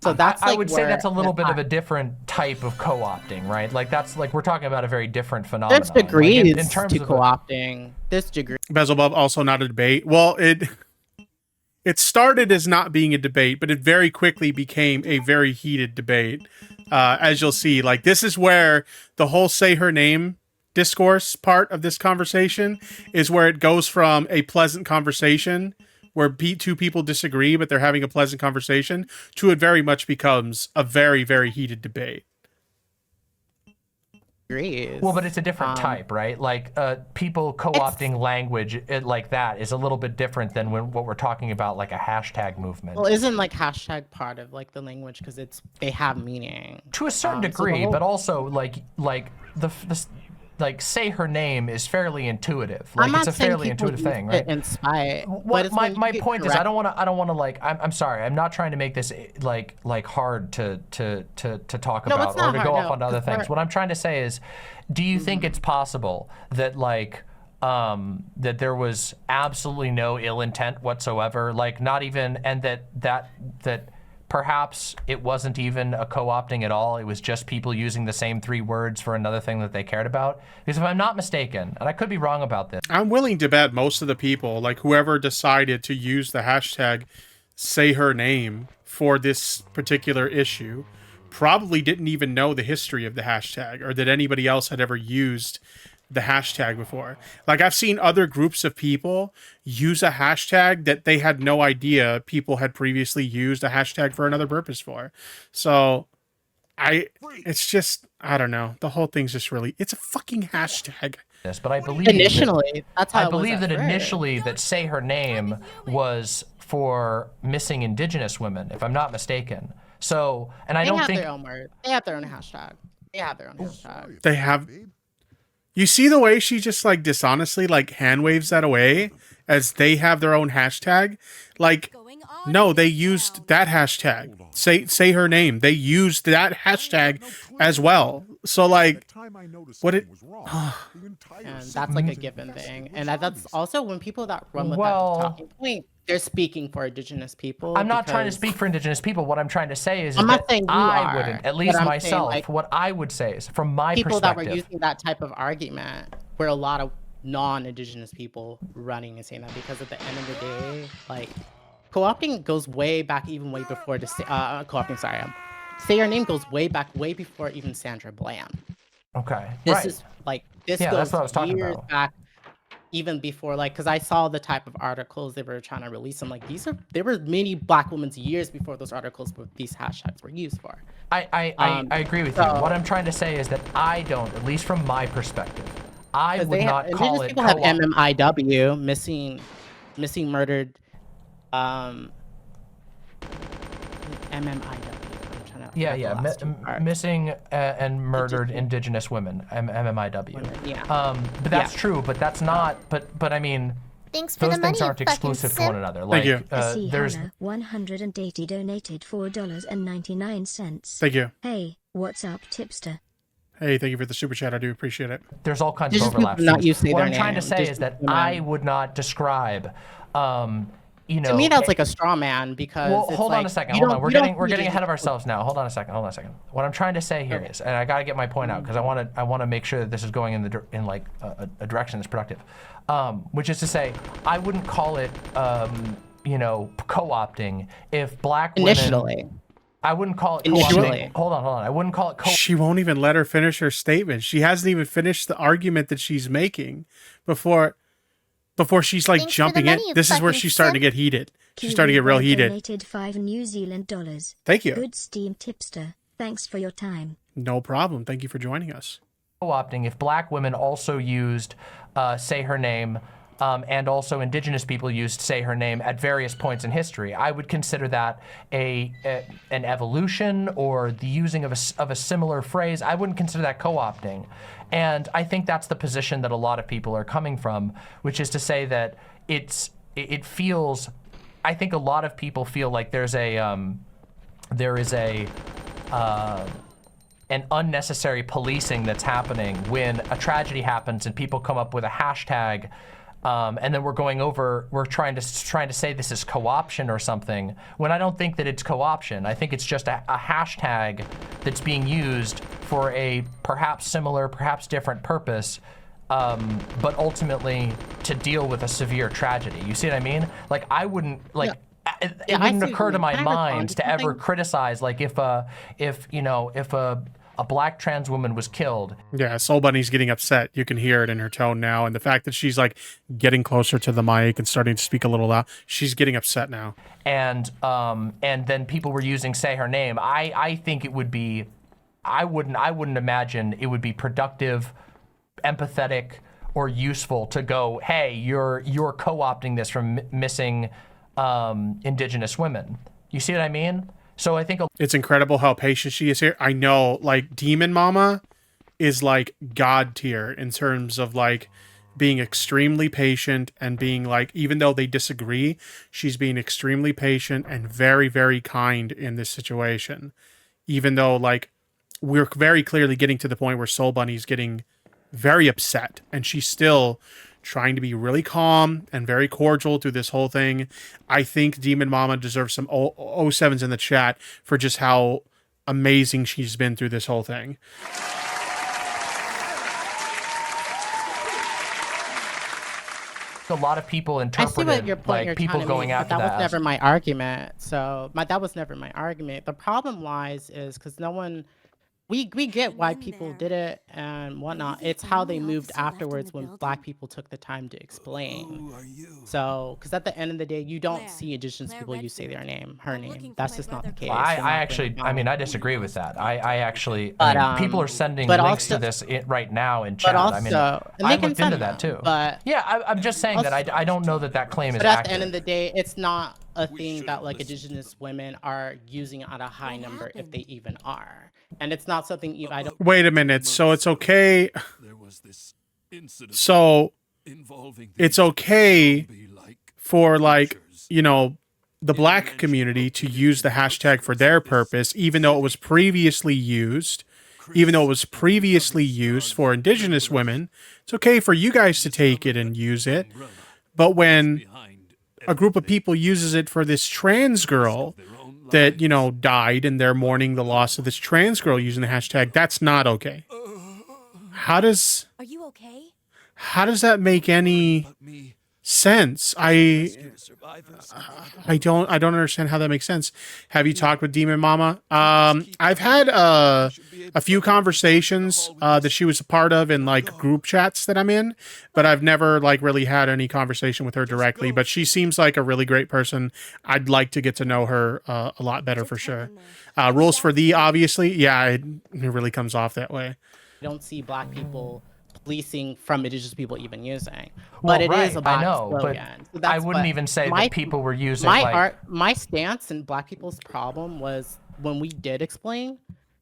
So that's I would say that's a little bit of a different type of co-opting, right? Like, that's like, we're talking about a very different phenomenon. There's degrees like in terms to of co-opting. There's degrees. Bezelbub, also not a debate. Well, it started as not being a debate, but it very quickly became a very heated debate. As you'll see, like, this is where the whole say her name discourse part of this conversation is where it goes from a pleasant conversation where two people disagree, but they're having a pleasant conversation, to it very much becomes a very, very heated debate. Well, but it's a different type, right? Like, people co-opting language like that is a little bit different than what we're talking about, like a hashtag movement. Well, isn't like hashtag part of like the language because they have meaning to a certain degree, but also like like say her name is fairly intuitive. Like I'm not it's a saying fairly people intuitive use thing, it right? in spite, but What it's my, when you my get point is correct- I don't want to like I'm sorry, I'm not trying to make this like hard to talk No, about it's or not to hard, go no, off onto other 'cause things. we're- What I'm trying to say is, do you think it's possible that like that there was absolutely no ill intent whatsoever, like not even, and that perhaps it wasn't even a co-opting at all, it was just people using the same 3 words for another thing that they cared about? Because if I'm not mistaken, and I could be wrong about this, I'm willing to bet most of the people, like whoever decided to use the hashtag say her name for this particular issue, probably didn't even know the history of the hashtag or that anybody else had ever used the hashtag before. Like I've seen other groups of people use a hashtag that they had no idea people had previously used a hashtag for another purpose for. So it's just, I don't know. The whole thing's just really, it's a fucking hashtag. but I believe Initially, that's how I it was believe at that first. initially that say her name was for missing Indigenous women, if I'm not mistaken. So, and I They don't have think their own word. They have their own hashtag. They have their own hashtag. They have, you see the way she just like dishonestly like hand waves that away as they have their own hashtag? Like, no, they used that hashtag. Say her name. They used that hashtag as well. So like, what it? And that's like a given thing. And that's also when people that run with Well- that talking point, they're speaking for Indigenous people. I'm not trying to because- speak for Indigenous people. What I'm trying to say is I'm not that saying you I are, wouldn't, at but least I'm saying, myself, like, what I would say is from my people that were perspective. using that type of argument were a lot of non-Indigenous people running and saying that, because at the end of the day, like, co-opting goes way back, even way before the co-opting. Sorry, say your name goes way back, way before even Sandra Bland. Okay, This right. is like this Yeah, goes that's what I was talking years about. back, even before, like, because I saw the type of articles they were trying to release. I'm like, there were many Black women years before those articles with these hashtags were used for. I agree with you. so- What I'm trying to say is that I don't, at least from my perspective, I Because would not call it people have co-op. MMIW, missing, murdered, MMIW. I'm trying to Yeah, forget the yeah, last two parts. missing and murdered Indigenous women, MMIW. Yeah. But that's Yeah. true. But that's not. But I mean, Thanks for those the things money, aren't you fucking exclusive to simp. one another. Like, you. there's 180 donated $4.99. Thank you. Hey, what's up, tipster? Hey, thank you for the super chat. I do appreciate it. there's all kinds Just of overlaps. people not used to What their I'm trying to name. say Just is that people I not- would not describe, you know. To me, that's like a straw man, because Well, it's hold on like, a second. you Hold don't- on. We're you don't getting see ahead of it. ourselves now. Hold on a second. What I'm trying to say here is, and I got to get my point out because I want to make sure that this is going in like a direction that's productive. Which is to say, I wouldn't call it you know, co-opting if Black women. Initially. I wouldn't call it Initially. co-opting. Hold on. I wouldn't call it co. She won't even let her finish her statement. She hasn't even finished the argument that she's making before she's like Thanks for the jumping in. money, you This is where fucking she's starting to simp. get heated. She's starting to get real heated. Donated $5 New Zealand dollars. Thank you. Good steam tipster. Thanks for your time. No problem. Thank you for joining us. Co-opting if Black women also used say her name, and also Indigenous people used say her name at various points in history. I would consider that an evolution or the using of a similar phrase. I wouldn't consider that co-opting. And I think that's the position that a lot of people are coming from, which is to say that it feels, I think a lot of people feel like there is an unnecessary policing that's happening when a tragedy happens and people come up with a hashtag, and then we're trying to say this is co-option or something, when I don't think that it's co-option. I think it's just a hashtag that's being used for a perhaps similar, perhaps different purpose, but ultimately to deal with a severe tragedy. You see what I mean? Like, I wouldn't, like, it Yeah, I wouldn't see what occur you to mean. my Can I respond mind to to ever something? criticize, like, if a Black trans woman was killed. Yeah, SoulBunni's getting upset. You can hear it in her tone now. And the fact that she's like getting closer to the mic and starting to speak a little loud, she's getting upset now. And then people were using say her name. I think it would be, I wouldn't imagine it would be productive, empathetic, or useful to go, hey, you're co-opting this from missing Indigenous women. You see what I mean? So I think It's incredible how patient she is here. I know, like DemonMama, is like god tier in terms of like being extremely patient and being like, even though they disagree, she's being extremely patient and very, very kind in this situation. Even though like we're very clearly getting to the point where SoulBunni's getting very upset, and she's still trying to be really calm and very cordial through this whole thing. I think DemonMama deserves some 07s in the chat for just how amazing she's been through this whole thing. A lot of people I see interpreted what your point like you're people trying to going make, but after that was that. never my argument. So that was never my argument. The problem lies is because no one, we get why people did it and whatnot. It's how they moved afterwards when Black people took the time to explain. So, because at the end of the day, you don't see Indigenous people, you say their name, her name. That's just not the case. Well, I You're not actually, going I mean, I down. disagree with that. I actually, But, I mean, people are sending but links also- to this right now in But chat. I mean, also, and I they can looked into send that them, too. but Yeah, I'm just saying that I don't know that that claim is But at the accurate. end of the day, it's not a thing that like Indigenous women are using at a high number if they even are. And it's not something even I don't Wait a minute. So it's okay. So it's okay for like, you know, the Black community to use the hashtag for their purpose, even though it was previously used, for Indigenous women. It's okay for you guys to take it and use it. But when a group of people uses it for this trans girl that, you know, died and they're mourning the loss of this trans girl using the hashtag, that's not okay. How does Are you okay? that make any sense? I don't understand how that makes sense. Have you talked with DemonMama? I've had a few conversations that she was a part of in like group chats that I'm in, but I've never like really had any conversation with her directly. But she seems like a really great person. I'd like to get to know her a lot better for sure. Rules for thee, obviously. Yeah, it really comes off that way. don't see Black people policing from Indigenous people even using. Well, But it right, is a Black I know, but slogan. So I that's wouldn't what even say my- that people were using my like. my stance and Black people's problem was when we did explain,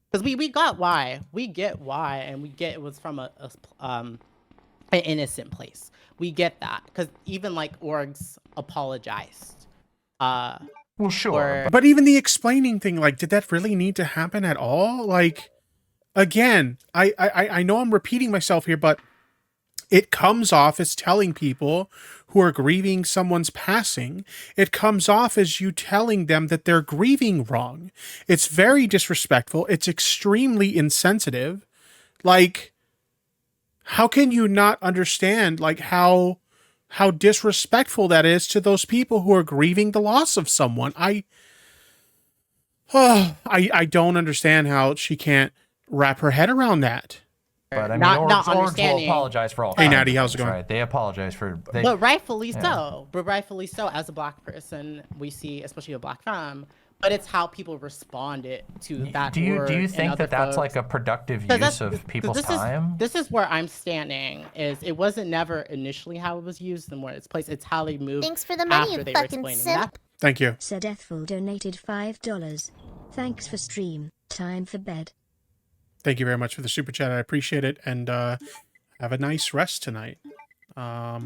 because we got why, we get why, and we get it was from an innocent place. We get that because even like orgs apologized. Well, sure. But even the explaining thing, like, did that really need to happen at all? Like, again, I know I'm repeating myself here, but it comes off as telling people who are grieving someone's passing, it comes off as you telling them that they're grieving wrong. It's very disrespectful. It's extremely insensitive. Like, how can you not understand, like, how disrespectful that is to those people who are grieving the loss of someone? I don't understand how she can't wrap her head around that. But I mean, Not orgs will understanding. apologize for all. Hey, kinds Natty, of how's it things, going? Right? They apologize for. They, But rightfully so. But rightfully so, as a Black person, we see, especially a Black femme. But it's how people responded to that. do you word and think other that that's folks. like a productive 'Cause use that's- of people's this time? This is where I'm standing. Is it wasn't never initially how it was used and where it's placed. It's how they moved. Thanks for the money, after you they were fucking explaining. simp. That Thank you. Sir Deathful donated $5. Thanks for stream. Time for bed. Thank you very much for the super chat. I appreciate it. And have a nice rest tonight. I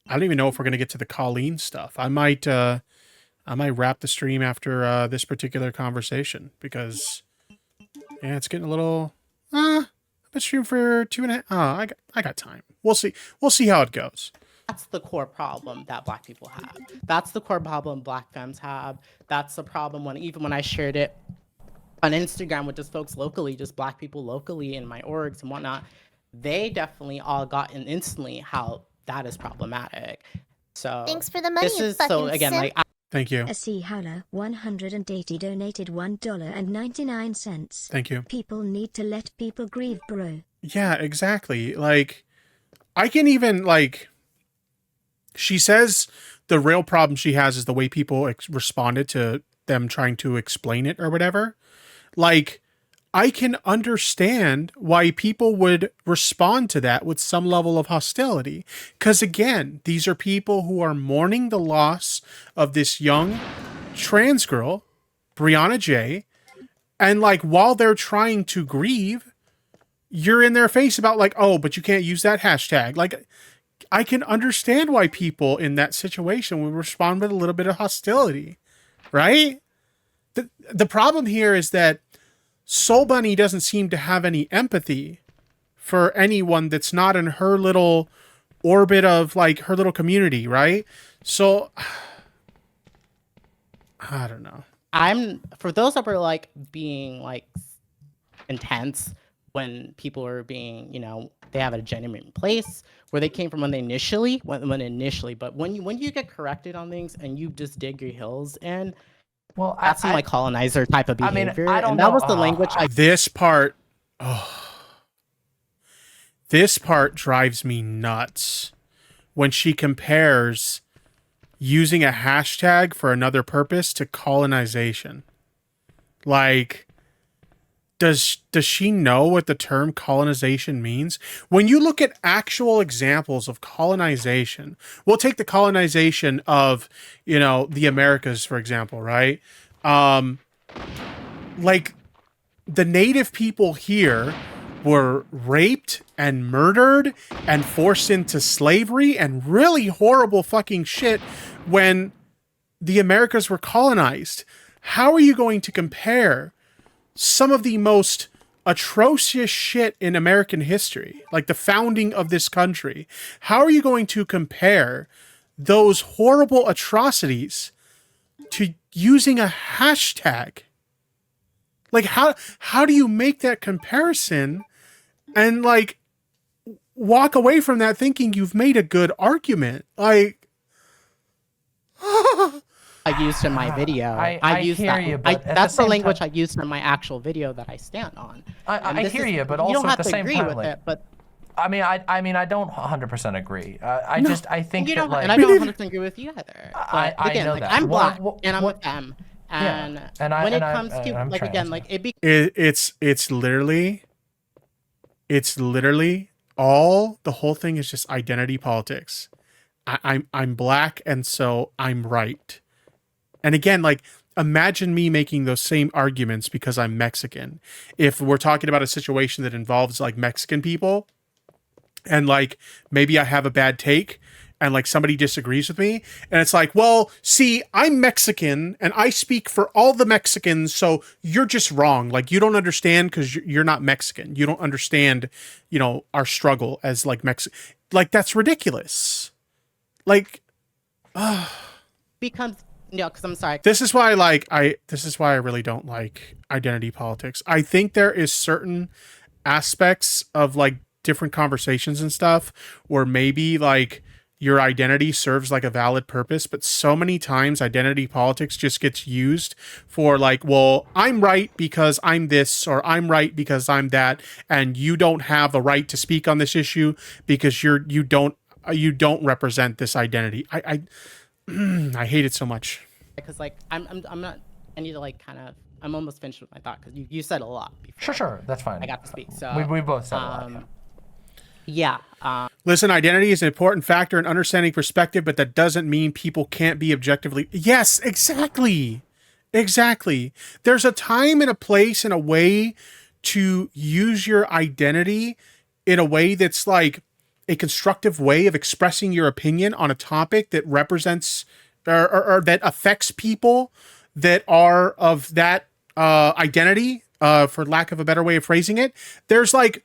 don't even know if we're going to get to the Colleen stuff. I might wrap the stream after this particular conversation because yeah, it's getting a little I've been streaming for 2.5. Oh, I got time. We'll see how it goes. that's the core problem that Black people have. That's the core problem Black femmes have. That's the problem when I shared it on Instagram with just folks locally, just Black people locally in my orgs and whatnot. They definitely all got in instantly how that is problematic. So Thanks for the money, this you is so fucking again simp. like Thank you. SC Howler 180 donated $1.99. Thank you. People need to let people grieve, bro. Yeah, exactly. Like, I can even, like, she says the real problem she has is the way people responded to them trying to explain it or whatever. Like, I can understand why people would respond to that with some level of hostility. Because again, these are people who are mourning the loss of this young trans girl, Brianna J. And like, while they're trying to grieve, you're in their face about like, oh, but you can't use that hashtag. Like, I can understand why people in that situation would respond with a little bit of hostility, right? The problem here is that SoulBunni doesn't seem to have any empathy for anyone that's not in her little orbit of like her little community, right? So I don't know. For those that were like being like intense when people are being, they have a genuine place where they came from when initially, but when you get corrected on things and you just dig your heels in, Well, that seemed like colonizer type of behavior. I don't and know. that was the language This part drives me nuts when she compares using a hashtag for another purpose to colonization. Like, does she know what the term colonization means? When you look at actual examples of colonization, we'll take the colonization of, the Americas, for example, right? Like, the native people here were raped and murdered and forced into slavery and really horrible fucking shit when the Americas were colonized. How are you going to compare some of the most atrocious shit in American history, like the founding of this country? How are you going to compare those horrible atrocities to using a hashtag? Like, how do you make that comparison and like walk away from that thinking you've made a good argument? Like, I used in my video. I used hear that. you, but at that's the the same language time- I used in my actual video that I stand on. I hear you, but you also don't at have the to same agree time, with like, it, but I don't 100% agree. I think you that don't, like, and I don't 100% agree with you either. I But again, know like that. I'm black and I'm What- with them, Yeah, and when it comes to I'm like trans, again, yeah. like it be it's literally all the whole thing is just identity politics. I'm black and so I'm right. And again, like, imagine me making those same arguments because I'm Mexican. If we're talking about a situation that involves like Mexican people and like maybe I have a bad take and like somebody disagrees with me and it's like, well, see, I'm Mexican and I speak for all the Mexicans, so you're just wrong. Like, you don't understand because you're not Mexican. You don't understand, our struggle as like Mexican. Like, that's ridiculous. Like, becomes because I'm sorry. this is why I really don't like identity politics. I think there is certain aspects of like different conversations and stuff where maybe like your identity serves like a valid purpose, but so many times identity politics just gets used for like, well, I'm right because I'm this, or I'm right because I'm that, and you don't have the right to speak on this issue because you don't represent this identity. I hate it so much. Because like I'm not. I need to like kind of. I'm almost finished with my thought because you said a lot before. Sure, that's fine. I got to speak. So we both said a lot. Yeah. Yeah. Listen, identity is an important factor in understanding perspective, but that doesn't mean people can't be objectively. Yes, exactly. Exactly. There's a time and a place and a way to use your identity in a way that's like a constructive way of expressing your opinion on a topic that represents or that affects people that are of that identity, for lack of a better way of phrasing it. There's like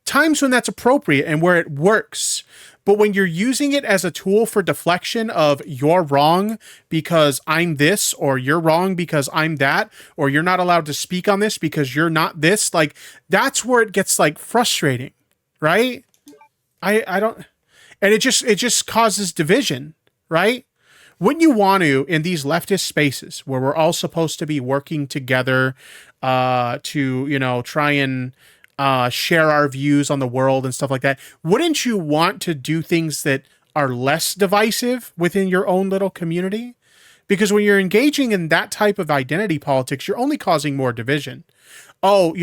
times when that's appropriate and where it works. But when you're using it as a tool for deflection of you're wrong because I'm this, or you're wrong because I'm that, or you're not allowed to speak on this because you're not this, like, that's where it gets like frustrating, right? I don't, and it just causes division, right? Wouldn't you want to, in these leftist spaces where we're all supposed to be working together to, try and share our views on the world and stuff like that, wouldn't you want to do things that are less divisive within your own little community? Because when you're engaging in that type of identity politics, you're only causing more division. Oh,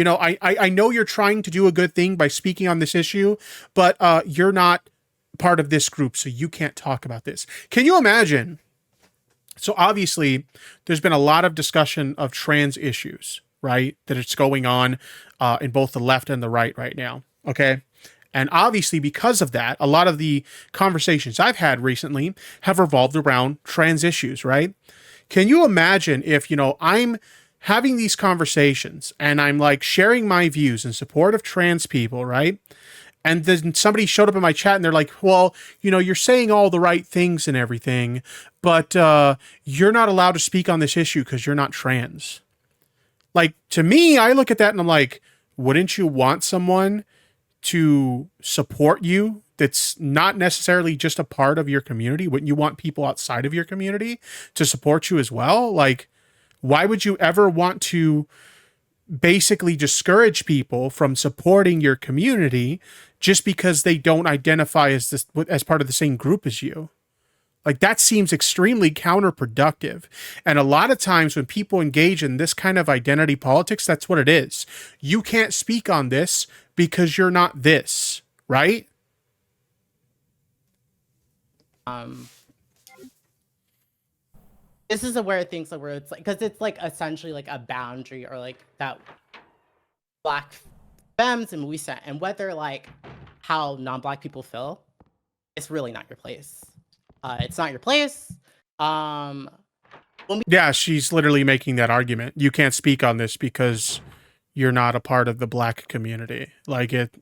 I know you're trying to do a good thing by speaking on this issue, but you're not part of this group, so you can't talk about this. Can you imagine? So obviously, there's been a lot of discussion of trans issues right? That it's going on in both the left and the right now. Okay. And obviously, because of that, a lot of the conversations I've had recently have revolved around trans issues, right? Can you imagine if, you know, I'm having these conversations and I'm like sharing my views in support of trans people, right? And then somebody showed up in my chat and they're like, well, you know, you're saying all the right things and everything, but you're not allowed to speak on this issue because you're not trans. Like, to me, I look at that and I'm like, wouldn't you want someone to support you that's not necessarily just a part of your community? Wouldn't you want people outside of your community to support you as well? Like, why would you ever want to basically discourage people from supporting your community just because they don't identify as part of the same group as you? Like, that seems extremely counterproductive. And a lot of times when people engage in this kind of identity politics, that's what it is. You can't speak on this because you're not this, right? This is where things like where it's like, because it's like essentially like a boundary or like that black femmes and we set, and whether like how non-black people feel, it's really not your place. It's not your place. Yeah, she's literally making that argument. You can't speak on this because you're not a part of the black community. Like, it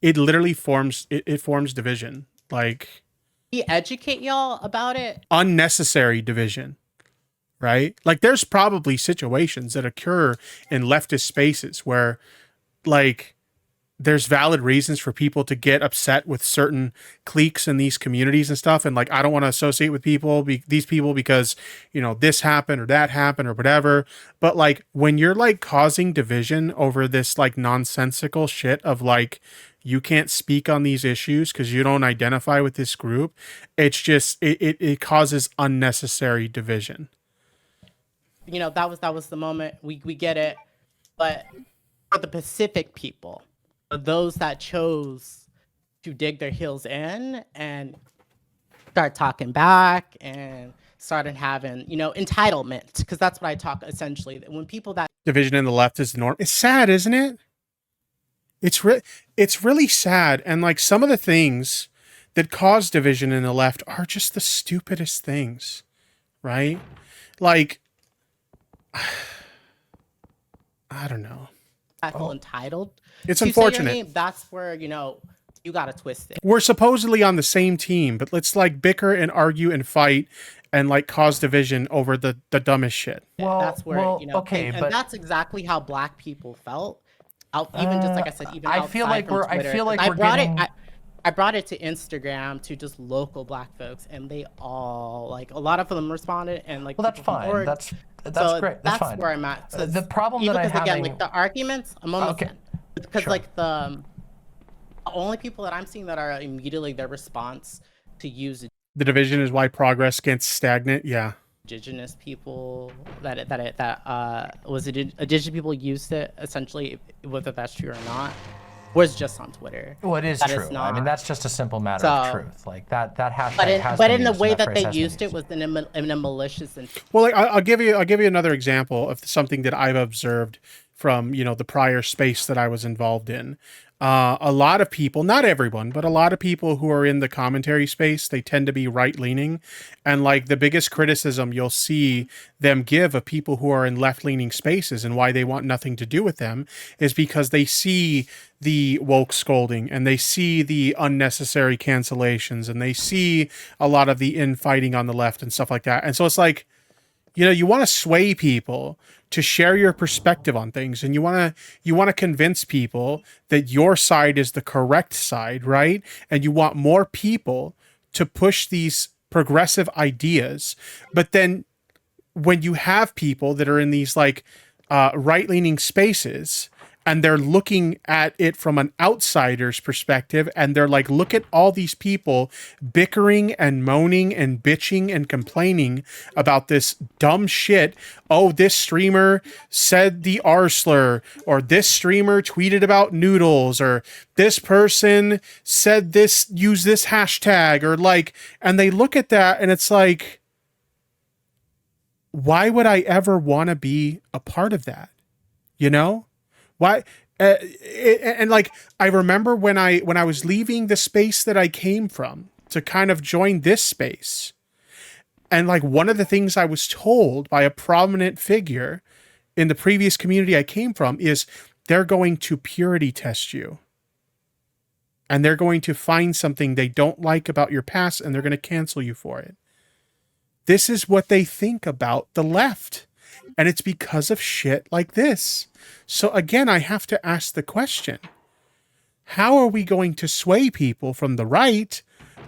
literally forms division. Like, we educate y'all about it. Unnecessary division, right? Like, there's probably situations that occur in leftist spaces where, like, there's valid reasons for people to get upset with certain cliques in these communities and stuff. And like, I don't want to associate with these people because, you know, this happened or that happened or whatever. But like, when you're like causing division over this like nonsensical shit of like, you can't speak on these issues because you don't identify with this group, it's just, it causes unnecessary division. You know, that was the moment. We get it. But for the Pacific people, those that chose to dig their heels in and start talking back and started having, you know, entitlement, because that's what I talk essentially. When people that division in the left is the norm. It's sad, isn't it? It's really sad. And like, some of the things that cause division in the left are just the stupidest things, right? Like, I don't know. I feel entitled. It's to unfortunate. say your name, that's where, you know, you gotta twist it. We're supposedly on the same team, but let's like bicker and argue and fight and like cause division over the dumbest shit. Well, That's where, you know, okay, and but that's exactly how black people felt. Even just like I said, even I feel like outside from I Twitter. feel like I we're brought getting... I brought it to Instagram to just local black folks, and they all, like, a lot of them responded, and like, Well, that's people from fine. Oregon. That's So great. That's fine. where I'm at. So The problem even that I'm because, again, having... like the arguments, I'm almost Okay. in. Because Sure. like the only people that I'm seeing that are immediately their response to use The division is why progress gets stagnant. Yeah. indigenous people indigenous people used it essentially, whether that's true or not, was just on Twitter. Well, it is That true. is I mean, not. that's just a simple matter of So- truth. Like that hashtag has But been in the used, way and that phrase they has been used it used. was in a malicious and Well, like, I'll give you another example of something that I've observed from, you know, the prior space that I was involved in. A lot of people, not everyone, but a lot of people who are in the commentary space, they tend to be right-leaning. And like, the biggest criticism you'll see them give of people who are in left-leaning spaces and why they want nothing to do with them is because they see the woke scolding and they see the unnecessary cancellations and they see a lot of the infighting on the left and stuff like that. And so it's like, you know, you want to sway people to share your perspective on things, and you want to convince people that your side is the correct side, right? And you want more people to push these progressive ideas. But then when you have people that are in these like right-leaning spaces and they're looking at it from an outsider's perspective, and they're like, look at all these people bickering and moaning and bitching and complaining about this dumb shit. Oh, this streamer said the R slur, or this streamer tweeted about noodles, or this person said this, use this hashtag, or like, and they look at that and it's like, why would I ever want to be a part of that? You know? Why? And like, I remember when I was leaving the space that I came from to kind of join this space, and like one of the things I was told by a prominent figure in the previous community I came from is they're going to purity test you. And they're going to find something they don't like about your past, and they're going to cancel you for it. This is what they think about the left. And it's because of shit like this. So again, I have to ask the question, how are we going to sway people from the right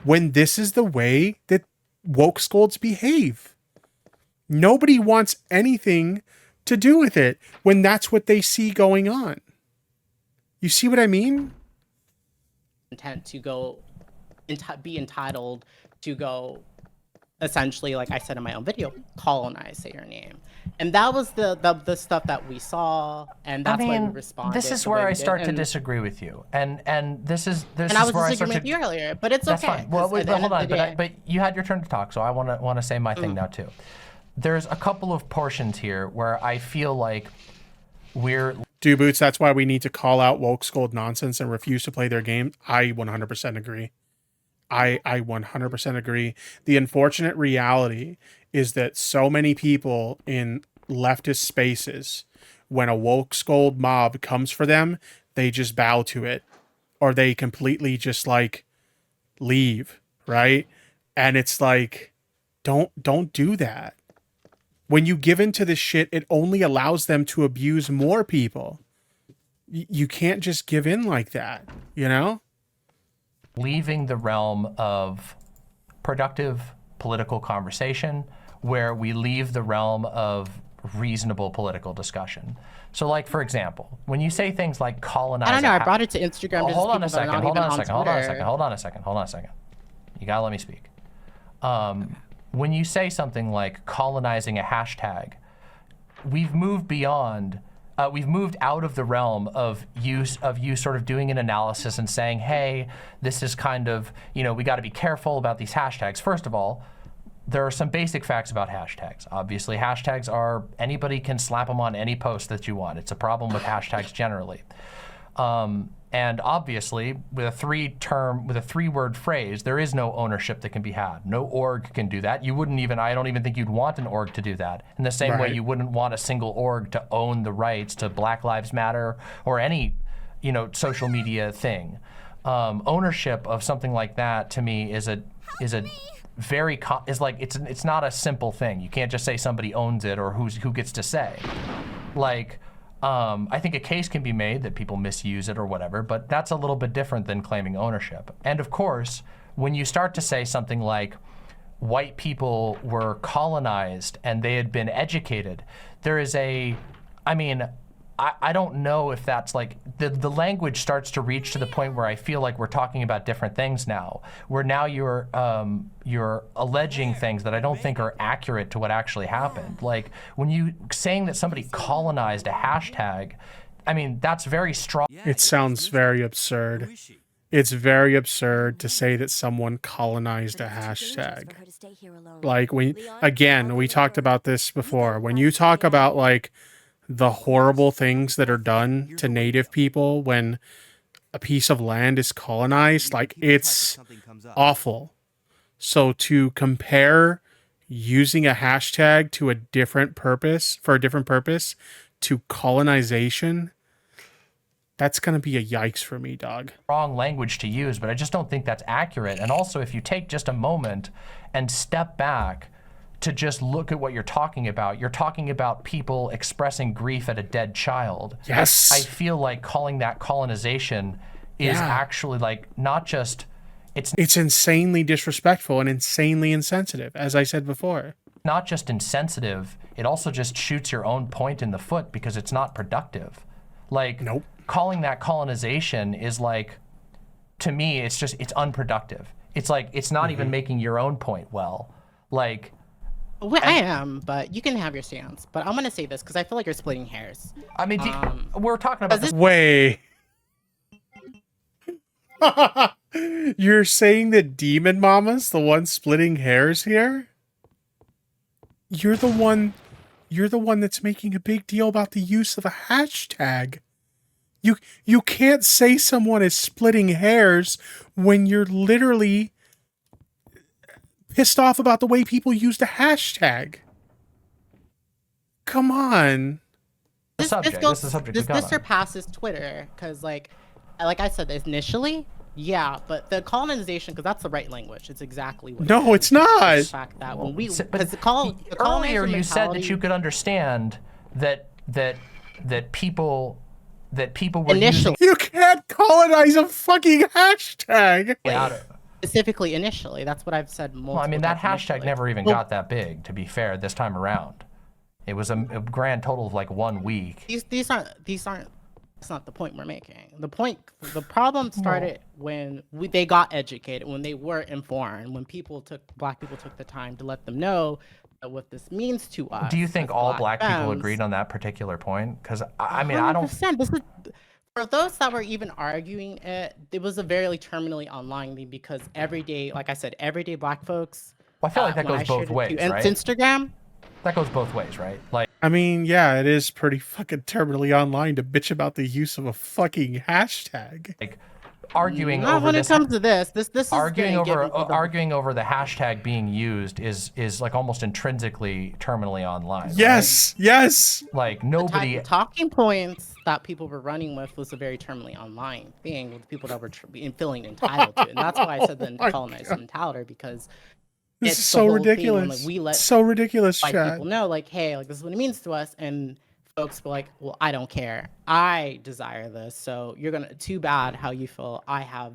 when this is the way that woke scolds behave? Nobody wants anything to do with it when that's what they see going on. You see what I mean? Intent to go, be entitled to go, essentially, like I said in my own video, colonize, say your name. And that was the stuff that we saw, and that's why we responded. This is where I start to disagree with you, and this is and I was disagreeing with you earlier, but it's okay. Fine. Well, wait, hold on, but you had your turn to talk, so I want to say my thing now too. There's a couple of portions here where I feel like we're Do Boots, that's why we need to call out woke scold nonsense and refuse to play their game. I 100% agree. I 100% agree. The unfortunate reality is that so many people in leftist spaces, when a woke scold mob comes for them, they just bow to it, or they completely just like leave, right? And it's like, don't do that. When you give into this shit, it only allows them to abuse more people. You can't just give in like that, you know? Leaving the realm of productive political conversation where we leave the realm of reasonable political discussion. So like, for example, when you say things like colonize... I don't know, I brought it to Instagram. Hold on a second. You gotta let me speak. When you say something like colonizing a hashtag, we've moved beyond, we've moved out of the realm of you sort of doing an analysis and saying, hey, this is kind of, you know, we got to be careful about these hashtags. First of all, there are some basic facts about hashtags. Obviously, hashtags are, anybody can slap them on any post that you want. It's a problem with hashtags generally. And obviously, with a three-word phrase, there is no ownership that can be had. No org can do that. You wouldn't even, I don't even think you'd want an org to do that. In the same way you wouldn't want a single org to own the rights to Black Lives Matter or any, you know, social media thing. Ownership of something like that, to me, is it's not a simple thing. You can't just say somebody owns it or who gets to say. Like, I think a case can be made that people misuse it or whatever, but that's a little bit different than claiming ownership. And of course, when you start to say something like white people were colonized and they had been educated, there is a, I mean, I don't know if that's like, the language starts to reach to the point where I feel like we're talking about different things now, where now you're alleging things that I don't think are accurate to what actually happened. Like when you saying that somebody colonized a hashtag, I mean, that's very strong. It sounds very absurd. It's very absurd to say that someone colonized a hashtag. Like we talked about this before. When you talk about like the horrible things that are done to native people when a piece of land is colonized, like it's awful. So to compare using a hashtag to a different purpose, for a different purpose, to colonization, that's going to be a yikes for me, dog. Wrong language to use, but I just don't think that's accurate. And also, if you take just a moment and step back to just look at what you're talking about people expressing grief at a dead child. Yes. I feel like calling that colonization is actually like not just, it's insanely disrespectful and insanely insensitive, as I said before. Not just insensitive, it also just shoots your own point in the foot because it's not productive. Like, nope. Calling that colonization is like, to me, it's unproductive. It's like, it's not even making your own point well. Like, well, I am, but you can have your stance. But I'm going to say this because I feel like you're splitting hairs. I mean, we're talking about this. Wait. You're saying that DemonMama's the one splitting hairs here? You're the one You're the one that's making a big deal about the use of a hashtag. You can't say someone is splitting hairs when you're literally pissed off about the way people use the hashtag. Come on. This is the subject. This surpasses Twitter, because like I said initially, yeah, but the colonization, because that's the right language. It's exactly what. No, it's not. The fact that when we, because earlier you said that you could understand that people were initially. You can't colonize a fucking hashtag. Specifically initially, that's what I've said multiple Well, I mean, that times hashtag initially. never even got that big, to be fair, this time around. It was a grand total of like 1 week. These aren't. That's not the point we're making. The problem started when they got educated, when they were informed, when black people took the time to let them know what this means to us. Do you think all black people femmes. agreed on that particular point? Because I mean, I don't. This is, for those that were even arguing it, it was a very terminally online thing, because every day, like I said, everyday black folks. Well, I feel like that goes both ways, right? Instagram. That goes both ways, right? Like, I mean, yeah, it is pretty fucking terminally online to bitch about the use of a fucking hashtag. Like arguing Not over when this. it comes to this is Arguing over arguing the hashtag being used is like almost intrinsically terminally online. Yes, right? yes. Like nobody. The talking points that people were running with was a very terminally online thing with people that were feeling entitled to it. And that's why I said the colonized mentality, because this is so ridiculous. Like, we let so ridiculous, like chat. people know, like, hey, like this is what it means to us, and folks were like, well, I don't care. I desire this, so you're gonna. Too bad how you feel. I have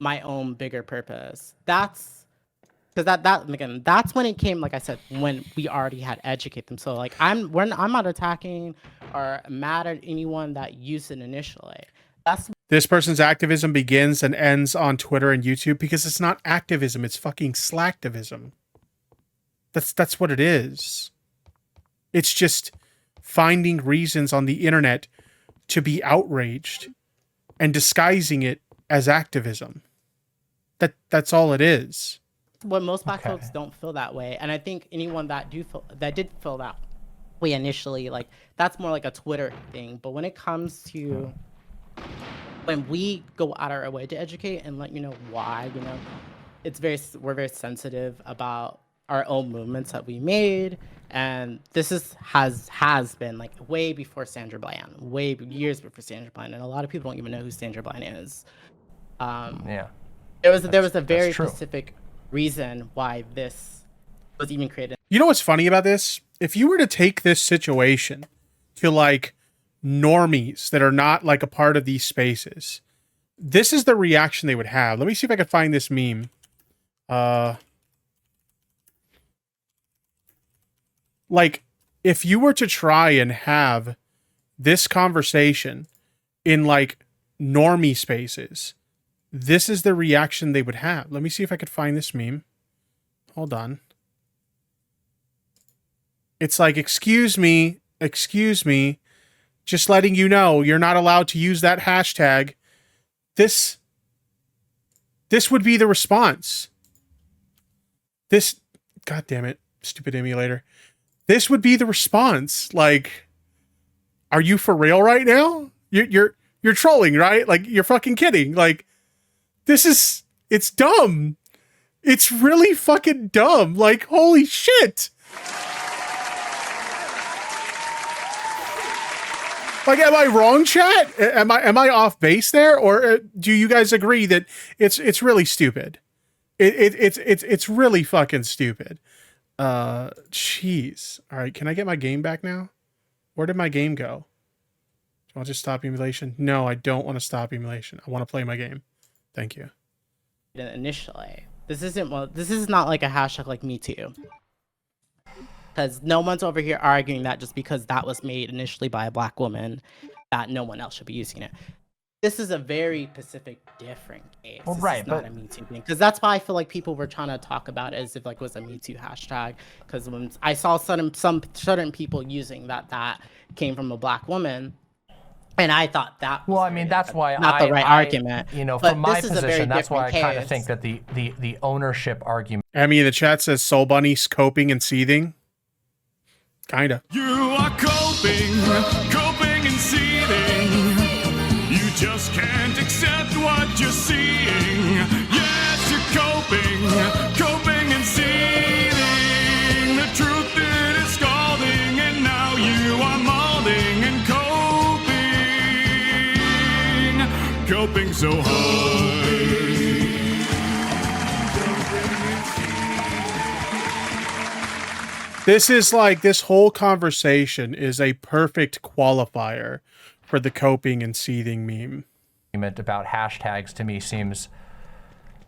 my own bigger purpose. That's because that again. That's when it came. Like I said, when we already had educate them. So like, I'm not attacking or mad at anyone that used it initially. This person's activism begins and ends on Twitter and YouTube because it's not activism, it's fucking slacktivism. That's what it is. It's just finding reasons on the internet to be outraged and disguising it as activism. That's all it is. What most black folks don't feel that way, and I think anyone that did feel that way initially, like that's more like a Twitter thing. But when it comes to when we go out our way to educate and let you know why, you know, we're very sensitive about our own movements that we made, and this has been like way before Sandra Bland, years before Sandra Bland, and a lot of people don't even know who Sandra Bland is. Yeah, there was a very specific reason why this was even created. You know what's funny about this? If you were to take this situation to like normies that are not like a part of these spaces, this is the reaction they would have. Let me see if I can find this meme. Like if you were to try and have this conversation in like normie spaces, this is the reaction they would have. Let me see if I could find this meme. Hold on. It's like, excuse me, just letting you know you're not allowed to use that hashtag. This would be the response. God damn it, stupid emulator. This would be the response. Like, are you for real right now? You're trolling, right? Like, you're fucking kidding. Like, it's dumb. It's really fucking dumb. Like, holy shit. Like, am I wrong, chat? Am I off base there, or do you guys agree that it's really stupid? It's really fucking stupid. Jeez. All right, can I get my game back now? Where did my game go? Do you want to just stop emulation? No, I don't want to stop emulation. I want to play my game. Thank you. Initially, this is not like a hashtag like Me Too. Because no one's over here arguing that just because that was made initially by a black woman, that no one else should be using it. This is a very specific, different case. Well, this right, is not a Me Too thing. Because that's why I feel like people were trying to talk about it as if like it was a Me Too hashtag. Because when I saw some certain people using that came from a black woman, and I thought that was that's why not the right argument. You know, but from my this is a very position, that's why I different kind of case. think that the ownership argument. Emmy in the chat says SoulBunni scoping and seething. Kinda. You are coping and seething. You just can't accept what you're seeing. Yes, you're coping and seething. The truth is scalding, and now you are molding and coping so hard. This is like, this whole conversation is a perfect qualifier for the coping and seething meme. About hashtags to me seems,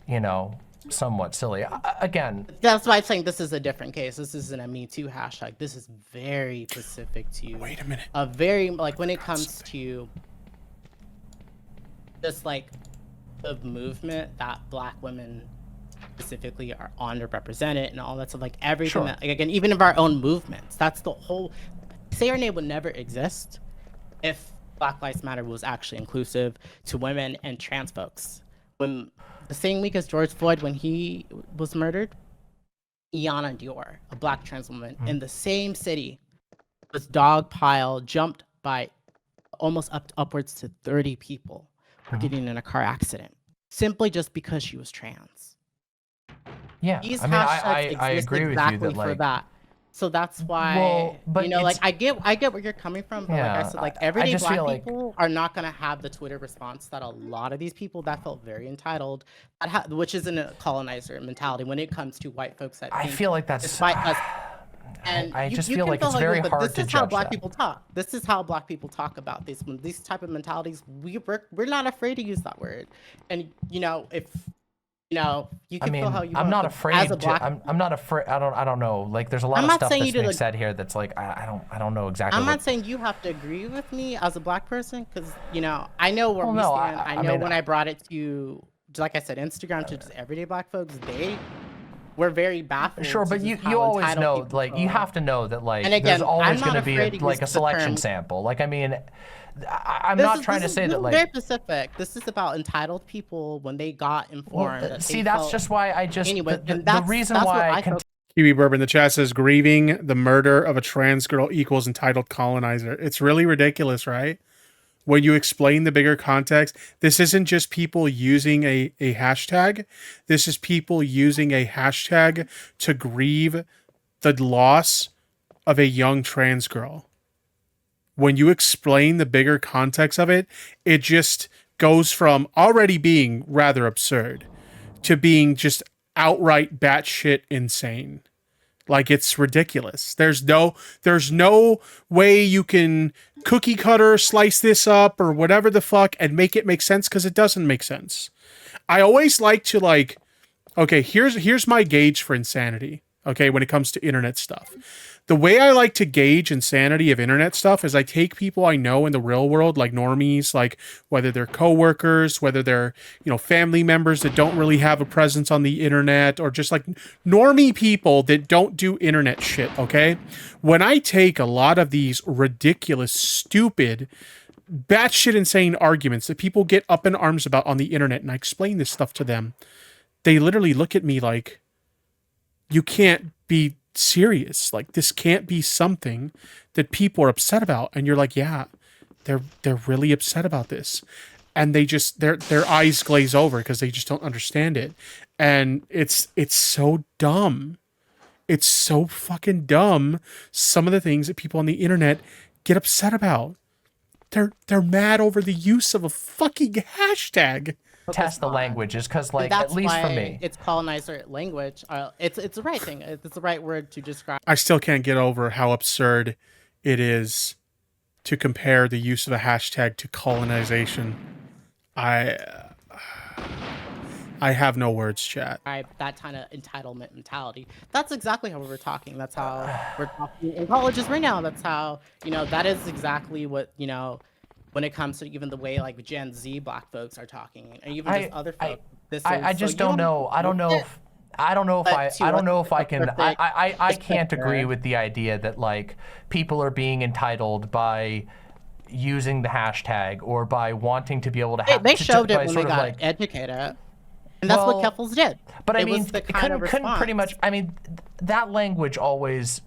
you know, somewhat silly. Again, that's why I'm saying this is a different case. This isn't a Me Too hashtag. This is very specific to you. Wait a minute. A very, like, when it comes to just like the movement that Black women specifically are underrepresented and all that stuff, like everything that, like, again, even of our own movements, that's the whole. Say Our Name would never exist if Black Lives Matter was actually inclusive to women and trans folks. When the same week as George Floyd, when he was murdered, Iana Dior, a Black trans woman in the same city, was dogpiled, jumped by almost upwards to 30 people for getting in a car accident, simply just because she was trans. Yeah, These I mean, hashtags I exist agree with exactly you that, for like, that. So that's why, well, but you know, like, it's- I get where you're coming from, but Yeah, like I said, like, I everyday just Black feel like- people are not gonna have the Twitter response that a lot of these people that felt very entitled, which isn't a colonizer mentality when it comes to white folks. That I think feel like that's. despite us, and I just you feel can like feel it's how you very will, but hard this to is how judge Black that. people talk. This is how Black people talk about this. When these type of mentalities, we're not afraid to use that word. And you know, if you know, you I can mean, feel how you I'm want, not but afraid as a to. Black, I'm not afraid. I don't know. Like, there's a lot I'm of not stuff saying that's you to, being like- said here that's like I don't know exactly. I'm what, not saying you have to agree with me as a Black person, because you know I know where Well, we no, stand. I I know mean, when I brought it to, like I said, Instagram to just everyday Black folks, they were very baffled. Sure, to but just you how always entitled know, people like, you are. have to know that, like, And again, there's I'm always not going to be afraid to like a use the selection term. sample. Like, I mean, I'm not trying to say that, like. very specific. This is about entitled people when they got informed. Well, that see, they that's felt, just why I just anyway, the and that's, reason that's why what I I felt. Kiwi Burb in the chat says, grieving the murder of a trans girl equals entitled colonizer. It's really ridiculous, right? When you explain the bigger context, this isn't just people using a hashtag. This is people using a hashtag to grieve the loss of a young trans girl. When you explain the bigger context of it, it just goes from already being rather absurd to being just outright batshit insane. Like, it's ridiculous. There's no way you can cookie cutter slice this up or whatever the fuck and make it make sense, because it doesn't make sense. I always like to, like, okay, here's my gauge for insanity. Okay, when it comes to internet stuff. The way I like to gauge insanity of internet stuff is I take people I know in the real world, like normies, like whether they're coworkers, whether they're, you know, family members that don't really have a presence on the internet, or just like normie people that don't do internet shit, okay? When I take a lot of these ridiculous, stupid, batshit insane arguments that people get up in arms about on the internet, and I explain this stuff to them, they literally look at me like, you can't be serious. Like, this can't be something that people are upset about. And you're like, yeah, they're really upset about this. And they just, their eyes glaze over because they just don't understand it. And it's so dumb. It's so fucking dumb. Some of the things that people on the internet get upset about. They're mad over the use of a fucking hashtag. Test the languages, because, like, That's at least why for me, it's colonizer language. It's the right thing. It's the right word to describe. I still can't get over how absurd it is to compare the use of a hashtag to colonization. I have no words, chat. That kind of entitlement mentality. That's exactly how we're talking. That's how we're talking in colleges right now. That's how, you know, that is exactly what, you know, when it comes to even the way like Gen Z Black folks are talking, and even just other folks. I just don't know. I don't know if I can. I can't agree with the idea that, like, people are being entitled by using the hashtag or by wanting to be able to have. They showed it by when sort they of, got like, educated, and that's what Keffels did. But I It mean, was the kind of couldn't pretty response. much. I mean, that language always.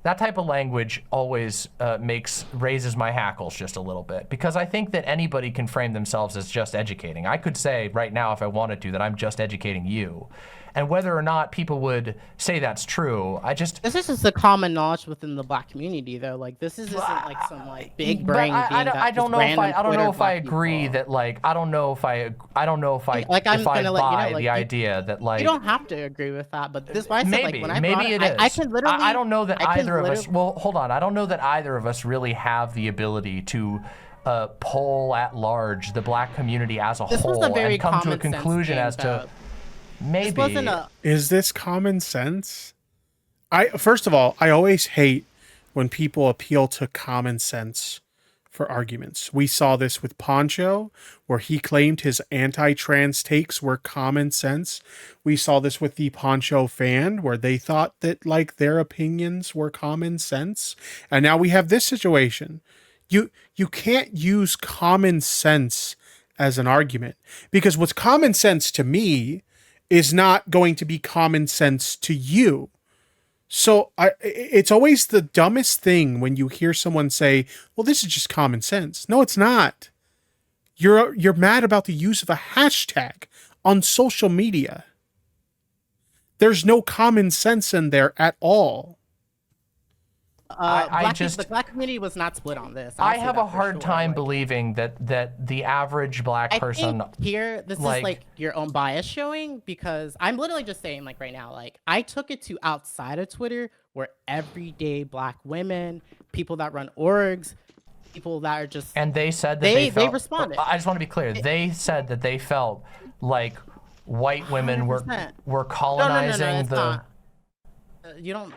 that type of language always raises my hackles just a little bit, because I think that anybody can frame themselves as just educating. I could say right now, if I wanted to, that I'm just educating you. And whether or not people would say that's true, this is just a common knowledge within the Black community, though. Like, this isn't like some like big brain thing. I don't know if I agree that, like, I don't know if I buy the idea that, like, you don't have to agree with that, but this why I said, maybe, like, when I maybe it is. I can literally. I don't know that either of us. Well, hold on. I don't know that either of us really have the ability to poll at large the Black community as a whole and come to a conclusion as to. Maybe. Is this common sense? First of all, I always hate when people appeal to common sense for arguments. We saw this with Poncho, where he claimed his anti-trans takes were common sense. We saw this with the Poncho fan, where they thought that, like, their opinions were common sense. And now we have this situation. You can't use common sense as an argument, because what's common sense to me is not going to be common sense to you. So it's always the dumbest thing when you hear someone say, well, this is just common sense. No, it's not. You're mad about the use of a hashtag on social media. There's no common sense in there at all. The Black community was not split on this. I have a hard time believing that the average Black person this is like your own bias showing, because I'm literally just saying, like, right now, like, I took it to outside of Twitter, where everyday Black women, people that run orgs, people that are just, and they said that they responded. I just want to be clear. They said that they felt like white women 100%. were colonizing the. You don't.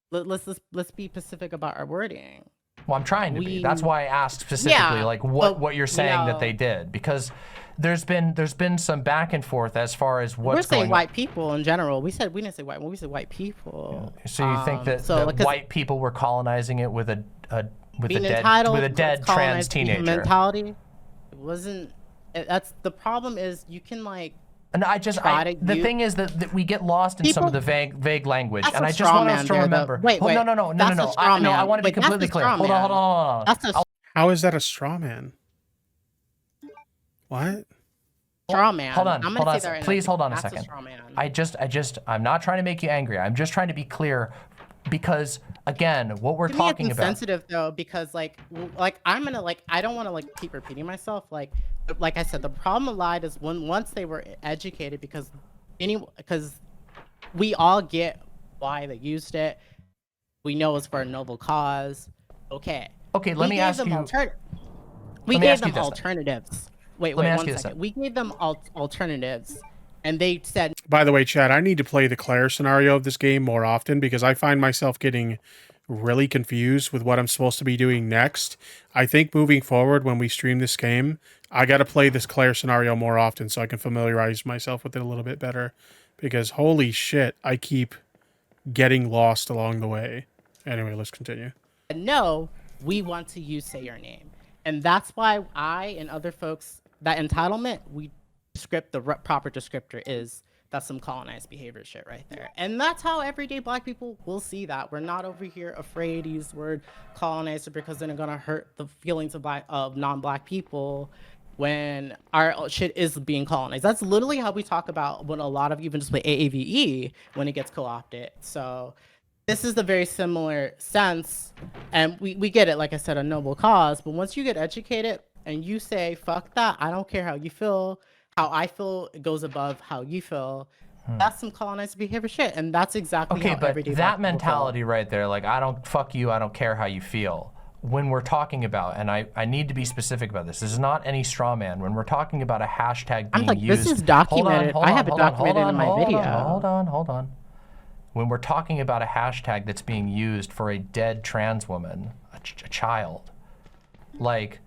Let's be specific about our wording. Well, I'm trying to be. That's why I asked specifically, like, what you're saying that they did, because there's been some back and forth as far as what's going on. We're saying white people in general. We didn't say white. We said white people. Yeah. So you think that white people were colonizing it with a dead trans teenager mentality? It wasn't. That's the problem. Is you can, like. And the thing is that we get lost in some of the vague language, and I just want us to remember. Wait. No. I want to be completely clear. Hold on. How is that a straw man? What? Straw man. Hold on. Please hold on a second. I'm not trying to make you angry. I'm just trying to be clear, because again, what we're talking about. Sensitive though, because like I'm gonna I don't want to keep repeating myself. Like I said, the problem lied is once they were educated, because we all get why they used it. We know it's for a noble cause. Okay. Let me ask you. We gave them alternatives. Wait 1 second. We gave them alternatives, and they said. By the way, Chad, I need to play the Claire scenario of this game more often, because I find myself getting really confused with what I'm supposed to be doing next. I think moving forward, when we stream this game, I got to play this Claire scenario more often so I can familiarize myself with it a little bit better, because holy shit, I keep getting lost along the way. Anyway, let's continue. No, we want to say your name. And that's why I and other folks, that entitlement, the proper descriptor is that's some colonized behavior shit right there. And that's how everyday Black people will see that. We're not over here afraid to use the word colonizer, because then it's gonna hurt the feelings of non-Black people when our shit is being colonized. That's literally how we talk about when a lot of even just play AAVE when it gets co-opted. So this is the very similar sense, and we get it, like I said, a noble cause, but once you get educated and you say, fuck that, I don't care how you feel, how I feel, it goes above how you feel, that's some colonized behavior shit, and that's exactly how everyday that mentality right there, like, I don't, fuck you, I don't care how you feel. When we're talking about, and I need to be specific about this is not any straw man. When we're talking about a hashtag being used, this is documented. I have it documented in my video. Hold on. When we're talking about a hashtag that's being used for a dead trans woman, a child, like,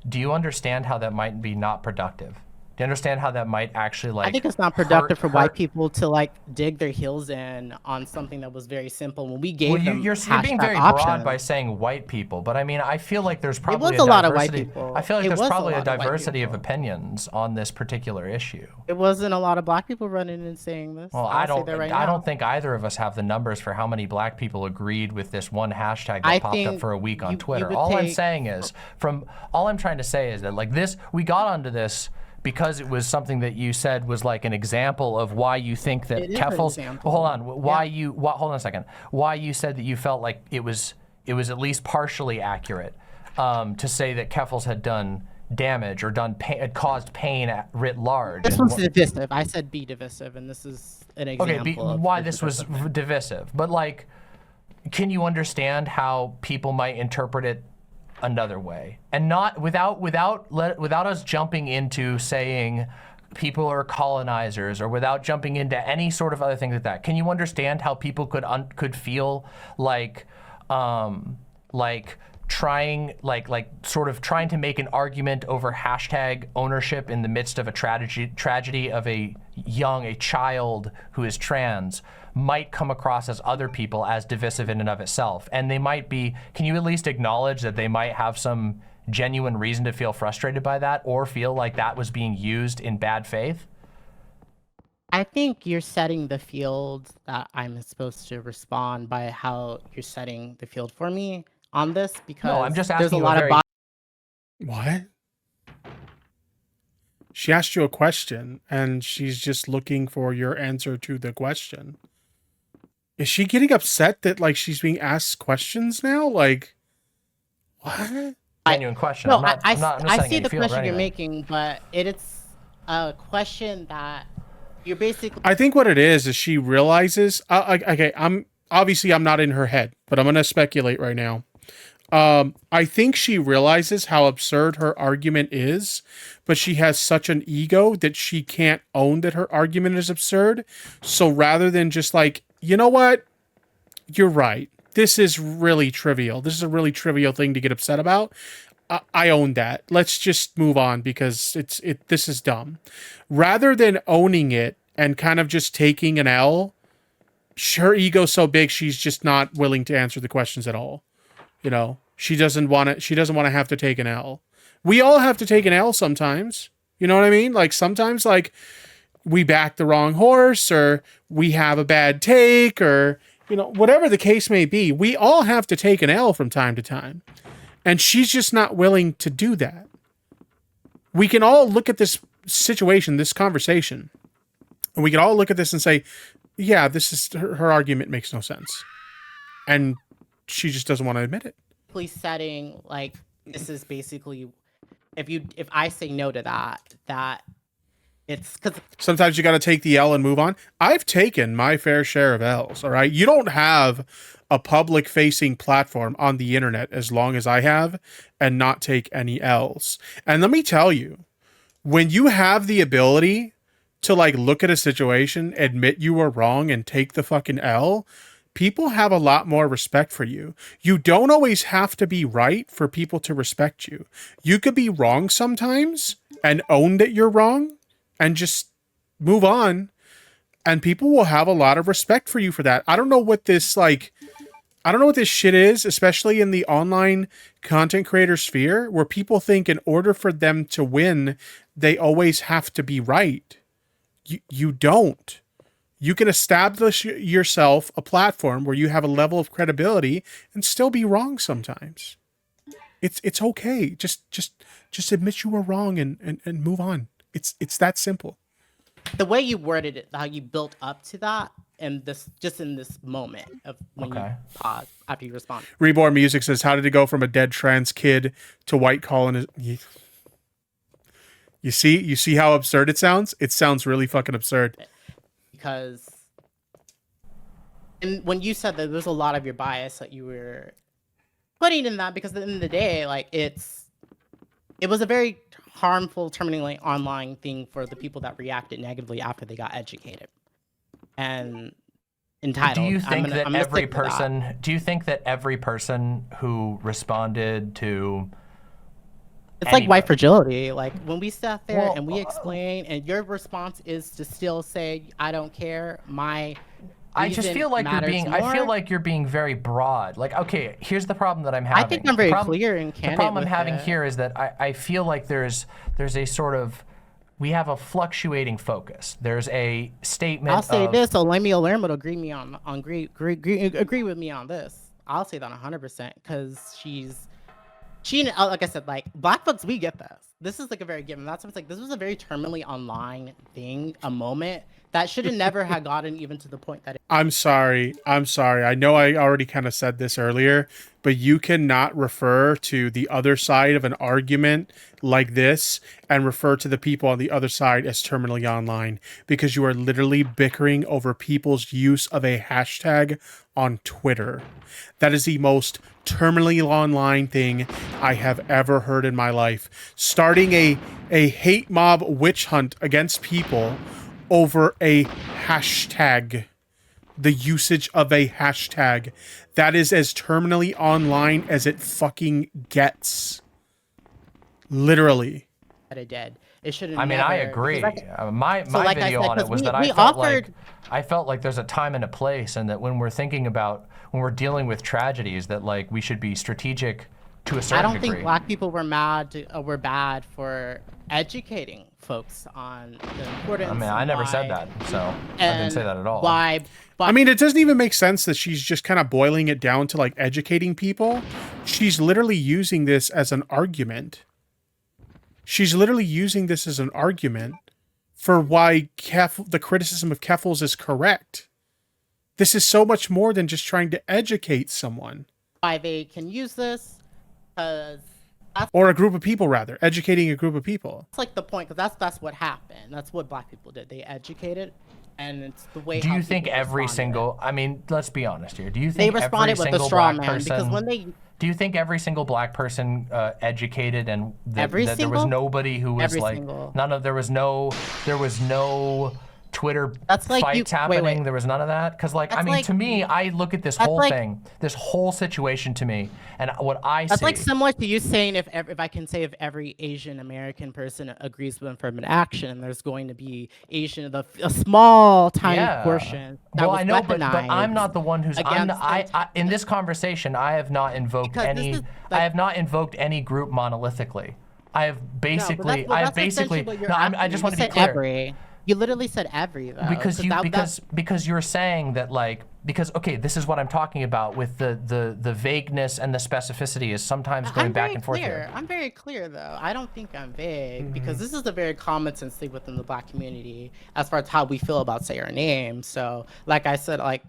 do you understand how that might be not productive? Do you understand how that might actually like? I think it's not productive for white people to like dig their heels in on something that was very simple. When we gave them you're being hashtag very broad options. by saying white people, but I mean, I feel like there's It probably was a lot of white diversity. people. I feel like It there's was a probably a lot of white diversity of people. opinions on this particular issue. It wasn't a lot of black people running and saying this. Well, I'll say that right I now. don't think either of us have the numbers for how many black people agreed with this one hashtag that I popped up think for a week on you Twitter. would All I'm take- saying is, all I'm trying to say is that like this, we got onto this because it was something that you said was like an example of why you think that It is an Keffel's. example. Well, hold on, hold on a second. Why you said that you felt like it was at least partially accurate to say that Keffels had done damage or had caused pain writ large. This was divisive. I said be divisive, and this is an example. Okay, of why the this was divisive. divisive, but like, can you understand how people might interpret it another way, and not without us jumping into saying people are colonizers, or without jumping into any sort of other thing like that? Can you understand how people could feel like trying trying to make an argument over hashtag ownership in the midst of a tragedy of a child who is trans might come across as other people as divisive in and of itself? And they might be, can you at least acknowledge that they might have some genuine reason to feel frustrated by that, or feel like that was being used in bad faith? I think you're setting the field that I'm supposed to respond by how you're setting the field for me on this, because No, I'm just there's a asking you lot a of very What? She asked you a question, and she's just looking for your answer to the question. Is she getting upset that like she's being asked questions now? Like, what? genuine question. No, I'm not I saying see any the field or question you're anything. making, but it's a question that you're basically. I think what it is she realizes. Okay, I'm not in her head, but I'm gonna speculate right now. I think she realizes how absurd her argument is, but she has such an ego that she can't own that her argument is absurd. So rather than just like, you know what? You're right. This is really trivial. This is a really trivial thing to get upset about. I own that. Let's just move on because this is dumb. Rather than owning it and kind of just taking an L, her ego's so big she's just not willing to answer the questions at all. You know, she doesn't want to have to take an L. We all have to take an L sometimes. You know what I mean? Like sometimes like we back the wrong horse, or we have a bad take, or you know, whatever the case may be, we all have to take an L from time to time. And she's just not willing to do that. We can all look at this situation, this conversation, and we can all look at this and say, yeah, this is her argument makes no sense. And she just doesn't want to admit it. Setting like this is basically if I say no to that it's because sometimes you got to take the L and move on. I've taken my fair share of L's. All right. You don't have a public facing platform on the internet as long as I have and not take any L's. And let me tell you, when you have the ability to like look at a situation, admit you were wrong, and take the fucking L, people have a lot more respect for you. You don't always have to be right for people to respect you. You could be wrong sometimes and own that you're wrong and just move on. And people will have a lot of respect for you for that. I don't know what this shit is, especially in the online content creator sphere, where people think in order for them to win, they always have to be right. You don't. You can establish yourself a platform where you have a level of credibility and still be wrong sometimes. It's okay. Just admit you were wrong and move on. It's that simple. The way you worded it, how you built up to that, and in this moment of when you pause after you respond. Reborn Music says, how did it go from a dead trans kid to white colonist? You see how absurd it sounds? It sounds really fucking absurd. Because and when you said that there's a lot of your bias that you were putting in that, because at the end of the day, like it was a very harmful terminating online thing for the people that reacted negatively after they got educated and entitled. Do you think that every person who responded to It's like white anybody. fragility. Like when we sat there Well, and we explain, and your response is to still say, "I don't care." I just reason feel like you're matters being. I feel more. like you're being very broad. Like, okay, here's the problem that I'm having. I think I'm very clear and The candid problem I'm with having it. here is that I feel like there's a sort of, we have a fluctuating focus. There's a statement. I'll say of, this, so Lemmy Lerm would agree agree with me on this. I'll say that 100% because like I said, like Black folks, we get this. This is like a very given. That's what's like. This was a very terminally online thing, a moment that should have never had gotten even to the point that. I'm sorry. I know I already kind of said this earlier, but you cannot refer to the other side of an argument like this and refer to the people on the other side as terminally online, because you are literally bickering over people's use of a hashtag on Twitter. That is the most terminally online thing I have ever heard in my life. Starting a hate mob witch hunt against people over a hashtag. The usage of a hashtag. That is as terminally online as it fucking gets. Literally. That it did. It should have. I mean, I agree. My like I video said, on it 'cause was that we I felt like there's a time and a place, and that when we're dealing with tragedies, that like we should be strategic to a certain I don't degree. think Black people were were bad for educating folks on the importance. I mean, I never said that, so I didn't say that at all. Why? I mean, it doesn't even make sense that she's just kind of boiling it down to like educating people. She's literally using this as an argument. She's literally using this as an argument for why the criticism of Keffels is correct. This is so much more than just trying to educate someone. Why they can use this? Because or a group of people, rather. Educating a group of people. that's like the point. Because that's what happened. That's what Black people did. They educated, and it's the way. Do how you think people every responded. single? I mean, let's be honest here. Do you They think responded every with a single straw black man person? because when they. Do you think every single black person educated and that there was single? nobody who was Every like single. there was no Twitter That's like fights happening. There was none of that. Because like, I mean, like- to me, I look at this that's whole like- thing, this whole situation to me, and what I That's see. like similar to you saying if I can say if every Asian American person agrees with affirmative action, there's going to be a small tiny portion. That Well, was I know, but I'm weaponized not the one who's. In this conversation, I have not invoked Because this any. is, I like- have not invoked any group monolithically. I have basically. No, I have that's basically. essentially what you're No, I asking. just You want to be said clear. every. You literally said every though. Because you're saying that like okay, this is what I'm talking about with the vagueness and the specificity is sometimes going back and forth here. I'm very clear though. I don't think I'm vague because this is a very common sense thing within the Black community as far as how we feel about say our name. So like I said, like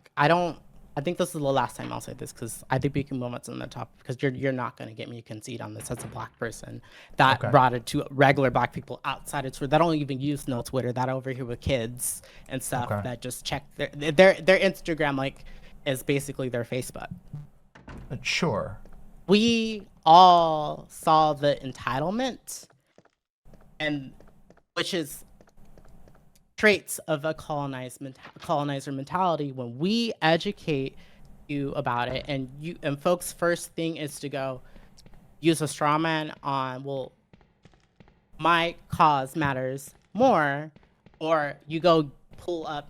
I think this is the last time I'll say this because I think we can move on to the topic because you're not going to get me to concede on this as a Black person that brought it to regular Black people outside of Twitter that don't even use no Twitter, that over here with kids and stuff that just check their Instagram like is basically their Facebook. Sure. We all saw the entitlement and which is traits of a colonizer mentality. When we educate you about it and folks first thing is to go use a straw man on, well, my cause matters more, or you go pull up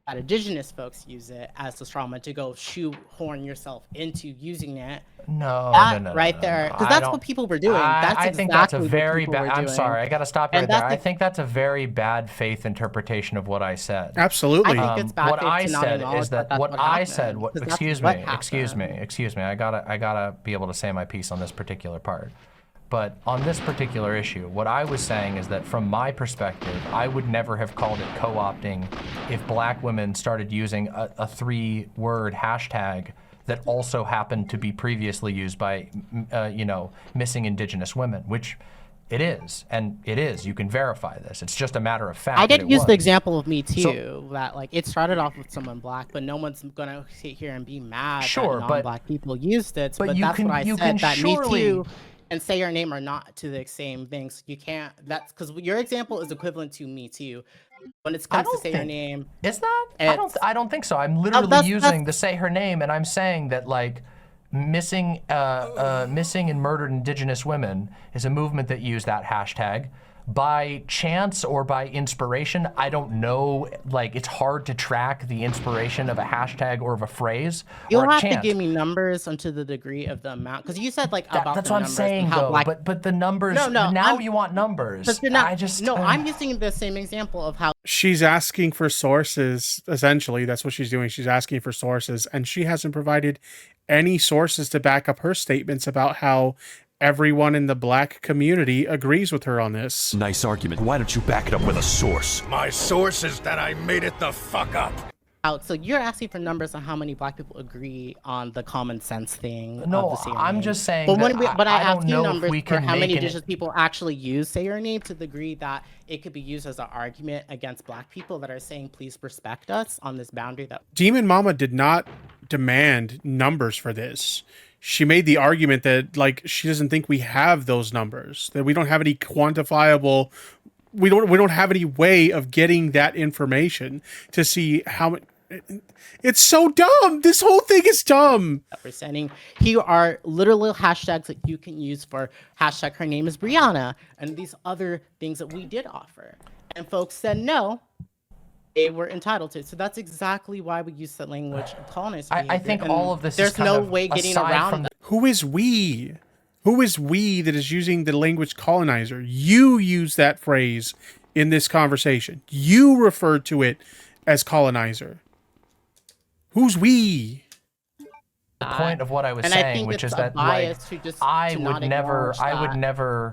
that indigenous folks use it as a straw man to go shoehorn yourself into using it. No, right there, because that's what people were doing. I think that's a very bad. I'm doing. sorry, I got to stop right there. I think that's a very bad faith interpretation of what I said. Absolutely. I think it's bad what faith I to not said acknowledge is that that's what what I happened, said. because that's Excuse what me. happened. I gotta be able to say my piece on this particular part. But on this particular issue, what I was saying is that from my perspective, I would never have called it co-opting if Black women started using a 3-word hashtag that also happened to be previously used by, missing Indigenous women, which it is, and it is. You can verify this. It's just a matter of fact. I did use the example of Me Too, So, that like it started off with someone Black, but no one's gonna sit here and be mad Sure, that but- non-Black people used it. but But you that's can- what I you said, can that surely- Me Too and Say Your Name are not to the same things. You can't. That's because your example is equivalent to Me Too. When it comes to Say Your Name, Is that? It's- I don't think so. I'm literally using the Say Her Name, and I'm saying that like missing and murdered Indigenous women is a movement that used that hashtag. By chance or by inspiration, I don't know. Like, it's hard to track the inspiration of a hashtag or of a phrase. You'll or a have chant. to give me numbers onto the degree of the amount, because you said like about That's the what I'm numbers saying, and how though. black. But the numbers. No, now you want numbers. But you're not. I just No, I'm using the same example of how She's asking for sources. Essentially, that's what she's doing. She's asking for sources, and she hasn't provided any sources to back up her statements about how everyone in the black community agrees with her on this. Nice argument. Why don't you back it up with a source? My source is that I made it the fuck up. So you're asking for numbers on how many black people agree on the common sense thing. No, of the say your I'm name. just saying. But That I don't asked you know if numbers we for can how make many an- Indigenous people actually use say your name to the degree that it could be used as an argument against black people that are saying please respect us on this boundary that. DemonMama did not demand numbers for this. She made the argument that like she doesn't think we have those numbers, that we don't have any quantifiable, we don't have any way of getting that information to see how much. It's so dumb. This whole thing is dumb. Representing. Here are literal hashtags that you can use for hashtag her name is Brianna and these other things that we did offer. And folks said no, they were entitled to it. So that's exactly why we use the language colonizer. I think and all of this there's is kind no of way getting aside around from that. Who is we? Who is we that is using the language colonizer? You use that phrase in this conversation. You refer to it as colonizer. Who's we? The point of what I was And I saying, think which it's is a that bias like to just I to would not never acknowledge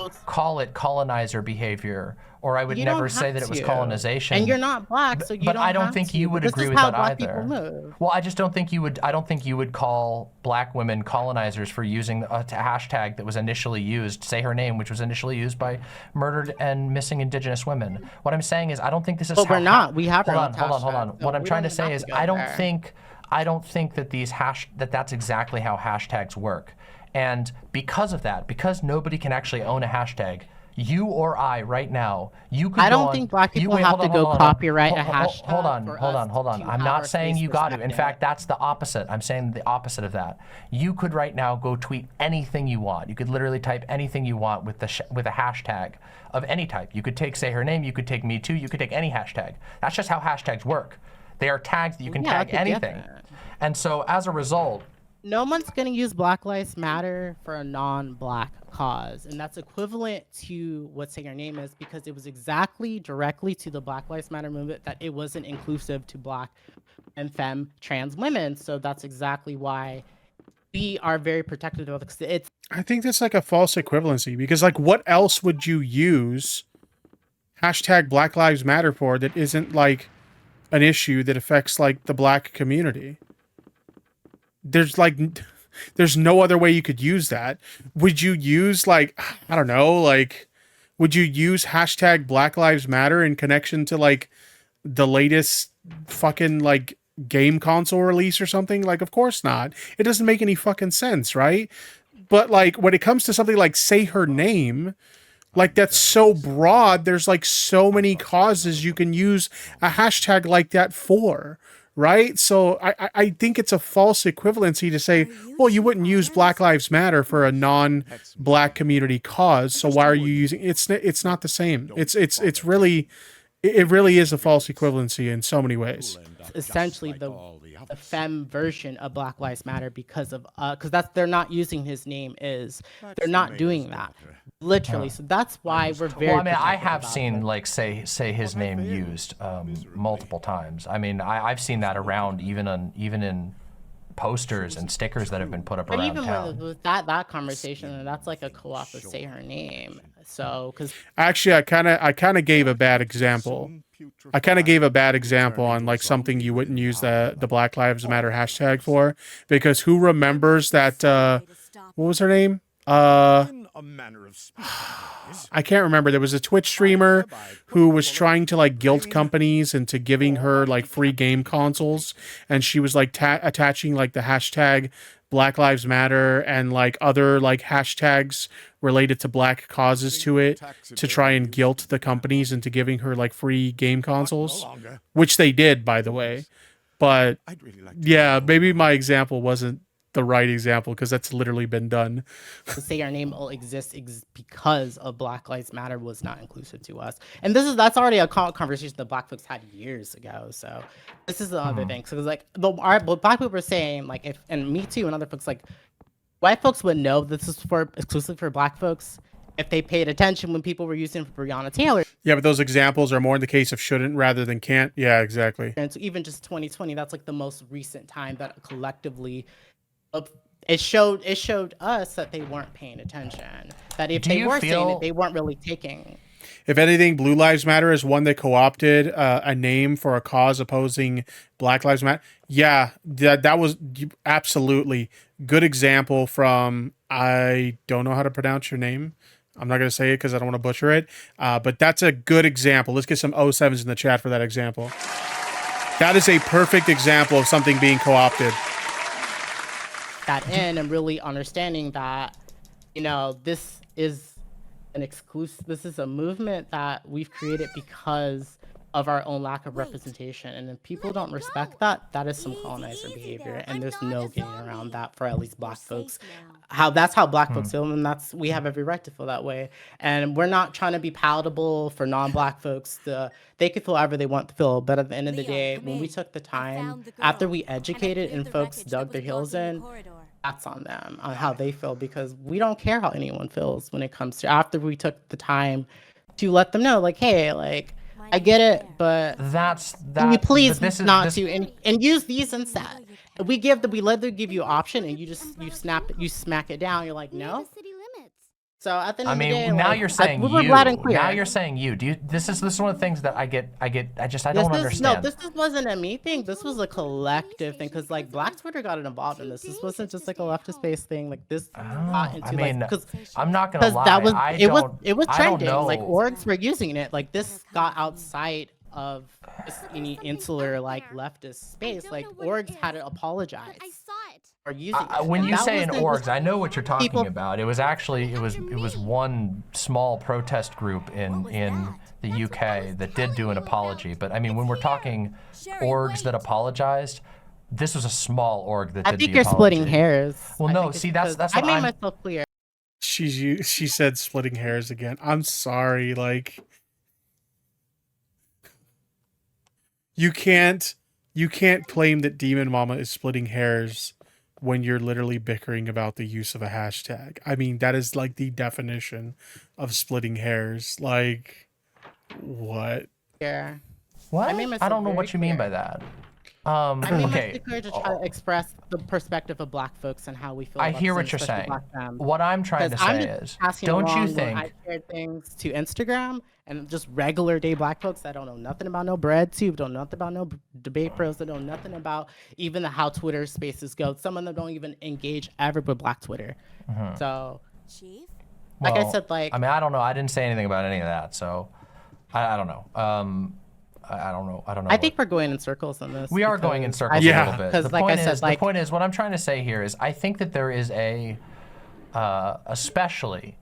that. call it colonizer behavior, or I would You never don't say have that it was to. colonization. And you're not black, so you but don't I don't have think to. you would This agree is with how that black either. people move. Well, I just don't think you would. I don't think you would call black women colonizers for using a hashtag that was initially used, say her name, which was initially used by murdered and missing Indigenous women. What I'm saying is, I don't think this is. But how we're not. We have our Hold own on. hashtag, so What I'm we trying to don't say have is, to go I don't there. think that these that's exactly how hashtags work. And because of that, because nobody can actually own a hashtag, you or I right now, you could I go don't on- think black people wait, have hold to on, go hold on. copyright a Hold- hashtag Hold on, for hold us on, hold on. to I'm have not our saying space you got to. In respected. fact, that's the opposite. I'm saying the opposite of that. You could right now go tweet anything you want. You could literally type anything you want with with a hashtag of any type. You could take, say her name, you could take me too, you could take any hashtag. That's just how hashtags work. They are tags that you can Yeah, I tag could get anything. that. And so as a result, No one's going to use Black Lives Matter for a non-black cause. And that's equivalent to what Say Your Name is, because it was exactly directly to the Black Lives Matter movement that it wasn't inclusive to black and femme trans women. So that's exactly why we are very protective of it, because it's I think that's like a false equivalency, because like what else would you use hashtag Black Lives Matter for that isn't like an issue that affects like the black community? There's no other way you could use that. Would you use like, I don't know, like, would you use hashtag Black Lives Matter in connection to like the latest fucking like game console release or something? Like, of course not. It doesn't make any fucking sense, right? But like when it comes to something like Say Her Name, like that's so broad, there's like so many causes you can use a hashtag like that for. Right? So I think it's a false equivalency to say, well, you wouldn't use Black Lives Matter for a non-black community cause. So why are you using it's not the same. It really is a false equivalency in so many ways. essentially the femme version of Black Lives Matter because they're not using his name they're not doing that literally. So that's why we're very. Well, I mean, I protective have about seen it. like say his name used multiple times. I mean, I've seen that around even in posters and stickers that have been put up But around even town. with that conversation, that's like a co-op of Say Her Name. So, because Actually, I kind of gave a bad example. I kind of gave a bad example on like something you wouldn't use the Black Lives Matter hashtag for, because who remembers that? What was her name? I can't remember. There was a Twitch streamer who was trying to like guilt companies into giving her like free game consoles, and she was like attaching like the hashtag Black Lives Matter and like other like hashtags related to black causes to it to try and guilt the companies into giving her like free game consoles, which they did, by the way. But yeah, maybe my example wasn't the right example because that's literally been done. To say our name will exist because of Black Lives Matter was not inclusive to us, and that's already a conversation that Black folks had years ago. So this is the other thing. So it's like what Black people were saying, like and me too, and other folks, like white folks would know this is exclusively for Black folks if they paid attention when people were using it for Breonna Taylor. Yeah, but those examples are more in the case of shouldn't rather than can't. Yeah, exactly. And so even just 2020, that's like the most recent time that collectively it showed us that they weren't paying attention. That if they were saying it, they weren't really taking. If anything, Blue Lives Matter is one that co-opted a name for a cause opposing Black Lives Matter. Yeah, that was absolutely good example from, I don't know how to pronounce your name. I'm not going to say it because I don't want to butcher it. But that's a good example. Let's get some 07s in the chat for that example. That is a perfect example of something being co-opted. That in and really understanding that, this is this is a movement that we've created because of our own lack of representation, and if people don't respect that, that is some colonizer behavior, and there's no getting around that for at least Black folks. That's how Black folks feel, and we have every right to feel that way. And we're not trying to be palatable for non-Black folks. They could feel however they want to feel, but at the end of the day, when we took the time after we educated and folks dug their heels in, that's on them, on how they feel, because we don't care how anyone feels when it comes to after we took the time to let them know, like, hey, like, I get it, but can you please and use these instead. We let them give you an option, and you smack it down. You're like, no. So at the end of the day, now you're saying you. Now you're saying you. This is one of the things that I don't understand. No, this wasn't a me thing. This was a collective thing, because like Black Twitter got involved in this. This wasn't just like a leftist based thing. Like this got into because I'm not gonna lie. It was trending. Like orgs were using it. Like this got outside of any insular like leftist space. Like orgs had to apologize. Are using when you say in orgs, I know what you're talking about. It was actually it was one small protest group in the UK that did do an apology. But I mean, when we're talking orgs that apologized, this was a small org that did the apology. I think you're splitting hairs. Well, no, see, that's what I made myself clear. She said splitting hairs again. I'm sorry, like you can't claim that DemonMama is splitting hairs when you're literally bickering about the use of a hashtag. I mean, that is like the definition of splitting hairs. Like, what? Yeah. What? I don't know what you mean by that. I mean, okay. It's clear to try to express the perspective of Black folks and how we feel. I hear what you're saying. What I'm trying to say is, don't you think I shared things to Instagram and just regular day Black folks that don't know nothing about no bread tube, don't know nothing about no debate pros, that know nothing about even how Twitter spaces go. Some of them don't even engage ever with Black Twitter. So, like I said, like I mean, I don't know. I didn't say anything about any of that, so I don't know. I don't know. I think we're going in circles on this. We are going in circles a little bit. Because, like I said, the point is, what I'm trying to say here is, I think that there is especially,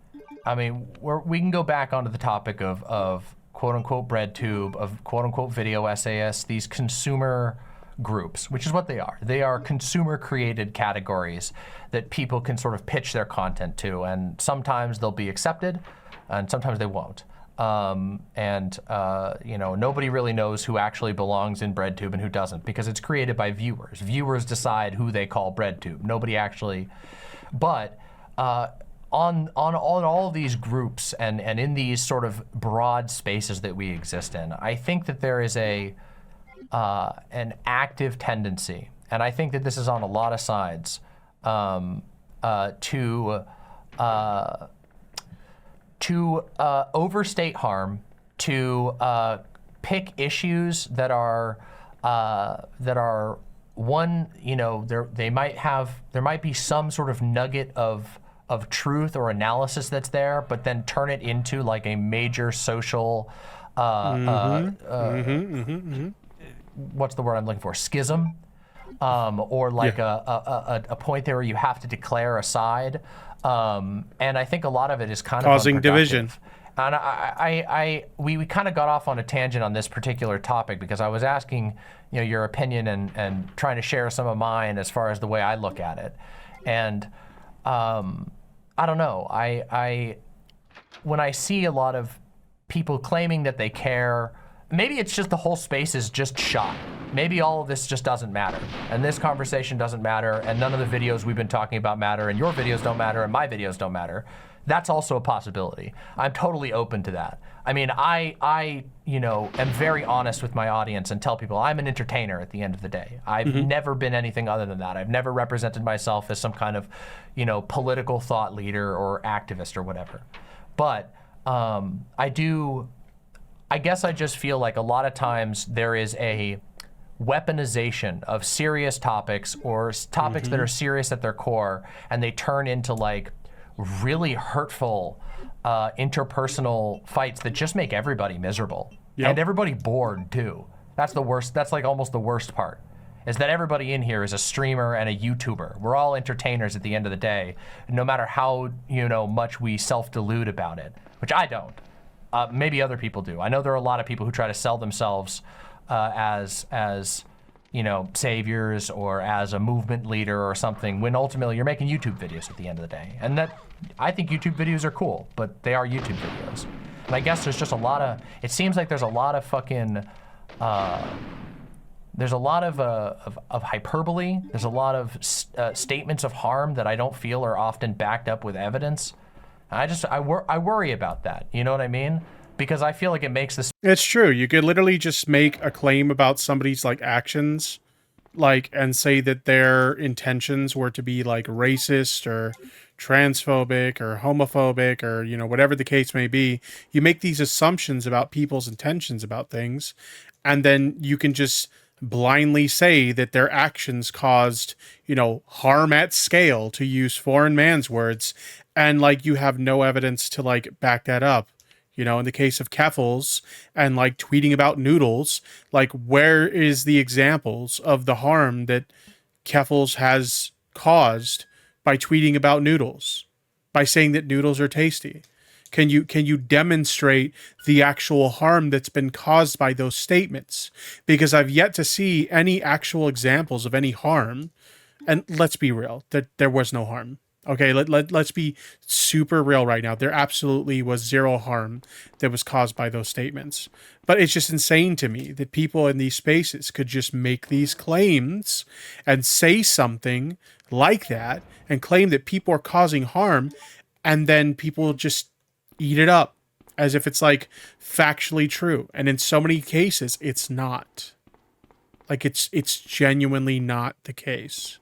I mean, we can go back onto the topic of quote unquote bread tube, of quote unquote video essayists, these consumer groups, which is what they are. They are consumer created categories that people can sort of pitch their content to, and sometimes they'll be accepted, and sometimes they won't. Nobody really knows who actually belongs in BreadTube and who doesn't, because it's created by viewers. Viewers decide who they call BreadTube. Nobody actually, but on all of these groups and in these sort of broad spaces that we exist in, I think that there is an active tendency, and I think that this is on a lot of sides, to overstate harm, to pick issues that are one, there might be some sort of nugget of truth or analysis that's there, but then turn it into like a major social what's the word I'm looking for? Schism, or like a point there where you have to declare a side. And I think a lot of it is kind causing of division. And we kind of got off on a tangent on this particular topic because I was asking, your opinion and trying to share some of mine as far as the way I look at it. And I don't know. When I see a lot of people claiming that they care, maybe it's just the whole space is just shot. Maybe all of this just doesn't matter, and this conversation doesn't matter, and none of the videos we've been talking about matter, and your videos don't matter, and my videos don't matter. That's also a possibility. I'm totally open to that. I mean, I am very honest with my audience and tell people I'm an entertainer at the end of the day. I've never been anything other than that. I've never represented myself as some kind of, political thought leader or activist or whatever. But I guess I just feel like a lot of times there is a weaponization of serious topics or topics that are serious at their core, and they turn into like really hurtful interpersonal fights that just make everybody miserable and everybody bored too. That's the worst. That's like almost the worst part, is that everybody in here is a streamer and a YouTuber. We're all entertainers at the end of the day, no matter how much we self-delude about it, which I don't. Maybe other people do. I know there are a lot of people who try to sell themselves as saviors or as a movement leader or something, when ultimately you're making YouTube videos at the end of the day. And that, I think YouTube videos are cool, but they are YouTube videos. And I guess there's just a lot of, it seems like there's a lot of fucking, there's a lot of hyperbole. There's a lot of statements of harm that I don't feel are often backed up with evidence. I worry about that. You know what I mean? Because I feel like it makes this. It's true. You could literally just make a claim about somebody's like actions, and say that their intentions were to be like racist or transphobic or homophobic or whatever the case may be. You make these assumptions about people's intentions about things, and then you can just blindly say that their actions caused harm at scale, to use foreign man's words, and you have no evidence to back that up. In the case of Keffels and tweeting about noodles, where is the examples of the harm that Keffels has caused by tweeting about noodles, by saying that noodles are tasty? Can you demonstrate the actual harm that's been caused by those statements? Because I've yet to see any actual examples of any harm. And let's be real, there was no harm. Okay, let's be super real right now. There absolutely was zero harm that was caused by those statements. But it's just insane to me that people in these spaces could just make these claims and say something like that and claim that people are causing harm, and then people just eat it up as if it's factually true. And in so many cases, it's not. It's genuinely not the case.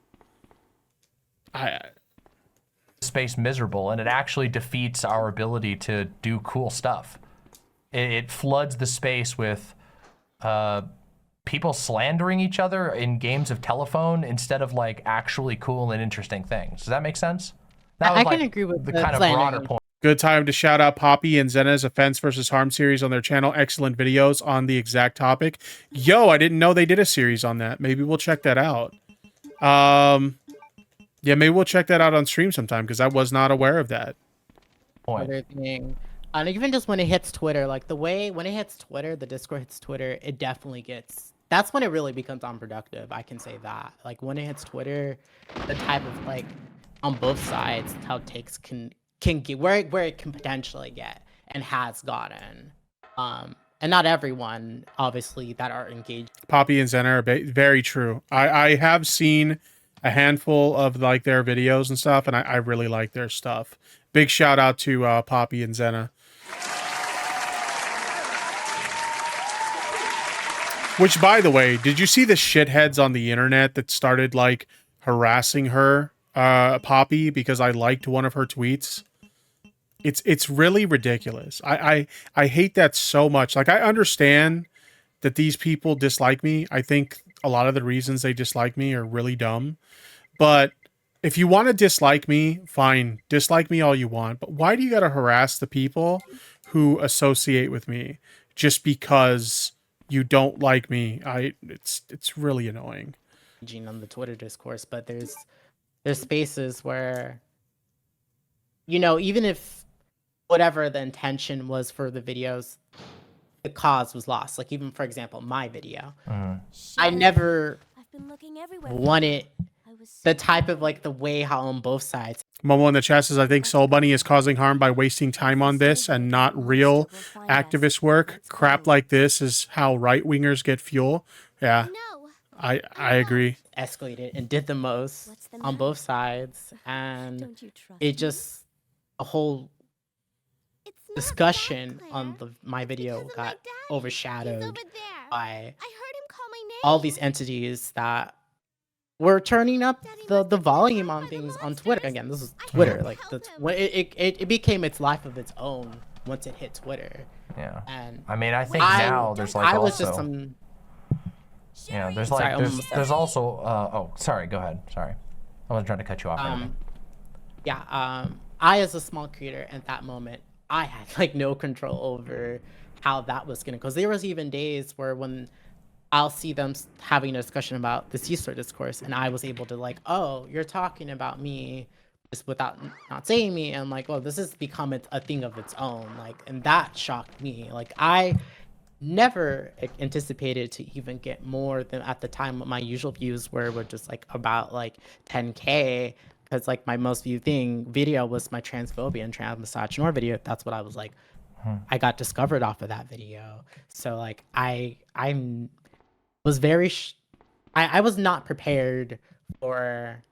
Space miserable, and it actually defeats our ability to do cool stuff. It floods the space with people slandering each other in games of telephone instead of actually cool and interesting things. Does that make sense? That was I can agree with the kind of broader point. Good time to shout out Poppy and Zena's Offense versus Harm series on their channel. Excellent videos on the exact topic. Yo, I didn't know they did a series on that. Maybe we'll check that out. Yeah, maybe we'll check that out on stream sometime, because I was not aware of that. Other thing, and even just when it hits Twitter, when it hits Twitter, the Discord hits Twitter, it definitely gets. That's when it really becomes unproductive. I can say that. When it hits Twitter, the type of on both sides, how takes can get where it can potentially get and has gotten. And not everyone, obviously, that are engaged. Poppy and Zena are very true. I have seen a handful of their videos and stuff, and I really like their stuff. Big shout out to Poppy and Zena. Which, by the way, did you see the shitheads on the internet that started harassing her, Poppy, because I liked one of her tweets? It's really ridiculous. I hate that so much. I understand that these people dislike me. I think a lot of the reasons they dislike me are really dumb. But if you want to dislike me, fine. Dislike me all you want. But why do you got to harass the people who associate with me just because you don't like me? It's really annoying. On the Twitter discourse, but there's spaces where, even if whatever the intention was for the videos, the cause was lost. Like even for example, my video, I never wanted the type of like the way how on both sides. Momo in the chat says, I think SoulBunni is causing harm by wasting time on this and not real activist work. Crap like this is how right-wingers get fuel. Yeah, I agree. Escalated and did the most on both sides, and it just a whole discussion on my video got overshadowed by all these entities that were turning up the volume on things on Twitter. Again, this is Twitter. Like it became its life of its own once it hit Twitter. Yeah. And I mean, I think now there's like there's like there's also oh, sorry, go ahead. Sorry, I wasn't trying to cut you off. I as a small creator at that moment, I had like no control over how that was gonna, because there was even days where when I'll see them having a discussion about this user discourse, and I was able to like, oh, you're talking about me just without not saying me, and like, oh, this has become a thing of its own, like, and that shocked me. Like I never anticipated to even get more than at the time my usual views were just like about like 10K, because like my most viewed video was my transphobia and trans misogynoir video. That's what I was like, I got discovered off of that video. So like I was very I was not prepared for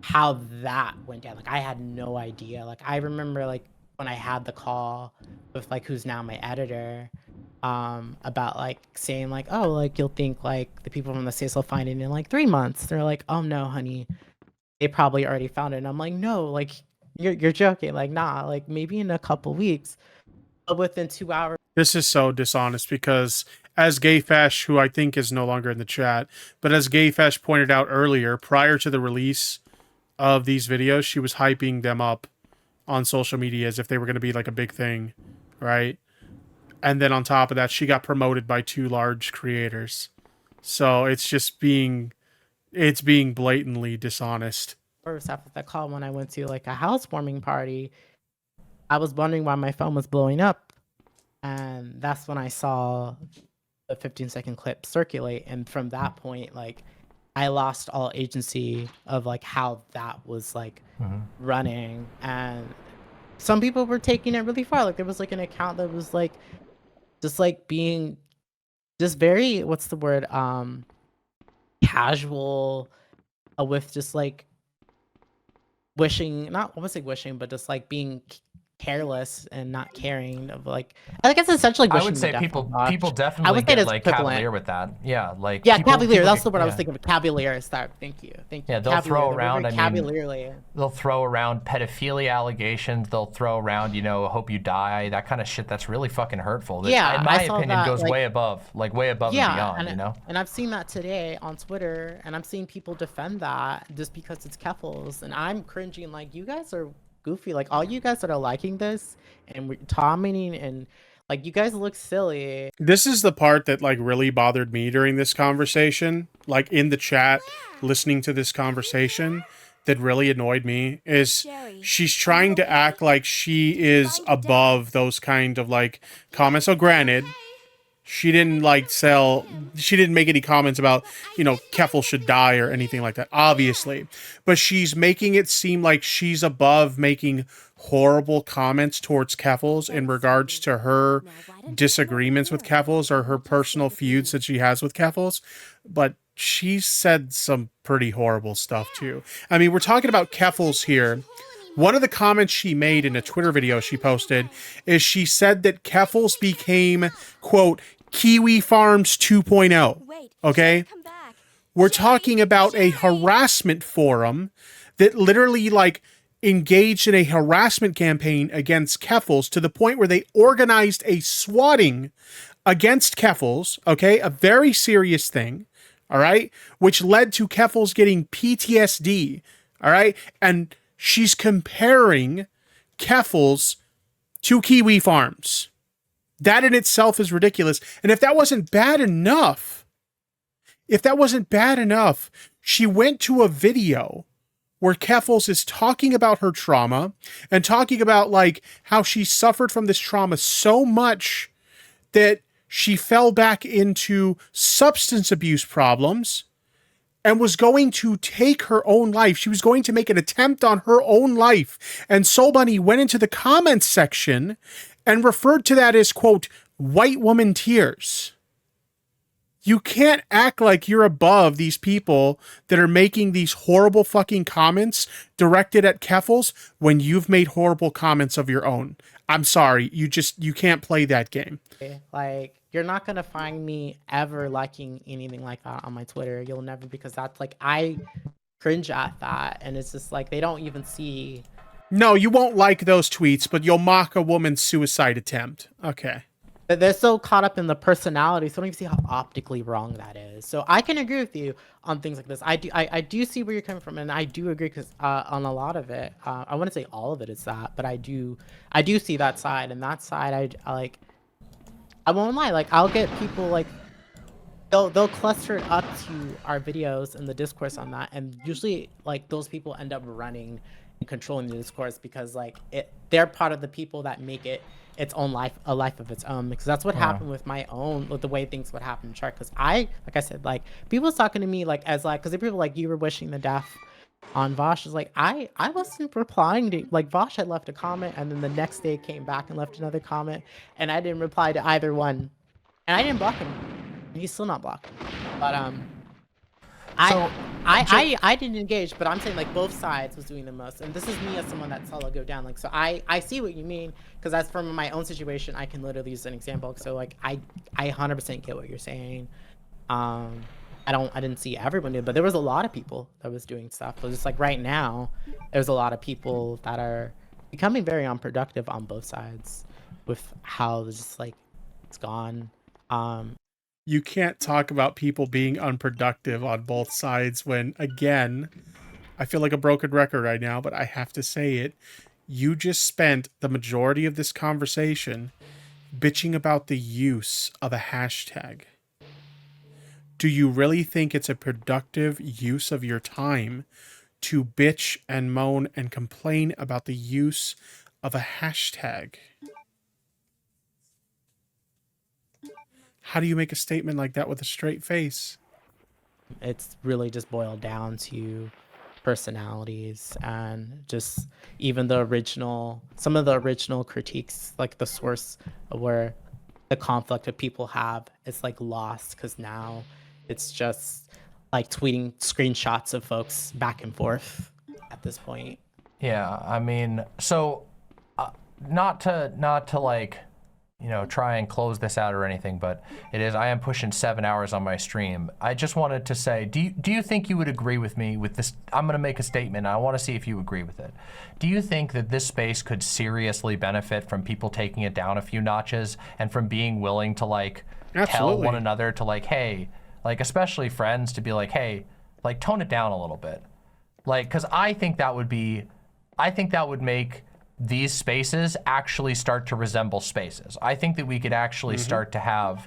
how that went down. Like I had no idea. Like I remember like when I had the call with like who's now my editor, about like saying like, oh, like you'll think like the people from the States will find it in like 3 months. They're like, oh no, honey, they probably already found it. And I'm like, no, like you're joking. Like, nah, like maybe in a couple weeks. But within 2 hours. This is so dishonest because as Gayfesh, who I think is no longer in the chat, but as Gayfesh pointed out earlier, prior to the release of these videos, she was hyping them up on social media as if they were going to be like a big thing, right? And then on top of that, she got promoted by 2 large creators. So it's just being blatantly dishonest. First after that call, when I went to like a housewarming party, I was wondering why my phone was blowing up. And that's when I saw the 15-second clip circulate. And from that point, like I lost all agency of like how that was like running. And some people were taking it really far. Like there was like an account that was like just like being just very, what's the word, casual, with just like wishing, not, I wouldn't say wishing, but just like being careless and not caring of like, I guess essentially wishing. I would say people definitely get like cavalier with that. Yeah, like cavalier. That's the word I was thinking of. Cavalier is that. Thank you. Yeah, they'll throw around. Cavalierly. They'll throw around pedophilia allegations. They'll throw around, you know, hope you die. That kind of shit. That's really fucking hurtful. That, in my opinion, goes way above and beyond. You know. And I've seen that today on Twitter, and I'm seeing people defend that just because it's Keffals, and I'm cringing. Like, you guys are goofy. Like all you guys that are liking this and we're commenting, and like you guys look silly. This is the part that like really bothered me during this conversation, like in the chat, listening to this conversation, that really annoyed me is she's trying to act like she is above those kind of like comments. So granted, she didn't make any comments about, you know, Keffel should die or anything like that, obviously. But she's making it seem like she's above making horrible comments towards Keffels in regards to her disagreements with Keffels or her personal feuds that she has with Keffels. But she said some pretty horrible stuff too. I mean, we're talking about Keffels here. One of the comments she made in a Twitter video she posted is she said that Keffels became, quote, Kiwi Farms 2.0. Okay? We're talking about a harassment forum that literally like engaged in a harassment campaign against Keffels to the point where they organized a swatting against Keffels, okay? A very serious thing, all right? Which led to Keffels getting PTSD, all right? And she's comparing Keffels to Kiwi Farms. That in itself is ridiculous. And if that wasn't bad enough, she went to a video where Keffels is talking about her trauma and talking about like how she suffered from this trauma so much that she fell back into substance abuse problems and was going to take her own life. She was going to make an attempt on her own life. And SoulBunni went into the comments section and referred to that as, quote, white woman tears. You can't act like you're above these people that are making these horrible fucking comments directed at Keffels when you've made horrible comments of your own. I'm sorry. You can't play that game. Like, you're not going to find me ever liking anything like that on my Twitter. You'll never, because that's like, I cringe at that. And it's just like, they don't even see. No, you won't like those tweets, but you'll mock a woman's suicide attempt. Okay. They're so caught up in the personality, so I don't even see how optically wrong that is. So I can agree with you on things like this. I do see where you're coming from, and I do agree because on a lot of it, I wouldn't say all of it is that, but I do see that side, and that side I like. I won't lie, like I'll get people like they'll cluster it up to our videos and the discourse on that, and usually like those people end up running and controlling the discourse because like they're part of the people that make it its own life, a life of its own, because that's what happened with my own, with the way things would happen in Shark. Because like I said, like people was talking to me like as like, because people like you were wishing the death on Vosh. Is like I wasn't replying to, like Vosh had left a comment and then the next day came back and left another comment and I didn't reply to either one, and I didn't block him. He's still not blocked, but I didn't engage, but I'm saying like both sides was doing the most, and this is me as someone that saw it go down. Like, so I see what you mean, because that's from my own situation. I can literally use an example. So like I 100% get what you're saying. I didn't see everyone do, but there was a lot of people that was doing stuff. So just like right now, there's a lot of people that are becoming very unproductive on both sides with how it's just like it's gone. You can't talk about people being unproductive on both sides when, again, I feel like a broken record right now, but I have to say it. You just spent the majority of this conversation bitching about the use of a hashtag. Do you really think it's a productive use of your time to bitch and moan and complain about the use of a hashtag? How do you make a statement like that with a straight face? It's really just boiled down to personalities and just even some of the original critiques, like the source of where the conflict that people have is like lost, because now it's just like tweeting screenshots of folks back and forth at this point. Yeah, I mean, so not to like, you know, try and close this out or anything, but I am pushing 7 hours on my stream. I just wanted to say, do you think you would agree with me with this? I'm going to make a statement. I want to see if you agree with it. Do you think that this space could seriously benefit from people taking it down a few notches and from being willing to like tell one another to like, hey, like especially friends to be like, hey, like tone it down a little bit. Like, cause I think that would make these spaces actually start to resemble spaces. I think that we could actually start to have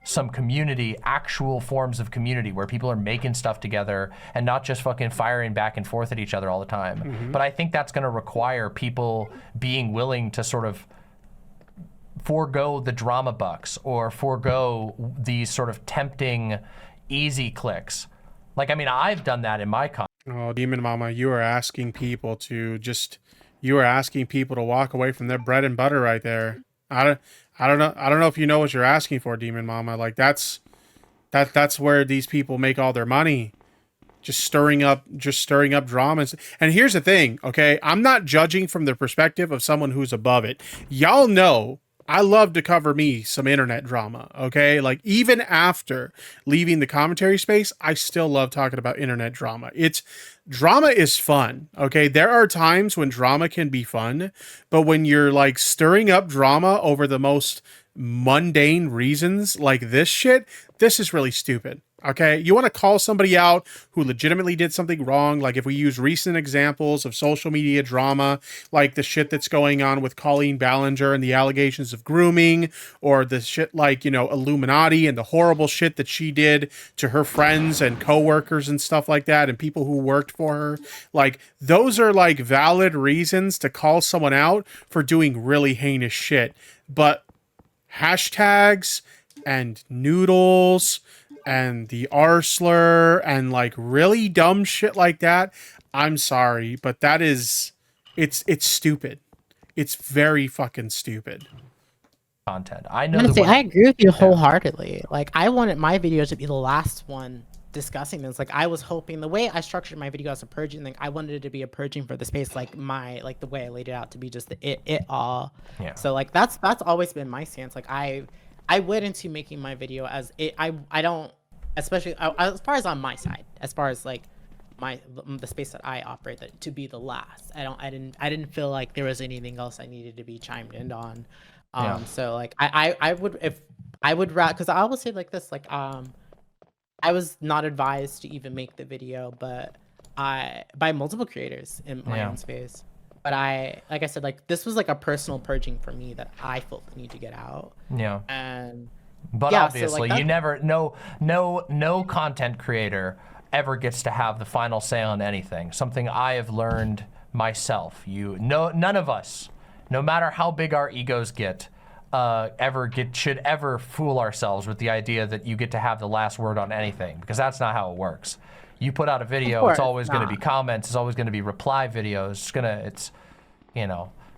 some community, actual forms of community where people are making stuff together and not just fucking firing back and forth at each other all the time. But I think that's gonna require people being willing to sort of forego the drama bucks or forego these sort of tempting, easy clicks. Like, I mean, I've done that in my content. Oh, DemonMama, you are asking people to just... You are asking people to walk away from their bread and butter right there. I don't know if you know what you're asking for, DemonMama. Like that's where these people make all their money. Just stirring up dramas. And here's the thing, okay? I'm not judging from the perspective of someone who's above it. Y'all know I love to cover me some internet drama, okay? Like, even after leaving the commentary space, I still love talking about internet drama. Drama is fun, okay? There are times when drama can be fun, but when you're, like, stirring up drama over the most mundane reasons, like this shit, this is really stupid. Okay, you want to call somebody out who legitimately did something wrong. Like if we use recent examples of social media drama, like the shit that's going on with Colleen Ballinger and the allegations of grooming, or the shit like, you know, Illuminati and the horrible shit that she did to her friends and coworkers and stuff like that, and people who worked for her. Like those are like valid reasons to call someone out for doing really heinous shit. But hashtags and noodles and the R slur and like really dumb shit like that, I'm sorry, but that is, it's stupid. It's very fucking stupid. Content. I know. Honestly, I agree with you wholeheartedly. Like, I wanted my videos to be the last one discussing this. Like, I was hoping the way I structured my video as a purging thing, I wanted it to be a purging for the space, like the way I laid it out to be just the it all. Yeah. So like that's always been my stance. Like I went into making my video as it. I don't, especially as far as on my side, as far as like the space that I operate, that to be the last. I didn't feel like there was anything else I needed to be chimed in on. So like I would rather, because I always say like this, like I was not advised to even make the video, but by multiple creators in my own space. But like I said, like this was like a personal purging for me that I felt the need to get out. Yeah. But obviously, so like you never, no content creator ever gets to have the final say on anything. Something I have learned myself. None of us, no matter how big our egos get, should ever fool ourselves with the idea that you get to have the last word on anything, because that's not how it works. You put out a video, it's always going to be comments, it's always going to be reply videos.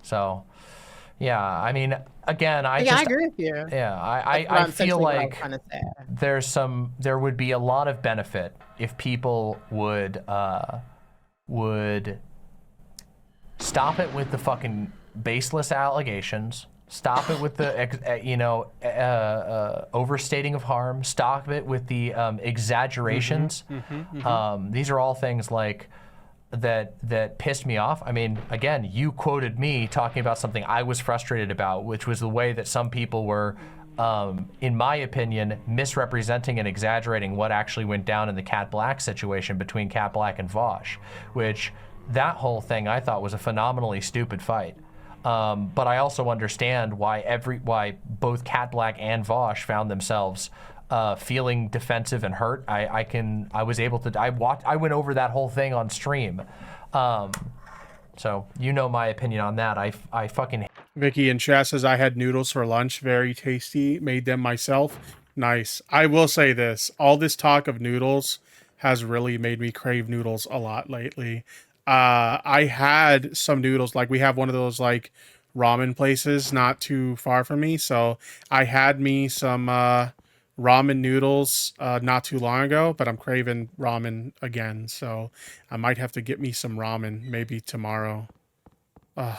So yeah, I mean, again, I agree with you. Yeah, I feel like there would be a lot of benefit if people would stop it with the fucking baseless allegations. Stop it with the overstating of harm. Stop it with the exaggerations. These are all things like that pissed me off. I mean, again, you quoted me talking about something I was frustrated about, which was the way that some people were, in my opinion, misrepresenting and exaggerating what actually went down in the Cat Black situation between Cat Black and Vosh, which that whole thing I thought was a phenomenally stupid fight. But I also understand why both Cat Black and Vosh found themselves feeling defensive and hurt. I went over that whole thing on stream. So you know my opinion on that. I fucking. Vicky in chat says I had noodles for lunch, very tasty. Made them myself. Nice. I will say this: all this talk of noodles has really made me crave noodles a lot lately. I had some noodles, like we have one of those like ramen places not too far from me. So I had me some ramen noodles not too long ago, but I'm craving ramen again. So I might have to get me some ramen maybe tomorrow. And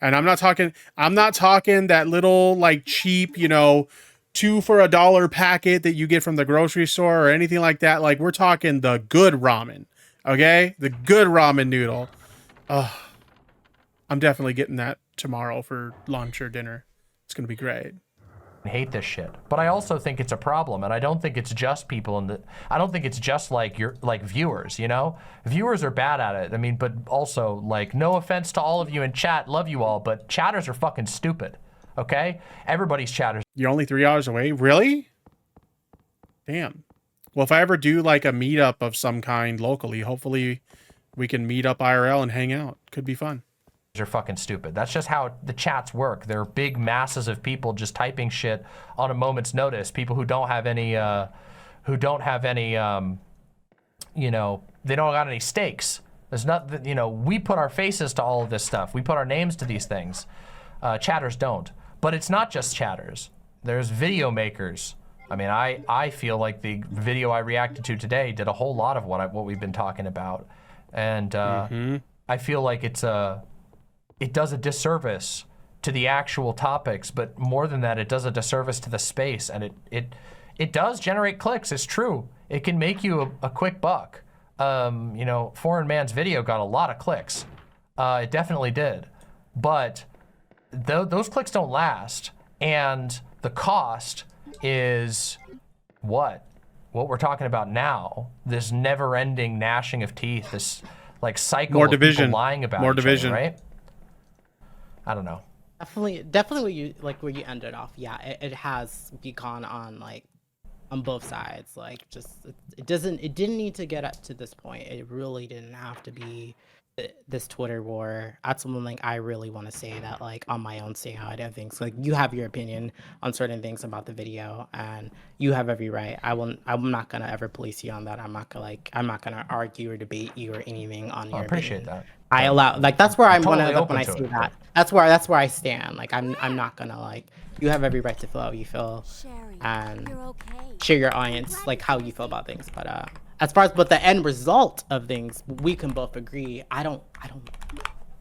I'm not talking that little like cheap, 2 for $1 packet that you get from the grocery store or anything like that. Like we're talking the good ramen. Okay, the good ramen noodle. I'm definitely getting that tomorrow for lunch or dinner. It's gonna be great. I hate this shit, but I also think it's a problem, and I don't think it's just people I don't think it's just like viewers. Viewers are bad at it. I mean, but also like, no offense to all of you in chat, love you all, but chatters are fucking stupid. Okay, everybody's chatters. You're only 3 hours away, really? Damn. Well, if I ever do like a meetup of some kind locally, hopefully we can meet up IRL and hang out. Could be fun. Are fucking stupid. That's just how the chats work. They're big masses of people just typing shit on a moment's notice. People who don't have any, they don't got any stakes. There's not, we put our faces to all of this stuff. We put our names to these things. Chatters don't. But it's not just chatters. There's video makers. I mean, I feel like the video I reacted to today did a whole lot of what we've been talking about, and I feel like it does a disservice to the actual topics, but more than that, it does a disservice to the space, and it does generate clicks. It's true. It can make you a quick buck. Foreign Man's video got a lot of clicks. It definitely did, but those clicks don't last, and the cost is what what we're talking about now, this never-ending gnashing of teeth, this like cycle More of division. people lying about More each division. other, right? I don't know. Definitely where you ended off. Yeah, it has begun on like on both sides. Like just it didn't need to get up to this point. It really didn't have to be this Twitter war. That's something like I really want to say that like on my own side of things. Like you have your opinion on certain things about the video, and you have every right. I'm not gonna ever police you on that. I'm not gonna argue or debate you or anything on your. I appreciate opinion. that. I allow like that's where I'm totally when I open to see it, that. That's where I stand. Like I'm not gonna like you have every right to feel how you feel and share your audience like how you feel about things. But as far as the end result of things, we can both agree. I don't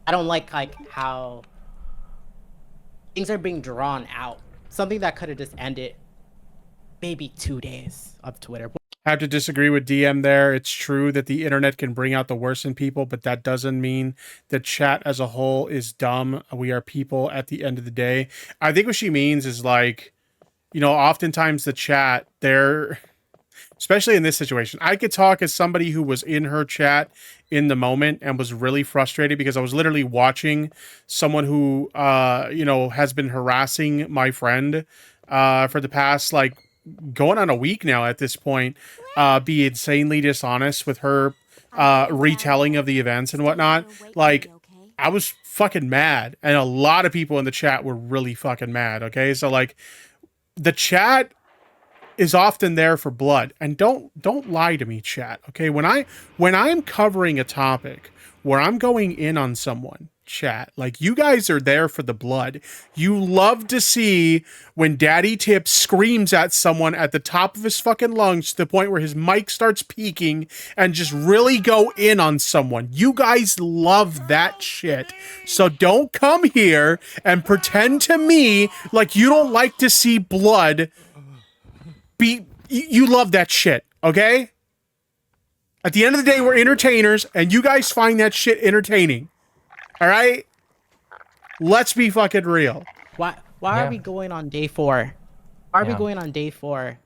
like how things are being drawn out. Something that could have just ended maybe 2 days of Twitter. I have to disagree with DM there. It's true that the internet can bring out the worst in people, but that doesn't mean the chat as a whole is dumb. We are people at the end of the day. I think what she means is like, you know, oftentimes the chat, they're, especially in this situation, I could talk as somebody who was in her chat in the moment and was really frustrated because I was literally watching someone who, you know, has been harassing my friend for the past, like, going on a week now at this point, be insanely dishonest with her retelling of the events and whatnot. Like, I was fucking mad, and a lot of people in the chat were really fucking mad, okay? So, like, the chat is often there for blood, and don't lie to me, chat, okay? When I'm covering a topic where I'm going in on someone, chat, like, you guys are there for the blood. You love to see when Daddy Tip screams at someone at the top of his fucking lungs to the point where his mic starts peaking and just really go in on someone. You guys love that shit. So don't come here and pretend to me like you don't like to see blood. You love that shit, okay? At the end of the day, we're entertainers, and you guys find that shit entertaining. All right? Let's be fucking real. Why are we going on day 4? Why are we going on day 4?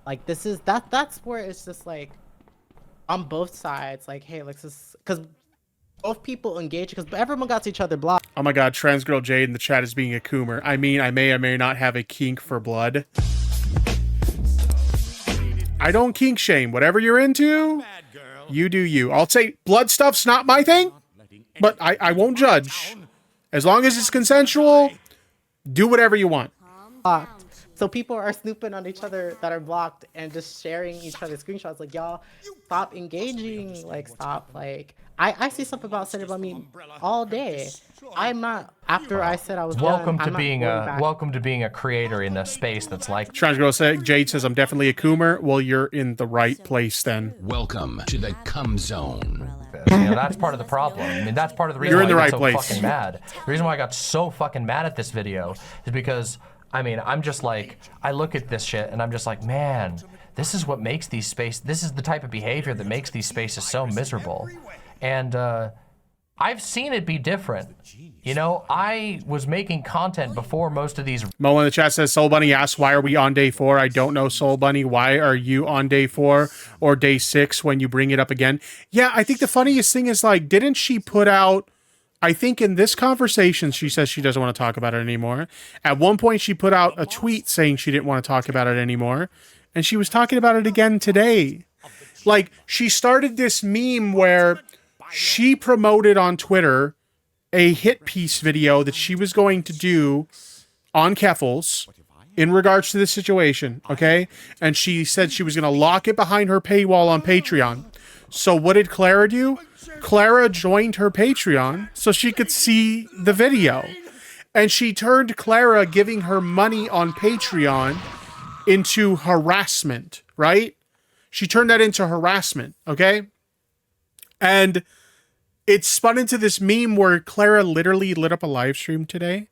Like, this is that's where it's just like on both sides, like, hey, let's just, because both people engage, because everyone got each other blocked. Oh my god, trans girl Jade in the chat is being a coomer. I mean, I may or may not have a kink for blood. I don't kink shame. Whatever you're into, you do you. I'll say blood stuff's not my thing, but I won't judge. As long as it's consensual, do whatever you want. So people are snooping on each other that are blocked and just sharing each other's screenshots. Like, y'all, stop engaging. Like, stop. Like, I see stuff about SoulBunni all day. I'm not. After I said I was welcome done, to being a creator in a space that's like. Trans girl Jade says I'm definitely a coomer. Well, you're in the right place then. Welcome to the cum zone. You know, that's part of the problem. I mean, that's part of the reason You're in why the I right got so place. fucking mad. The reason why I got so fucking mad at this video is because, I mean, I'm just like, I look at this shit and I'm just like, man, this is what makes these spaces, this is the type of behavior that makes these spaces so miserable. And I've seen it be different. You know, I was making content before most of these. Mo in the chat says, SoulBunni asks, why are we on day 4? I don't know, SoulBunni. Why are you on day 4 or day 6 when you bring it up again? Yeah, I think the funniest thing is, like, didn't she put out, I think in this conversation, she says she doesn't want to talk about it anymore. At one point, she put out a tweet saying she didn't want to talk about it anymore. And she was talking about it again today. Like, she started this meme where she promoted on Twitter a hit piece video that she was going to do on Keffels in regards to this situation, okay? And she said she was going to lock it behind her paywall on Patreon. So what did Clara do? Clara joined her Patreon so she could see the video. And she turned Clara giving her money on Patreon into harassment, right? She turned that into harassment, okay? And it spun into this meme where Clara literally lit up a live stream today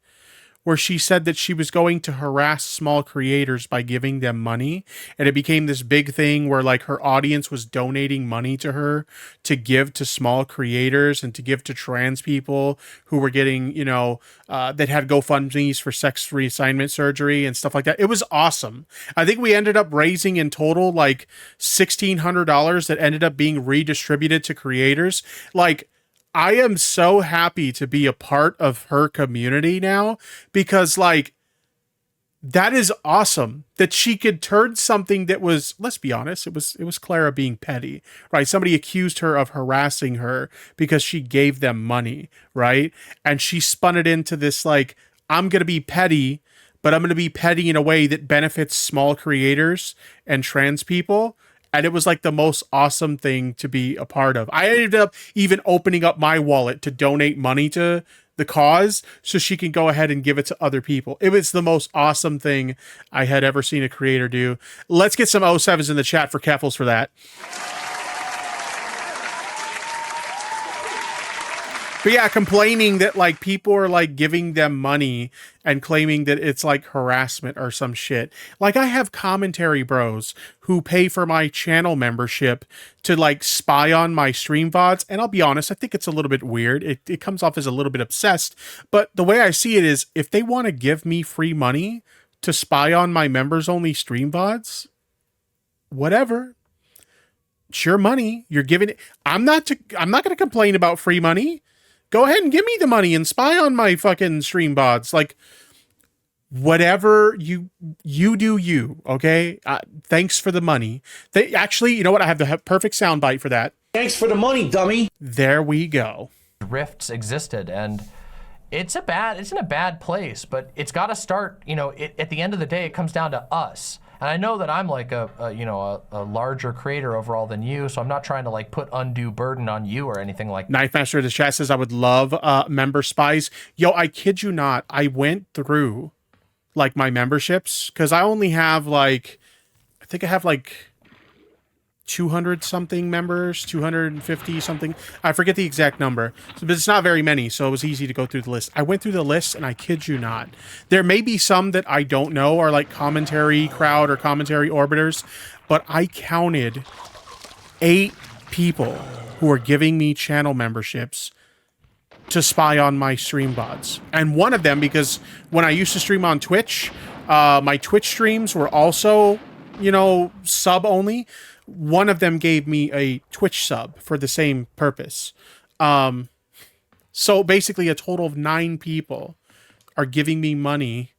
where she said that she was going to harass small creators by giving them money. And it became this big thing where like her audience was donating money to her to give to small creators and to give to trans people who were getting, you know, that had GoFundMe's for sex reassignment surgery and stuff like that. It was awesome. I think we ended up raising in total like $1,600 that ended up being redistributed to creators. Like, I am so happy to be a part of her community now, because like, that is awesome that she could turn something that was, let's be honest, it was Clara being petty, right? Somebody accused her of harassing her because she gave them money, right? And she spun it into this like, I'm going to be petty, but I'm going to be petty in a way that benefits small creators and trans people. And it was like the most awesome thing to be a part of. I ended up even opening up my wallet to donate money to the cause so she can go ahead and give it to other people. It was the most awesome thing I had ever seen a creator do. Let's get some 07s in the chat for Keffels for that. But yeah, complaining that like people are like giving them money and claiming that it's like harassment or some shit. Like I have commentary bros who pay for my channel membership to like spy on my stream VODs. And I'll be honest, I think it's a little bit weird. It comes off as a little bit obsessed. But the way I see it is if they want to give me free money to spy on my members only stream VODs, whatever. It's your money. You're giving it. I'm not going to complain about free money. Go ahead and give me the money and spy on my fucking stream bots. Like, whatever you do you, okay? Thanks for the money. Actually, you know what? I have the perfect soundbite for that. Thanks for the money, dummy. There we go. Rifts existed, and it's in a bad place, but it's got to start, you know, at the end of the day, it comes down to us. And I know that I'm like a larger creator overall than you, so I'm not trying to like put undue burden on you or anything like that. Knife Master of the chat says, I would love member spies. Yo, I kid you not. I went through like my memberships because I only have like, I think I have like 200 something members, 250 something. I forget the exact number, but it's not very many. So it was easy to go through the list. I went through the list and I kid you not, there may be some that I don't know are like commentary crowd or commentary orbiters, but I counted 8 people who are giving me channel memberships to spy on my stream bots. And one of them, because when I used to stream on Twitch, my Twitch streams were also, you know, sub only. One of them gave me a Twitch sub for the same purpose. So basically a total of 9 people are giving me money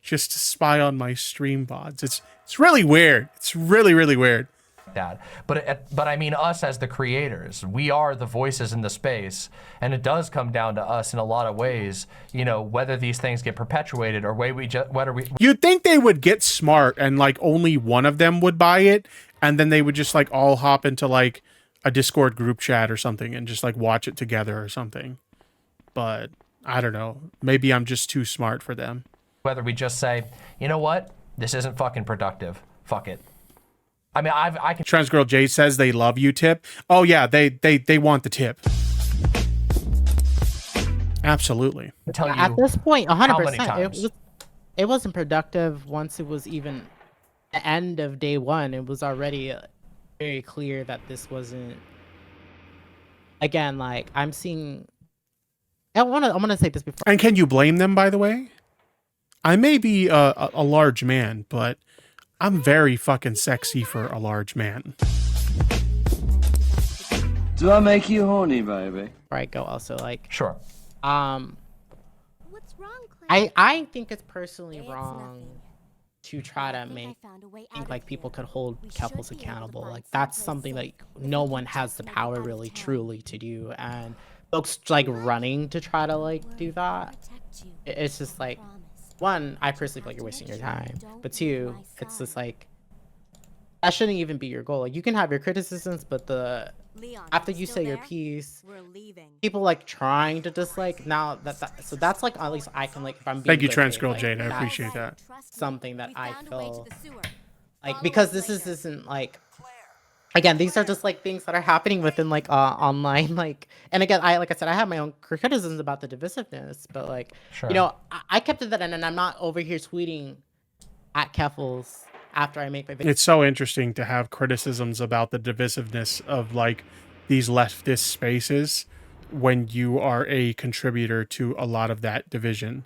just to spy on my stream bots. It's really weird. It's really, really weird. That, but I mean, us as the creators, we are the voices in the space, and it does come down to us in a lot of ways. You know, whether these things get perpetuated or whether we. You'd think they would get smart and like only one of them would buy it, and then they would just like all hop into like a Discord group chat or something and just like watch it together or something. But I don't know. Maybe I'm just too smart for them. Whether we just say, you know what, this isn't fucking productive. Fuck it. I mean, I can. Trans Girl Jade says they love you, Tip. Oh yeah, they want the tip. Absolutely. Tell you at this point, 100%. It wasn't productive once it was even the end of day one. It was already very clear that this wasn't. Again, like I'm seeing. I'm gonna say this before. And can you blame them? By the way, I may be a large man, but I'm very fucking sexy for a large man. Do I make you horny, baby? Right, go also like. Sure. What's wrong, Claire? I think it's personally wrong to try to think like people could hold couples accountable. Like that's something like no one has the power really truly to do, and folks like running to try to like do that. It's just like. One, I personally feel like you're wasting your time. But 2, it's just like that shouldn't even be your goal. Like you can have your criticisms, but after you say your piece, people like trying to just like now so that's like at least I can like if I'm being thank you, Trans Girl like, Jade. I appreciate that. Something that I feel like because this isn't like again, these are just like things that are happening within like online, like, and again, like I said, I have my own criticisms about the divisiveness, but like, Sure. you know, I kept it that, and I'm not over here tweeting at Keffels after I make my video. It's so interesting to have criticisms about the divisiveness of like these leftist spaces when you are a contributor to a lot of that division.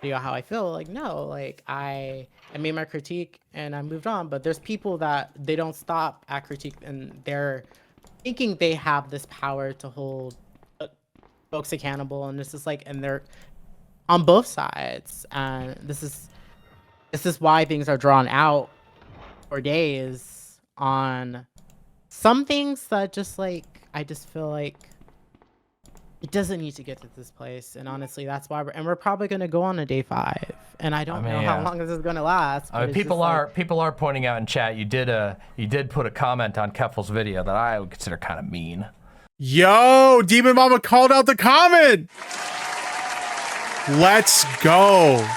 How I feel. Like, no, like I made my critique and I moved on, but there's people that they don't stop at critique and they're thinking they have this power to hold folks accountable, and this is like, and they're on both sides, and this is why things are drawn out for days on some things that just like, I just feel like it doesn't need to get to this place, and honestly, that's why we're probably gonna go on a day 5, and I don't know how long this is gonna last. I mean, people are pointing out in chat. You did put a comment on Keffel's video that I would consider kind of mean. Yo, DemonMama called out the comment. Let's go.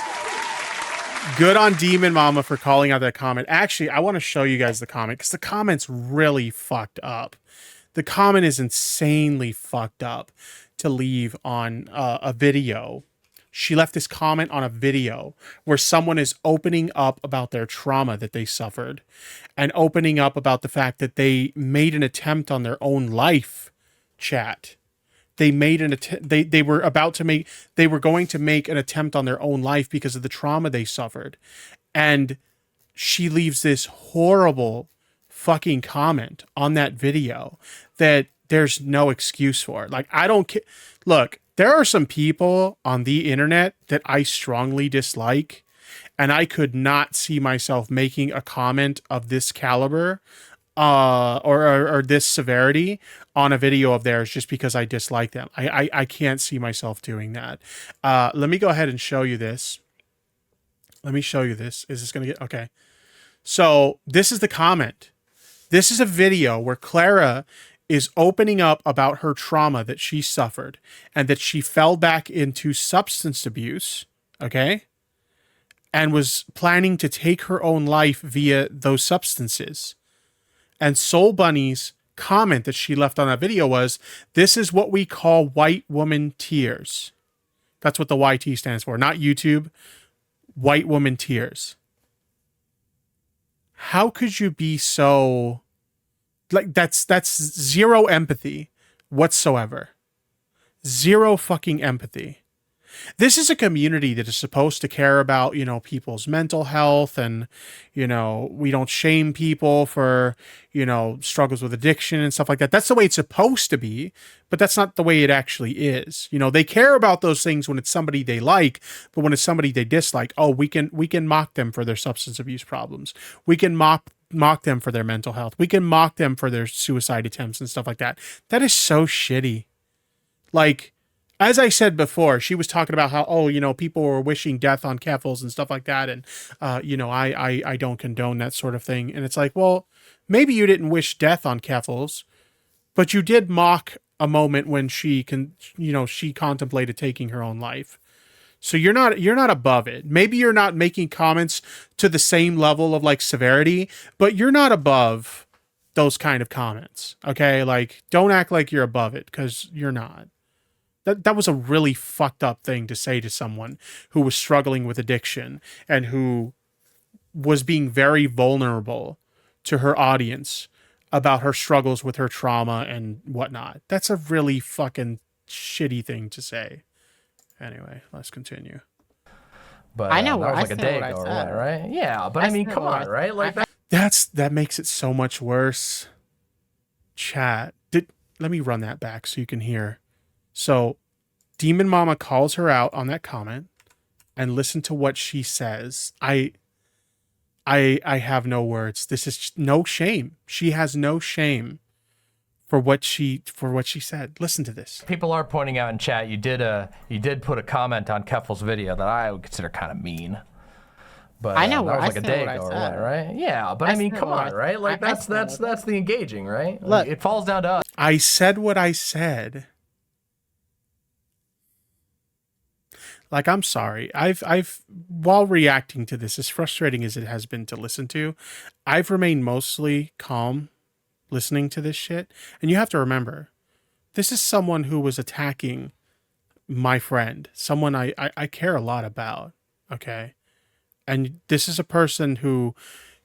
Good on DemonMama for calling out that comment. Actually, I want to show you guys the comment because the comment's really fucked up. The comment is insanely fucked up to leave on a video. She left this comment on a video where someone is opening up about their trauma that they suffered and opening up about the fact that they made an attempt on their own life. Chat. They made an attempt. They were going to make an attempt on their own life because of the trauma they suffered. And she leaves this horrible fucking comment on that video that there's no excuse for. Like, I don't care. Look, there are some people on the internet that I strongly dislike, and I could not see myself making a comment of this caliber or this severity on a video of theirs just because I dislike them. I can't see myself doing that. Let me go ahead and show you this. Let me show you this. Is this going to get... Okay. So this is the comment. This is a video where Clara is opening up about her trauma that she suffered and that she fell back into substance abuse, okay? And was planning to take her own life via those substances. And SoulBunni's comment that she left on that video was, "This is what we call white woman tears." That's what the YT stands for, not YouTube. White woman tears. How could you be so... Like, that's zero empathy whatsoever. Zero fucking empathy. This is a community that is supposed to care about, you know, people's mental health, and, you know, we don't shame people for, you know, struggles with addiction and stuff like that. That's the way it's supposed to be, but that's not the way it actually is. You know, they care about those things when it's somebody they like, but when it's somebody they dislike, oh, we can mock them for their substance abuse problems. We can mock them for their mental health. We can mock them for their suicide attempts and stuff like that. That is so shitty. Like, as I said before, she was talking about how, oh, you know, people were wishing death on Keffels and stuff like that. And, you know, I don't condone that sort of thing. And it's like, well, maybe you didn't wish death on Keffels, but you did mock a moment when she contemplated taking her own life. So you're not above it. Maybe you're not making comments to the same level of like severity, but you're not above those kind of comments. Okay. Like, don't act like you're above it, because you're not. That was a really fucked up thing to say to someone who was struggling with addiction and who was being very vulnerable to her audience about her struggles with her trauma and whatnot. That's a really fucking shitty thing to say. Anyway, let's continue. But I know that was I like a said day what I ago, said. right? Yeah, but I mean, come on, right? Like that makes it so much worse. Chat. Let me run that back so you can hear. So, DemonMama calls her out on that comment, and listen to what she says. I have no words. This is no shame. She has no shame for what she said. Listen to this. People are pointing out in chat. You did put a comment on Keffel's video that I would consider kind of mean. But I know that was I like a said day what I ago, said. right? Yeah, but I mean, said come what on, I- right? Like I that's said the engaging, right? Look. Like, it falls down to us. I said what I said. Like, I'm sorry. I've while reacting to this, as frustrating as it has been to listen to, I've remained mostly calm. listening to this shit. And you have to remember, this is someone who was attacking my friend, someone I care a lot about, okay? And this is a person who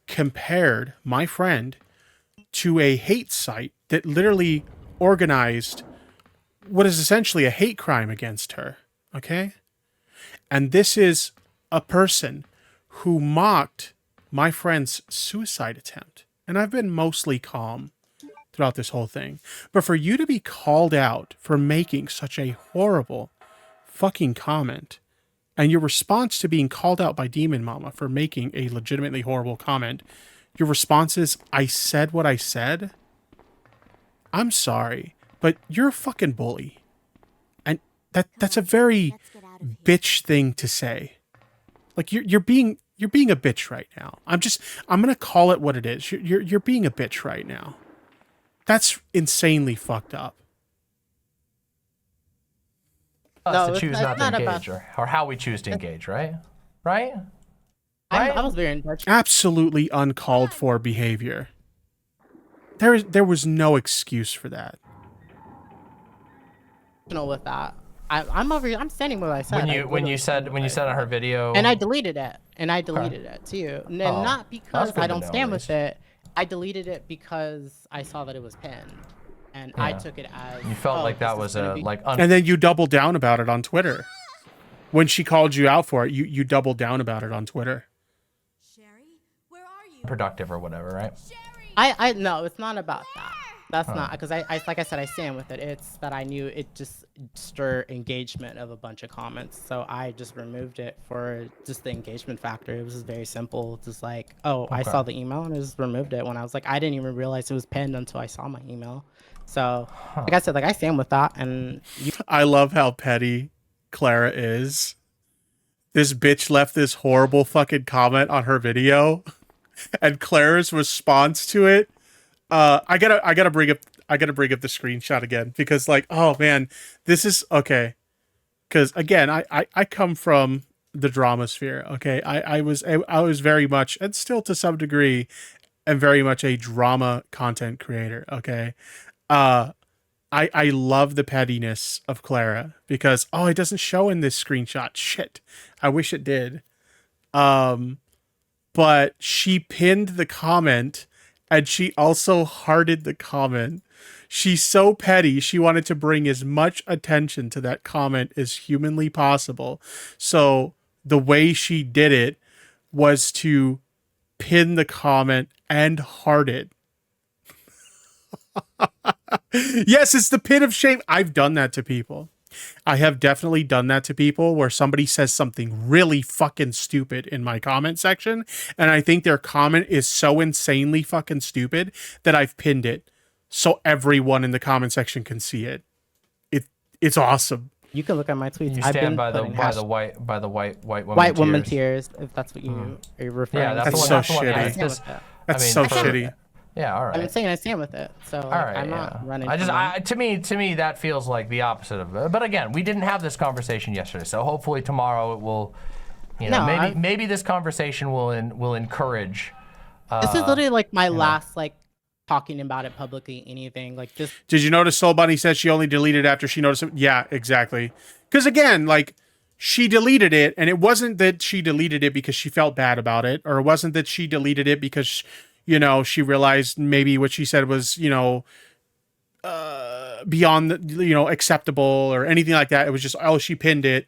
compared my friend to a hate site that literally organized what is essentially a hate crime against her, okay? And this is a person who mocked my friend's suicide attempt. And I've been mostly calm throughout this whole thing. But for you to be called out for making such a horrible fucking comment, and your response to being called out by DemonMama for making a legitimately horrible comment, your response is, I said what I said? I'm sorry, but you're a fucking bully. And that's a very bitch thing to say. Like, you're being a bitch right now. I'm gonna call it what it is. You're being a bitch right now. That's insanely fucked up. Us to choose not to engage, or how we choose to engage, right? Right? I was very intentional. Absolutely uncalled for behavior. There was no excuse for that. With that, I'm standing with what I said. When you said on her video, and I deleted it, it too, and not because I don't stand with it. I deleted it because I saw that it was pinned, and I took it as you felt like that was a and then you doubled down about it on Twitter. When she called you out for it, you doubled down about it on Twitter. Productive or whatever, right? I no, it's not about that. That's not, because I like I said, I stand with it. It's that I knew it just stirred engagement of a bunch of comments, so I just removed it for just the engagement factor. It was just very simple. Just like, I saw the email and I just removed it when I was like, I didn't even realize it was pinned until I saw my email. So, like I said, like I stand with that. And I love how petty Clara is. This bitch left this horrible fucking comment on her video, and Clara's response to it. I gotta bring up the screenshot again, because like, oh man, this is okay. Because again, I come from the drama sphere. Okay, I was very much, and still to some degree, am very much a drama content creator. Okay, I love the pettiness of Clara, because it doesn't show in this screenshot. Shit, I wish it did. But she pinned the comment. And she also hearted the comment. She's so petty, she wanted to bring as much attention to that comment as humanly possible. So the way she did it was to pin the comment and heart it. Yes, it's the pin of shame. I've done that to people. I have definitely done that to people, where somebody says something really fucking stupid in my comment section, and I think their comment is so insanely fucking stupid that I've pinned it so everyone in the comment section can see it. It's awesome. You can look at my tweets. You stand by the white woman tears, if that's what you are referring to. Yeah, that's so shitty. That's so shitty. Yeah, all right. I'm saying I stand with it, so all right, I'm not running. To me, that feels like the opposite of it. But again, we didn't have this conversation yesterday, so hopefully tomorrow it will. Maybe this conversation will encourage. This is literally like my last talking about it publicly. Anything like this. Did you notice SoulBunni said she only deleted after she noticed it? Yeah, exactly. Because again, like, she deleted it, and it wasn't that she deleted it because she felt bad about it, or it wasn't that she deleted it because she realized maybe what she said was, beyond, acceptable or anything like that. It was just, she pinned it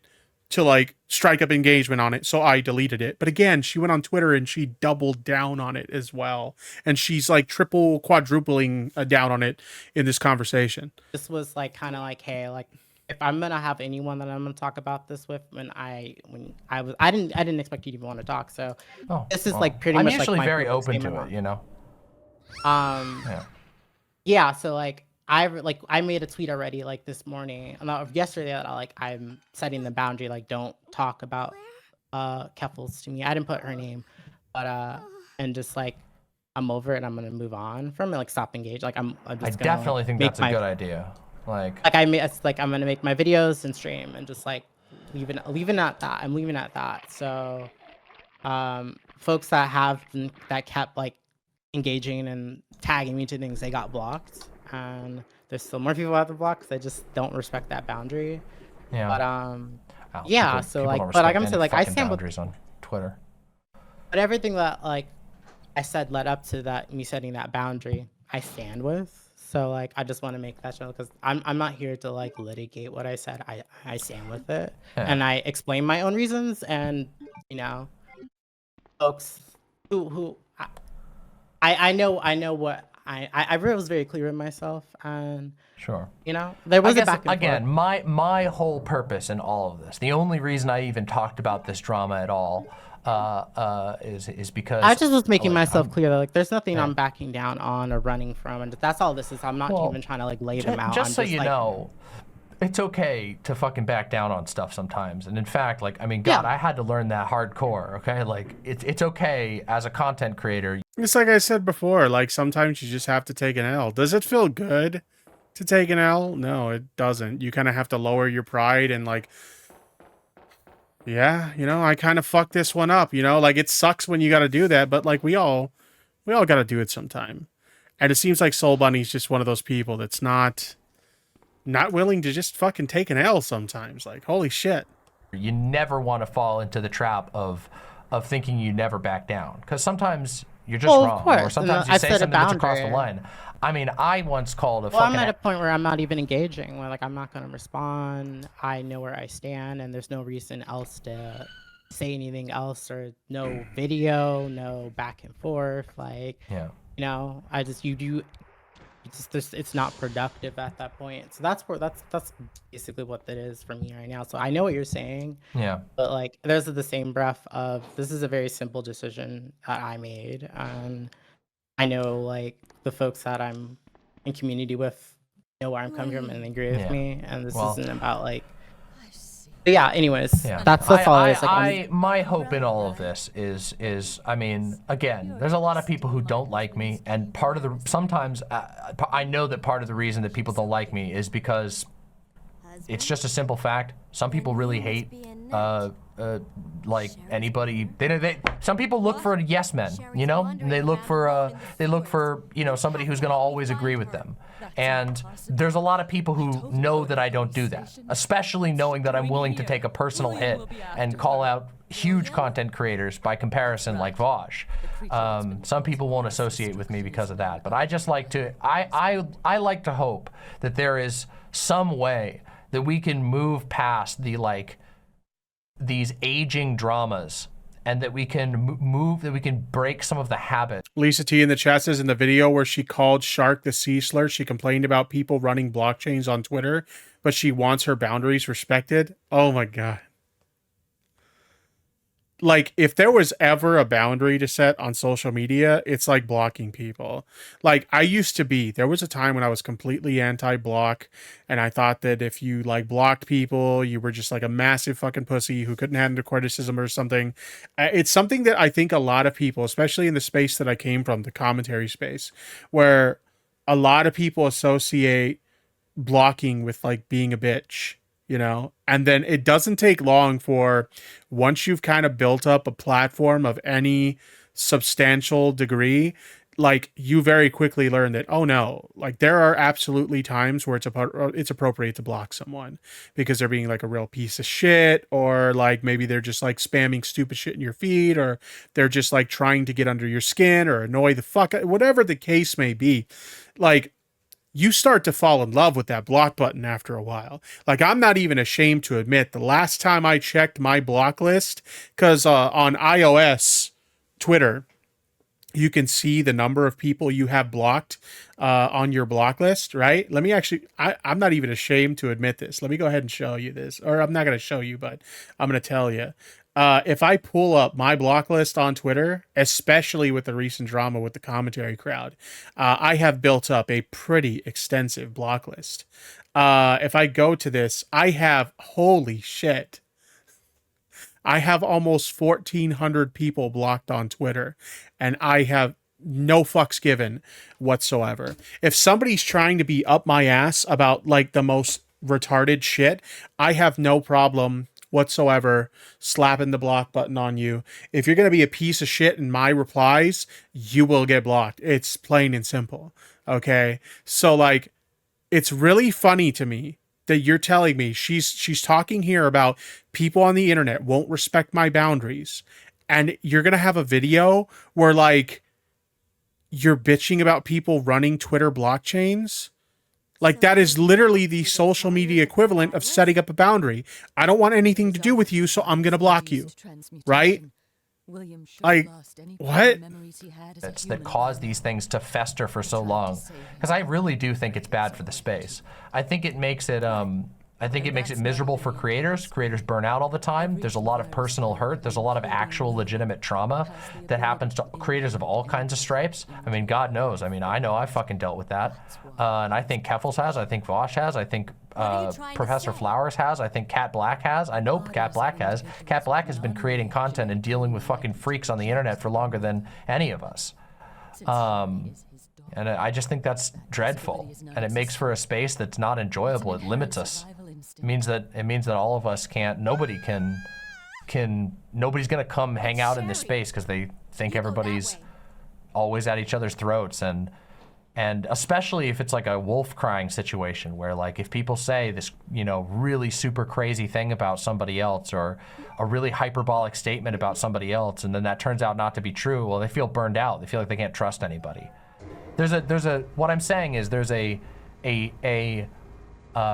to like strike up engagement on it, so I deleted it. But again, she went on Twitter and she doubled down on it as well. And she's like quadrupling down on it in this conversation. This was like kind of like, hey, like, if I'm gonna have anyone that I'm gonna talk about this with, I didn't expect you to even want to talk. So this is like pretty much. I'm usually like very open to it, Yeah. So like I made a tweet already like this morning, yesterday, that I'm setting the boundary, like, don't talk about Keffels to me. I didn't put her name, but and just like, I'm over it and I'm gonna move on from it, like stop engage. Like I'm just I definitely think that's a good idea. Like I'm gonna make my videos and stream and just like leaving at that. I'm leaving at that. So folks that kept like engaging and tagging me to things, they got blocked. And there's still more people out the block. They just don't respect that boundary. Yeah. But yeah. So like, but like I'm saying, like I stand with boundaries on Twitter. But everything that like I said led up to that, me setting that boundary, I stand with. So like I just want to make that show because I'm not here to like litigate what I said. I stand with it, and I explain my own reasons. And you know, folks who I know what I was very clear with myself, and sure, you know, there was a back and again, forth. my whole purpose in all of this, the only reason I even talked about this drama at all, is because I just was making myself clear that like there's nothing I'm backing down on or running from, and that's all this is. I'm not even trying to like lay them out. Just so I'm you like, know, it's okay to fucking back down on stuff sometimes. And in fact, like I mean, God, I had to learn that hardcore. Okay, like it's okay as a content creator. It's like I said before. Like sometimes you just have to take an L. Does it feel good to take an L? No, it doesn't. You kind of have to lower your pride and like. Yeah, you know, I kind of fucked this one up, you know, like it sucks when you got to do that, but like we all got to do it sometime. And it seems like SoulBunni's just one of those people that's not willing to just fucking take an L sometimes. Like, holy shit. You never want to fall into the trap of thinking you never back down, because sometimes you're just wrong, or sometimes you say something that's across the line. I mean, I once called a fucking... I'm at a point where I'm not even engaging, where like I'm not going to respond. I know where I stand, and there's no reason else to say anything else, or no video, no back and forth. Like, you know, I just it's not productive at that point. So that's basically what that is for me right now. So I know what you're saying. Yeah. But like, there's the same breath of this is a very simple decision that I made, and I know like the folks that I'm in community with know where I'm coming from and agree with me. And this isn't about like. But yeah. Anyways, that's all it is. Like, my hope in all of this is I mean, again, there's a lot of people who don't like me, and part of the sometimes I know that part of the reason that people don't like me is because it's just a simple fact. Some people really hate like anybody. Some people look for yes men, you know, and they look for you know, somebody who's gonna always agree with them. And there's a lot of people who know that I don't do that, especially knowing that I'm willing to take a personal hit and call out huge content creators by comparison, like Vosh. Some people won't associate with me because of that, but I just like to I like to hope that there is some way that we can move past the like these aging dramas, and that we can that we can break some of the habits. Lisa T in the chat says in the video where she called Shark the sea slur, she complained about people running blockchains on Twitter, but she wants her boundaries respected. Oh my God. Like, if there was ever a boundary to set on social media, it's like blocking people. Like, there was a time when I was completely anti-block, and I thought that if you, like, blocked people, you were just, like, a massive fucking pussy who couldn't handle criticism or something. It's something that I think a lot of people, especially in the space that I came from, the commentary space, where a lot of people associate blocking with, like, being a bitch. You know, and then it doesn't take long for once you've kind of built up a platform of any substantial degree, like you very quickly learn that, oh no, like there are absolutely times where it's appropriate to block someone because they're being like a real piece of shit, or like maybe they're just like spamming stupid shit in your feed, or they're just like trying to get under your skin or annoy the fuck, whatever the case may be. Like, you start to fall in love with that block button after a while. Like, I'm not even ashamed to admit the last time I checked my block list, because on iOS Twitter, you can see the number of people you have blocked on your block list, right? Let me actually, I'm not even ashamed to admit this. Let me go ahead and show you this. Or I'm not going to show you, but I'm going to tell you. If I pull up my block list on Twitter, especially with the recent drama with the commentary crowd, I have built up a pretty extensive block list. If I go to this, I have, holy shit, I have almost 1,400 people blocked on Twitter, and I have no fucks given whatsoever. If somebody's trying to be up my ass about like the most retarded shit, I have no problem whatsoever slapping the block button on you. If you're going to be a piece of shit in my replies, you will get blocked. It's plain and simple. Okay. So like, it's really funny to me that you're telling me she's talking here about people on the internet won't respect my boundaries. And you're going to have a video where like you're bitching about people running Twitter blockchains. Like that is literally the social media equivalent of setting up a boundary. I don't want anything to do with you, so I'm going to block you. Right? Like, what? It's that cause these things to fester for so long. Because I really do think it's bad for the space. I think it makes it miserable for creators. Creators burn out all the time. There's a lot of personal hurt. There's a lot of actual legitimate trauma that happens to creators of all kinds of stripes. I mean, God knows. I mean, I know I fucking dealt with that. And I think Keffels has. I think Vosh has. I think Professor Flowers has. I think Cat Black has. I know Cat Black has. Cat Black has been creating content and dealing with fucking freaks on the internet for longer than any of us. And I just think that's dreadful. And it makes for a space that's not enjoyable. It limits us. It means that all of us can't, nobody's gonna come hang out in this space because they think everybody's always at each other's throats, and especially if it's like a wolf crying situation where like if people say this, you know, really super crazy thing about somebody else or a really hyperbolic statement about somebody else and then that turns out not to be true, well, they feel burned out. They feel like they can't trust anybody. What I'm saying is there's a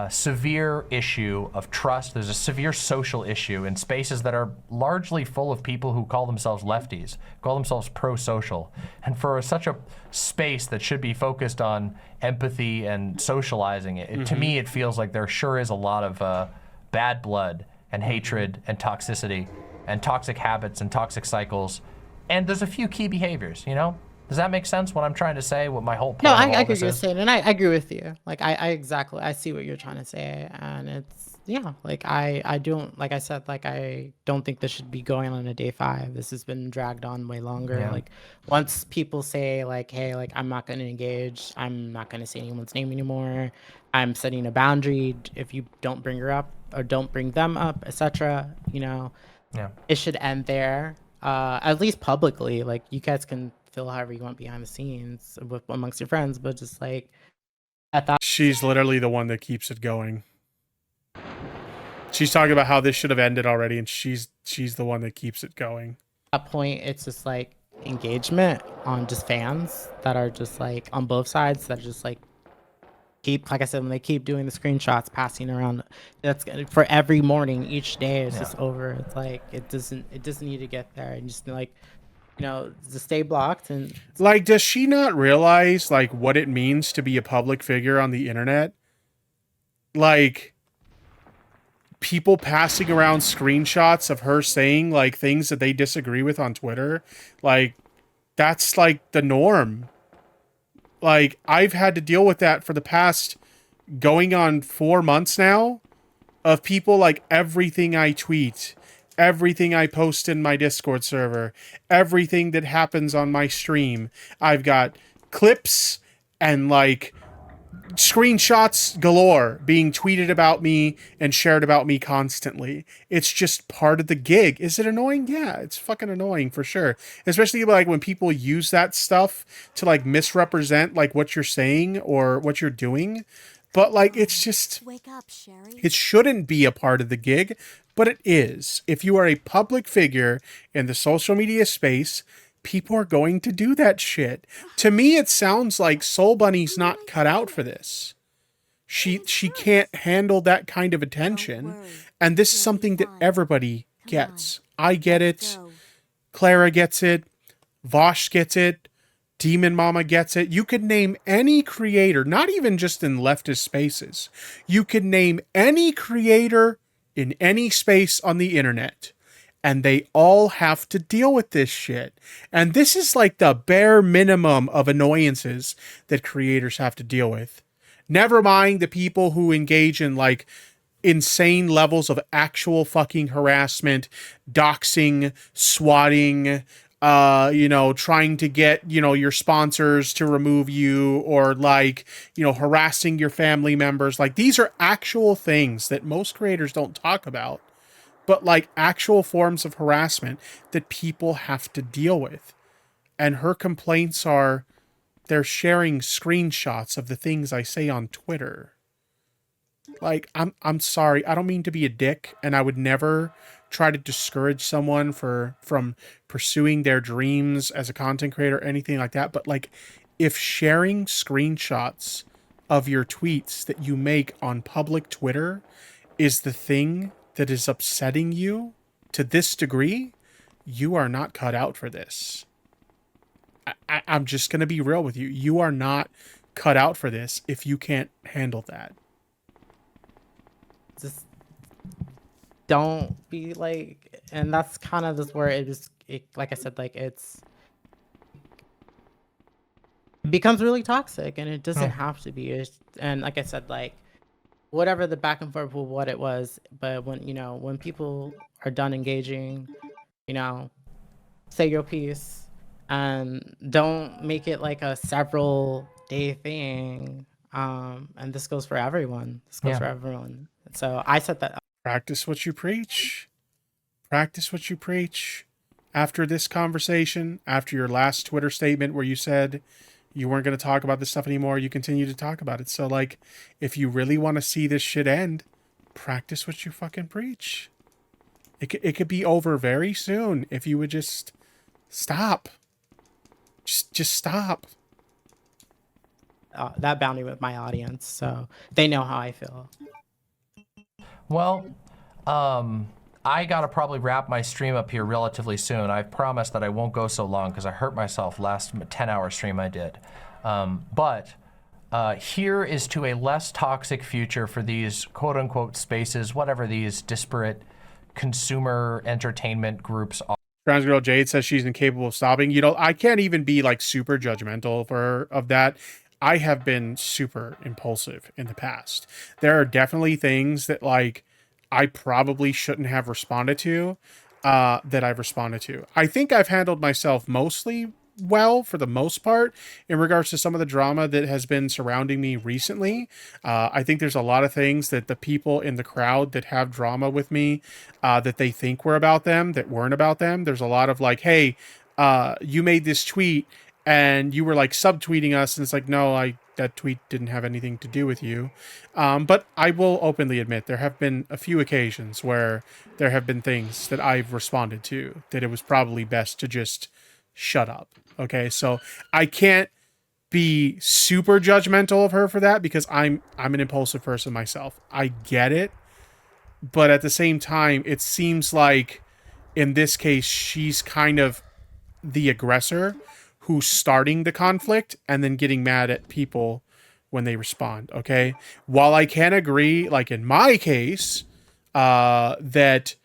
severe issue of trust. There's a severe social issue in spaces that are largely full of people who call themselves lefties, call themselves pro-social. And for such a space that should be focused on empathy and socializing it, to me it feels like there sure is a lot of bad blood and hatred and toxicity and toxic habits and toxic cycles. And there's a few key behaviors, you know? Does that make sense, what I'm trying to say, what my whole point No, of I all agree this with you is? saying, and I agree with you. Like, I see what you're trying to say, and it's, yeah, like, I don't, like I said, like, I don't think this should be going on a day 5. This has been dragged on way longer. Yeah. Like, once people say, like, hey, like, I'm not going to engage, I'm not going to say anyone's name anymore, I'm setting a boundary if you don't bring her up, or don't bring them up, etc., you know, Yeah. it should end there, at least publicly. Like, you guys can feel however you want behind the scenes amongst your friends, but just like at that, she's literally the one that keeps it going. She's talking about how this should have ended already, and she's the one that keeps it going. that point, it's just like engagement on just fans that are just like on both sides that are just like keep, like I said, when they keep doing the screenshots passing around, that's for every morning each day. It's just over. It's like it doesn't need to get there. And just like, you know, to stay blocked. And like, does she not realize like what it means to be a public figure on the internet? Like, people passing around screenshots of her saying like things that they disagree with on Twitter, like that's like the norm. Like, I've had to deal with that for the past going on 4 months now, of people like everything I tweet, everything I post in my Discord server, everything that happens on my stream, I've got clips and like screenshots galore being tweeted about me and shared about me constantly. It's just part of the gig. Is it annoying? Yeah, it's fucking annoying for sure. Especially like when people use that stuff to like misrepresent like what you're saying or what you're doing. But like, it's just, Wake up, Sherry. it shouldn't be a part of the gig, but it is. If you are a public figure in the social media space, people are going to do that shit. To me, it sounds like SoulBunni's not cut out for this. She can't handle that kind of attention. And this is something that everybody gets. I get it. Clara gets it. Vosh gets it. DemonMama gets it. You could name any creator, not even just in leftist spaces. You could name any creator in any space on the internet, and they all have to deal with this shit. And this is like the bare minimum of annoyances that creators have to deal with. Never mind the people who engage in like insane levels of actual fucking harassment, doxing, swatting, you know, trying to get, you know, your sponsors to remove you, or like, you know, harassing your family members. Like, these are actual things that most creators don't talk about. but like actual forms of harassment that people have to deal with. And her complaints are they're sharing screenshots of the things I say on Twitter. Like, I'm sorry. I don't mean to be a dick, and I would never try to discourage someone from pursuing their dreams as a content creator or anything like that. But like, if sharing screenshots of your tweets that you make on public Twitter is the thing that is upsetting you to this degree, you are not cut out for this. I'm just going to be real with you. You are not cut out for this if you can't handle that. Just don't be like, and that's kind of just where like I said, like it becomes really toxic, and it doesn't have to be. And like I said, like whatever the back and forth with what it was, but when people are done engaging, say your piece. Don't make it like a several day thing. And this goes for everyone. So I set that up. Practice what you preach. Practice what you preach. After this conversation, after your last Twitter statement where you said you weren't going to talk about this stuff anymore, you continue to talk about it. So like, if you really want to see this shit end, practice what you fucking preach. It could be over very soon if you would just stop. Just stop. That boundary with my audience, so they know how I feel. Well, I gotta probably wrap my stream up here relatively soon. I've promised that I won't go so long because I hurt myself last 10-hour stream I did. But here is to a less toxic future for these quote-unquote spaces, whatever these disparate consumer entertainment groups are. Trans Girl Jade says she's incapable of stopping. I can't even be like super judgmental for her of that. I have been super impulsive in the past. There are definitely things that like I probably shouldn't have responded to that I've responded to. I think I've handled myself mostly well for the most part in regards to some of the drama that has been surrounding me recently. I think there's a lot of things that the people in the crowd that have drama with me that they think were about them that weren't about them. There's a lot of like, hey, you made this tweet and you were like subtweeting us, and it's like, no, that tweet didn't have anything to do with you. But I will openly admit there have been a few occasions where there have been things that I've responded to that it was probably best to just shut up. Okay, so I can't be super judgmental of her for that because I'm an impulsive person myself. I get it, but at the same time, it seems like in this case she's kind of the aggressor who's starting the conflict and then getting mad at people when they respond. Okay, while I can agree, like in my case, that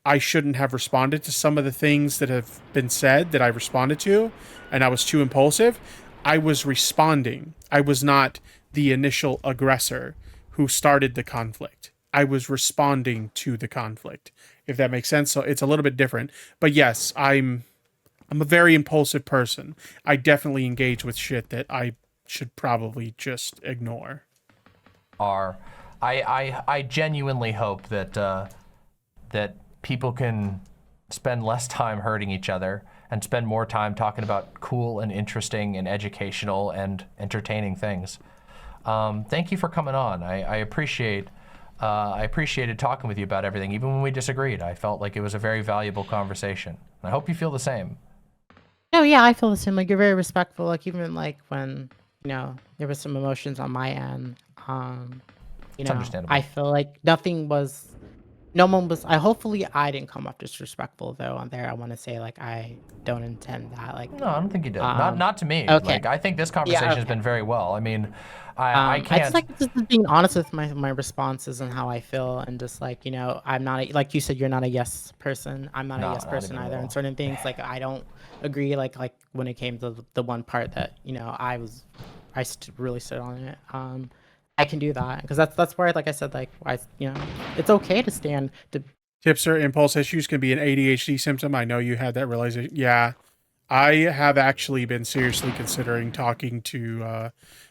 I shouldn't have responded to some of the things that have been said that I responded to, and I was too impulsive. I was responding. I was not the initial aggressor who started the conflict. I was responding to the conflict, if that makes sense. So it's a little bit different. But yes, I'm a very impulsive person. I definitely engage with shit that I should probably just ignore. I genuinely hope that that people can spend less time hurting each other and spend more time talking about cool and interesting and educational and entertaining things. Thank you for coming on. I appreciated talking with you about everything, even when we disagreed. I felt like it was a very valuable conversation. I hope you feel the same. No, yeah, I feel the same. Like you're very respectful. Like even like when there was some emotions on my end. It's understandable. I feel like no one was. Hopefully I didn't come off disrespectful though on there. I want to say like I don't intend that. Like no, I don't think you did. Not to me. Okay. Like I think this conversation has been very well. I mean, I can't. I just like just being honest with my responses and how I feel, and just like I'm not like you said, you're not a yes person. I'm not a yes person either. And certain things like I don't agree. Like when it came to the one part that I really stood on it. I can do that because that's where, like I said, like it's okay to stand. Tipster, impulse issues can be an ADHD symptom. I know you had that realization. Yeah, I have actually been seriously considering talking to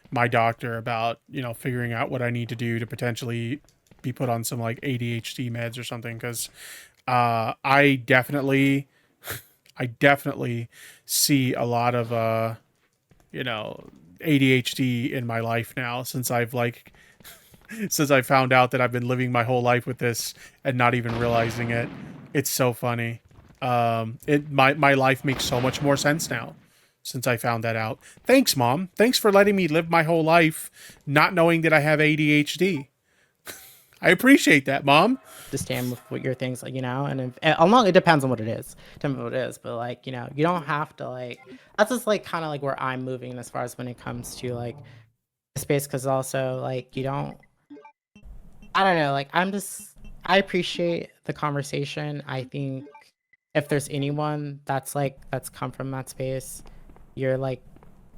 my doctor about figuring out what I need to do to potentially be put on some like ADHD meds or something, because I definitely, I definitely see a lot of, you know, ADHD in my life now since I've like, since I found out that I've been living my whole life with this and not even realizing it. It's so funny. My life makes so much more sense now since I found that out. Thanks, Mom. Thanks for letting me live my whole life not knowing that I have ADHD. I appreciate that, Mom. Understand with what your things like, and along it depends on what it is. Depends on what it is, but like, you don't have to like. That's just like kind of like where I'm moving as far as when it comes to like space, because also like you don't. I don't know. Like I appreciate the conversation. I think if there's anyone that's come from that space, you're like.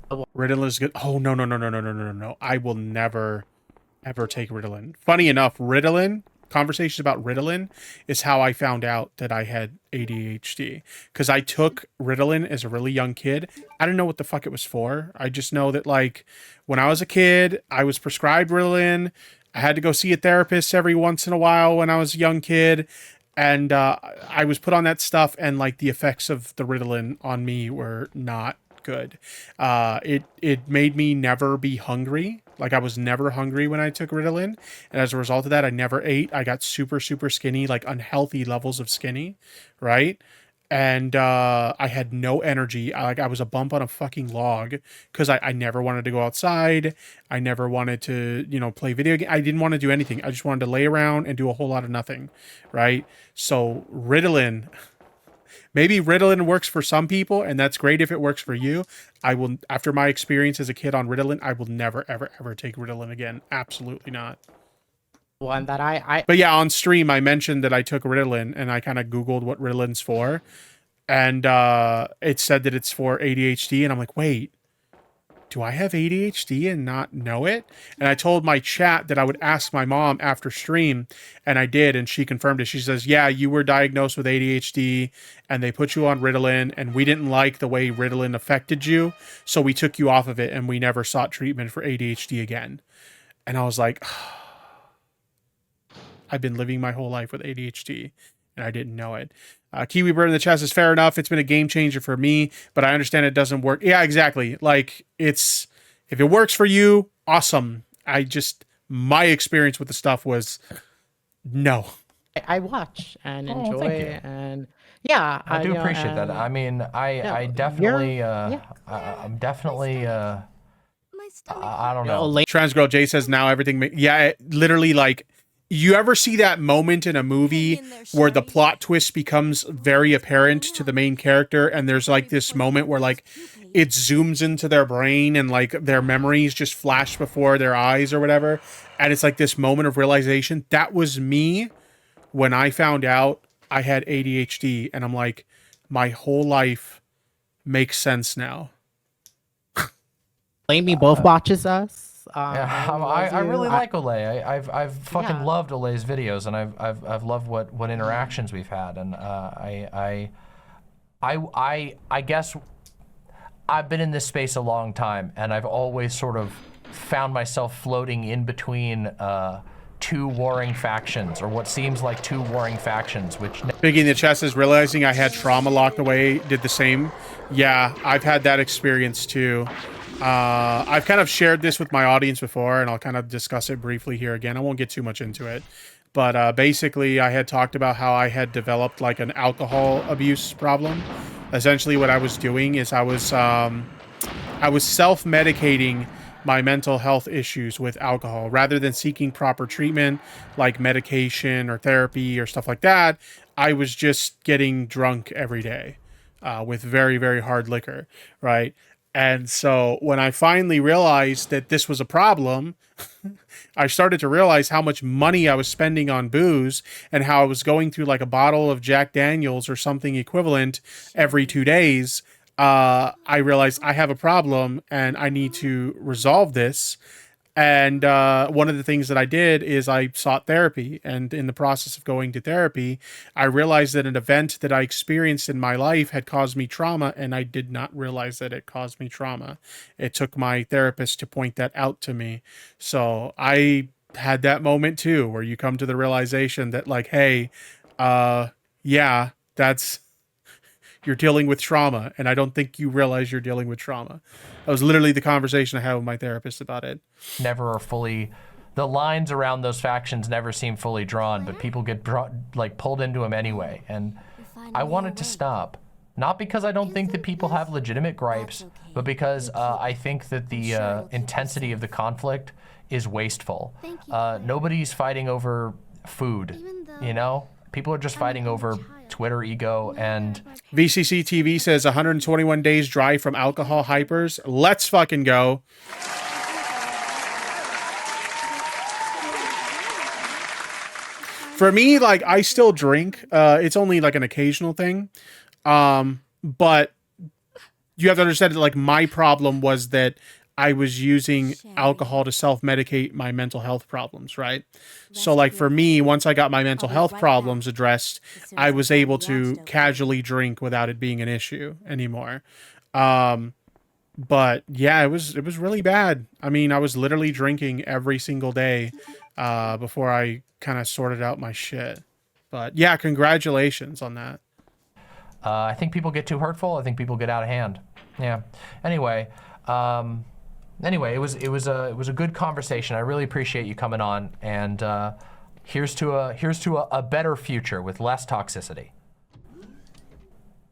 Ritalin is good. Oh no no no no no no no no! I will never ever take Ritalin. Funny enough, conversations about Ritalin is how I found out that I had ADHD. Because I took Ritalin as a really young kid. I didn't know what the fuck it was for. I just know that like when I was a kid, I was prescribed Ritalin. I had to go see a therapist every once in a while when I was a young kid. And I was put on that stuff, and like the effects of the Ritalin on me were not good. It made me never be hungry. Like I was never hungry when I took Ritalin, and as a result of that, I never ate. I got super skinny, like unhealthy levels of skinny, right? And I had no energy. I was a bump on a fucking log because I never wanted to go outside. I never wanted to, play video game. I didn't want to do anything. I just wanted to lay around and do a whole lot of nothing, right? So Ritalin. Maybe Ritalin works for some people, and that's great if it works for you. I will, after my experience as a kid on Ritalin, I will never, ever, ever take Ritalin again. Absolutely not. One that I But yeah, on stream, I mentioned that I took Ritalin, and I kind of Googled what Ritalin's for, and it said that it's for ADHD, and I'm like, wait, do I have ADHD and not know it? And I told my chat that I would ask my mom after stream, and I did, and she confirmed it. She says, yeah, you were diagnosed with ADHD, and they put you on Ritalin, and we didn't like the way Ritalin affected you, so we took you off of it, and we never sought treatment for ADHD again. And I was like, I've been living my whole life with ADHD, and I didn't know it. Kiwi Bird in the chest is fair enough. It's been a game changer for me, but I understand it doesn't work. Yeah, exactly. Like if it works for you, awesome. My experience with the stuff was no. I watch and enjoy and yeah, I do appreciate that. I mean, I definitely, I'm definitely, I don't know. Trans Girl J says now everything. Yeah, literally like. You ever see that moment in a movie where the plot twist becomes very apparent to the main character, and there's like this moment where like it zooms into their brain and like their memories just flash before their eyes or whatever, and it's like this moment of realization? That was me when I found out I had ADHD, and I'm like, my whole life makes sense now. Amy both watches us. I really like Olay. I've fucking loved Olay's videos, and I've loved what interactions we've had, and I guess I've been in this space a long time, and I've always sort of found myself floating in between two warring factions, or what seems like two warring factions, which... Biggie in the chest is realizing I had trauma locked away, did the same. Yeah, I've had that experience too. I've kind of shared this with my audience before, and I'll kind of discuss it briefly here again. I won't get too much into it. But basically, I had talked about how I had developed like an alcohol abuse problem. Essentially, what I was doing is I was self-medicating my mental health issues with alcohol rather than seeking proper treatment like medication or therapy or stuff like that. I was just getting drunk every day with very, very hard liquor, right? And so when I finally realized that this was a problem, I started to realize how much money I was spending on booze and how I was going through like a bottle of Jack Daniels or something equivalent every 2 days. I realized I have a problem and I need to resolve this. And one of the things that I did is I sought therapy. And in the process of going to therapy, I realized that an event that I experienced in my life had caused me trauma, and I did not realize that it caused me trauma. It took my therapist to point that out to me. So I had that moment too, where you come to the realization that like, hey, yeah, you're dealing with trauma, and I don't think you realize you're dealing with trauma. That was literally the conversation I had with my therapist about it. Never are fully, the lines around those factions never seem fully drawn, but people get pulled into them anyway. And I want it to stop. Not because I don't think that people have legitimate gripes, but because I think that the intensity of the conflict is wasteful. Nobody's fighting over food, you know? People are just fighting over Twitter ego. And VCC TV says 121 days dry from alcohol hypers. Let's fucking go. For me, like, I still drink. It's only like an occasional thing. But you have to understand that, like, my problem was that I was using alcohol to self-medicate my mental health problems, right? So, like, for me, once I got my mental health problems addressed, I was able to casually drink without it being an issue anymore. But yeah, it was really bad. I mean, I was literally drinking every single day before I kind of sorted out my shit. But yeah, congratulations on that. I think people get too hurtful. I think people get out of hand. Yeah. Anyway, it was a good conversation. I really appreciate you coming on. And here's to a better future with less toxicity.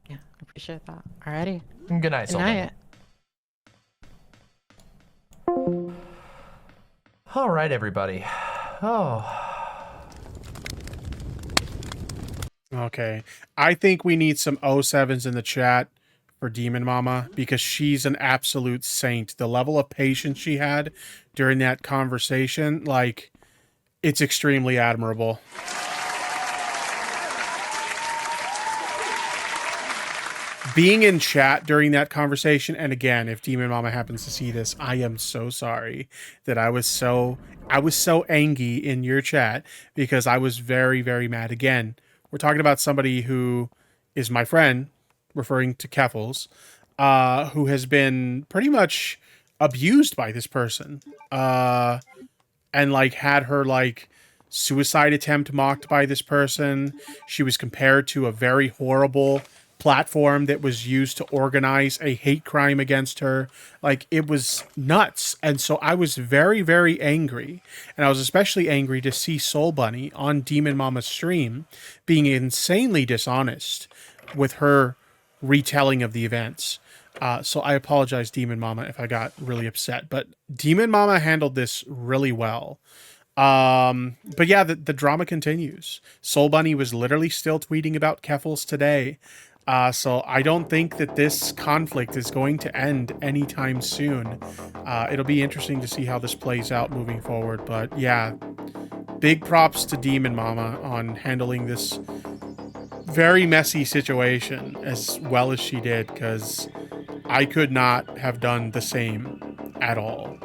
Yeah, I appreciate that. Alrighty. Good night, SoulBunni. All right, everybody. Oh. Okay. I think we need some 07s in the chat for DemonMama because she's an absolute saint. The level of patience she had during that conversation, like, it's extremely admirable. Being in chat during that conversation, and again, if DemonMama happens to see this, I am so sorry that I was so angry in your chat because I was very, very mad. Again, we're talking about somebody who is my friend, referring to Keffels, who has been pretty much abused by this person, and like had her like suicide attempt mocked by this person. She was compared to a very horrible platform that was used to organize a hate crime against her. Like, it was nuts. And so I was very, very angry. And I was especially angry to see SoulBunni on DemonMama's stream being insanely dishonest with her retelling of the events. So I apologize, DemonMama, if I got really upset. But DemonMama handled this really well. But yeah, the drama continues. SoulBunni was literally still tweeting about Keffels today. So I don't think that this conflict is going to end anytime soon. It'll be interesting to see how this plays out moving forward. But yeah, big props to DemonMama on handling this very messy situation as well as she did, because I could not have done the same at all.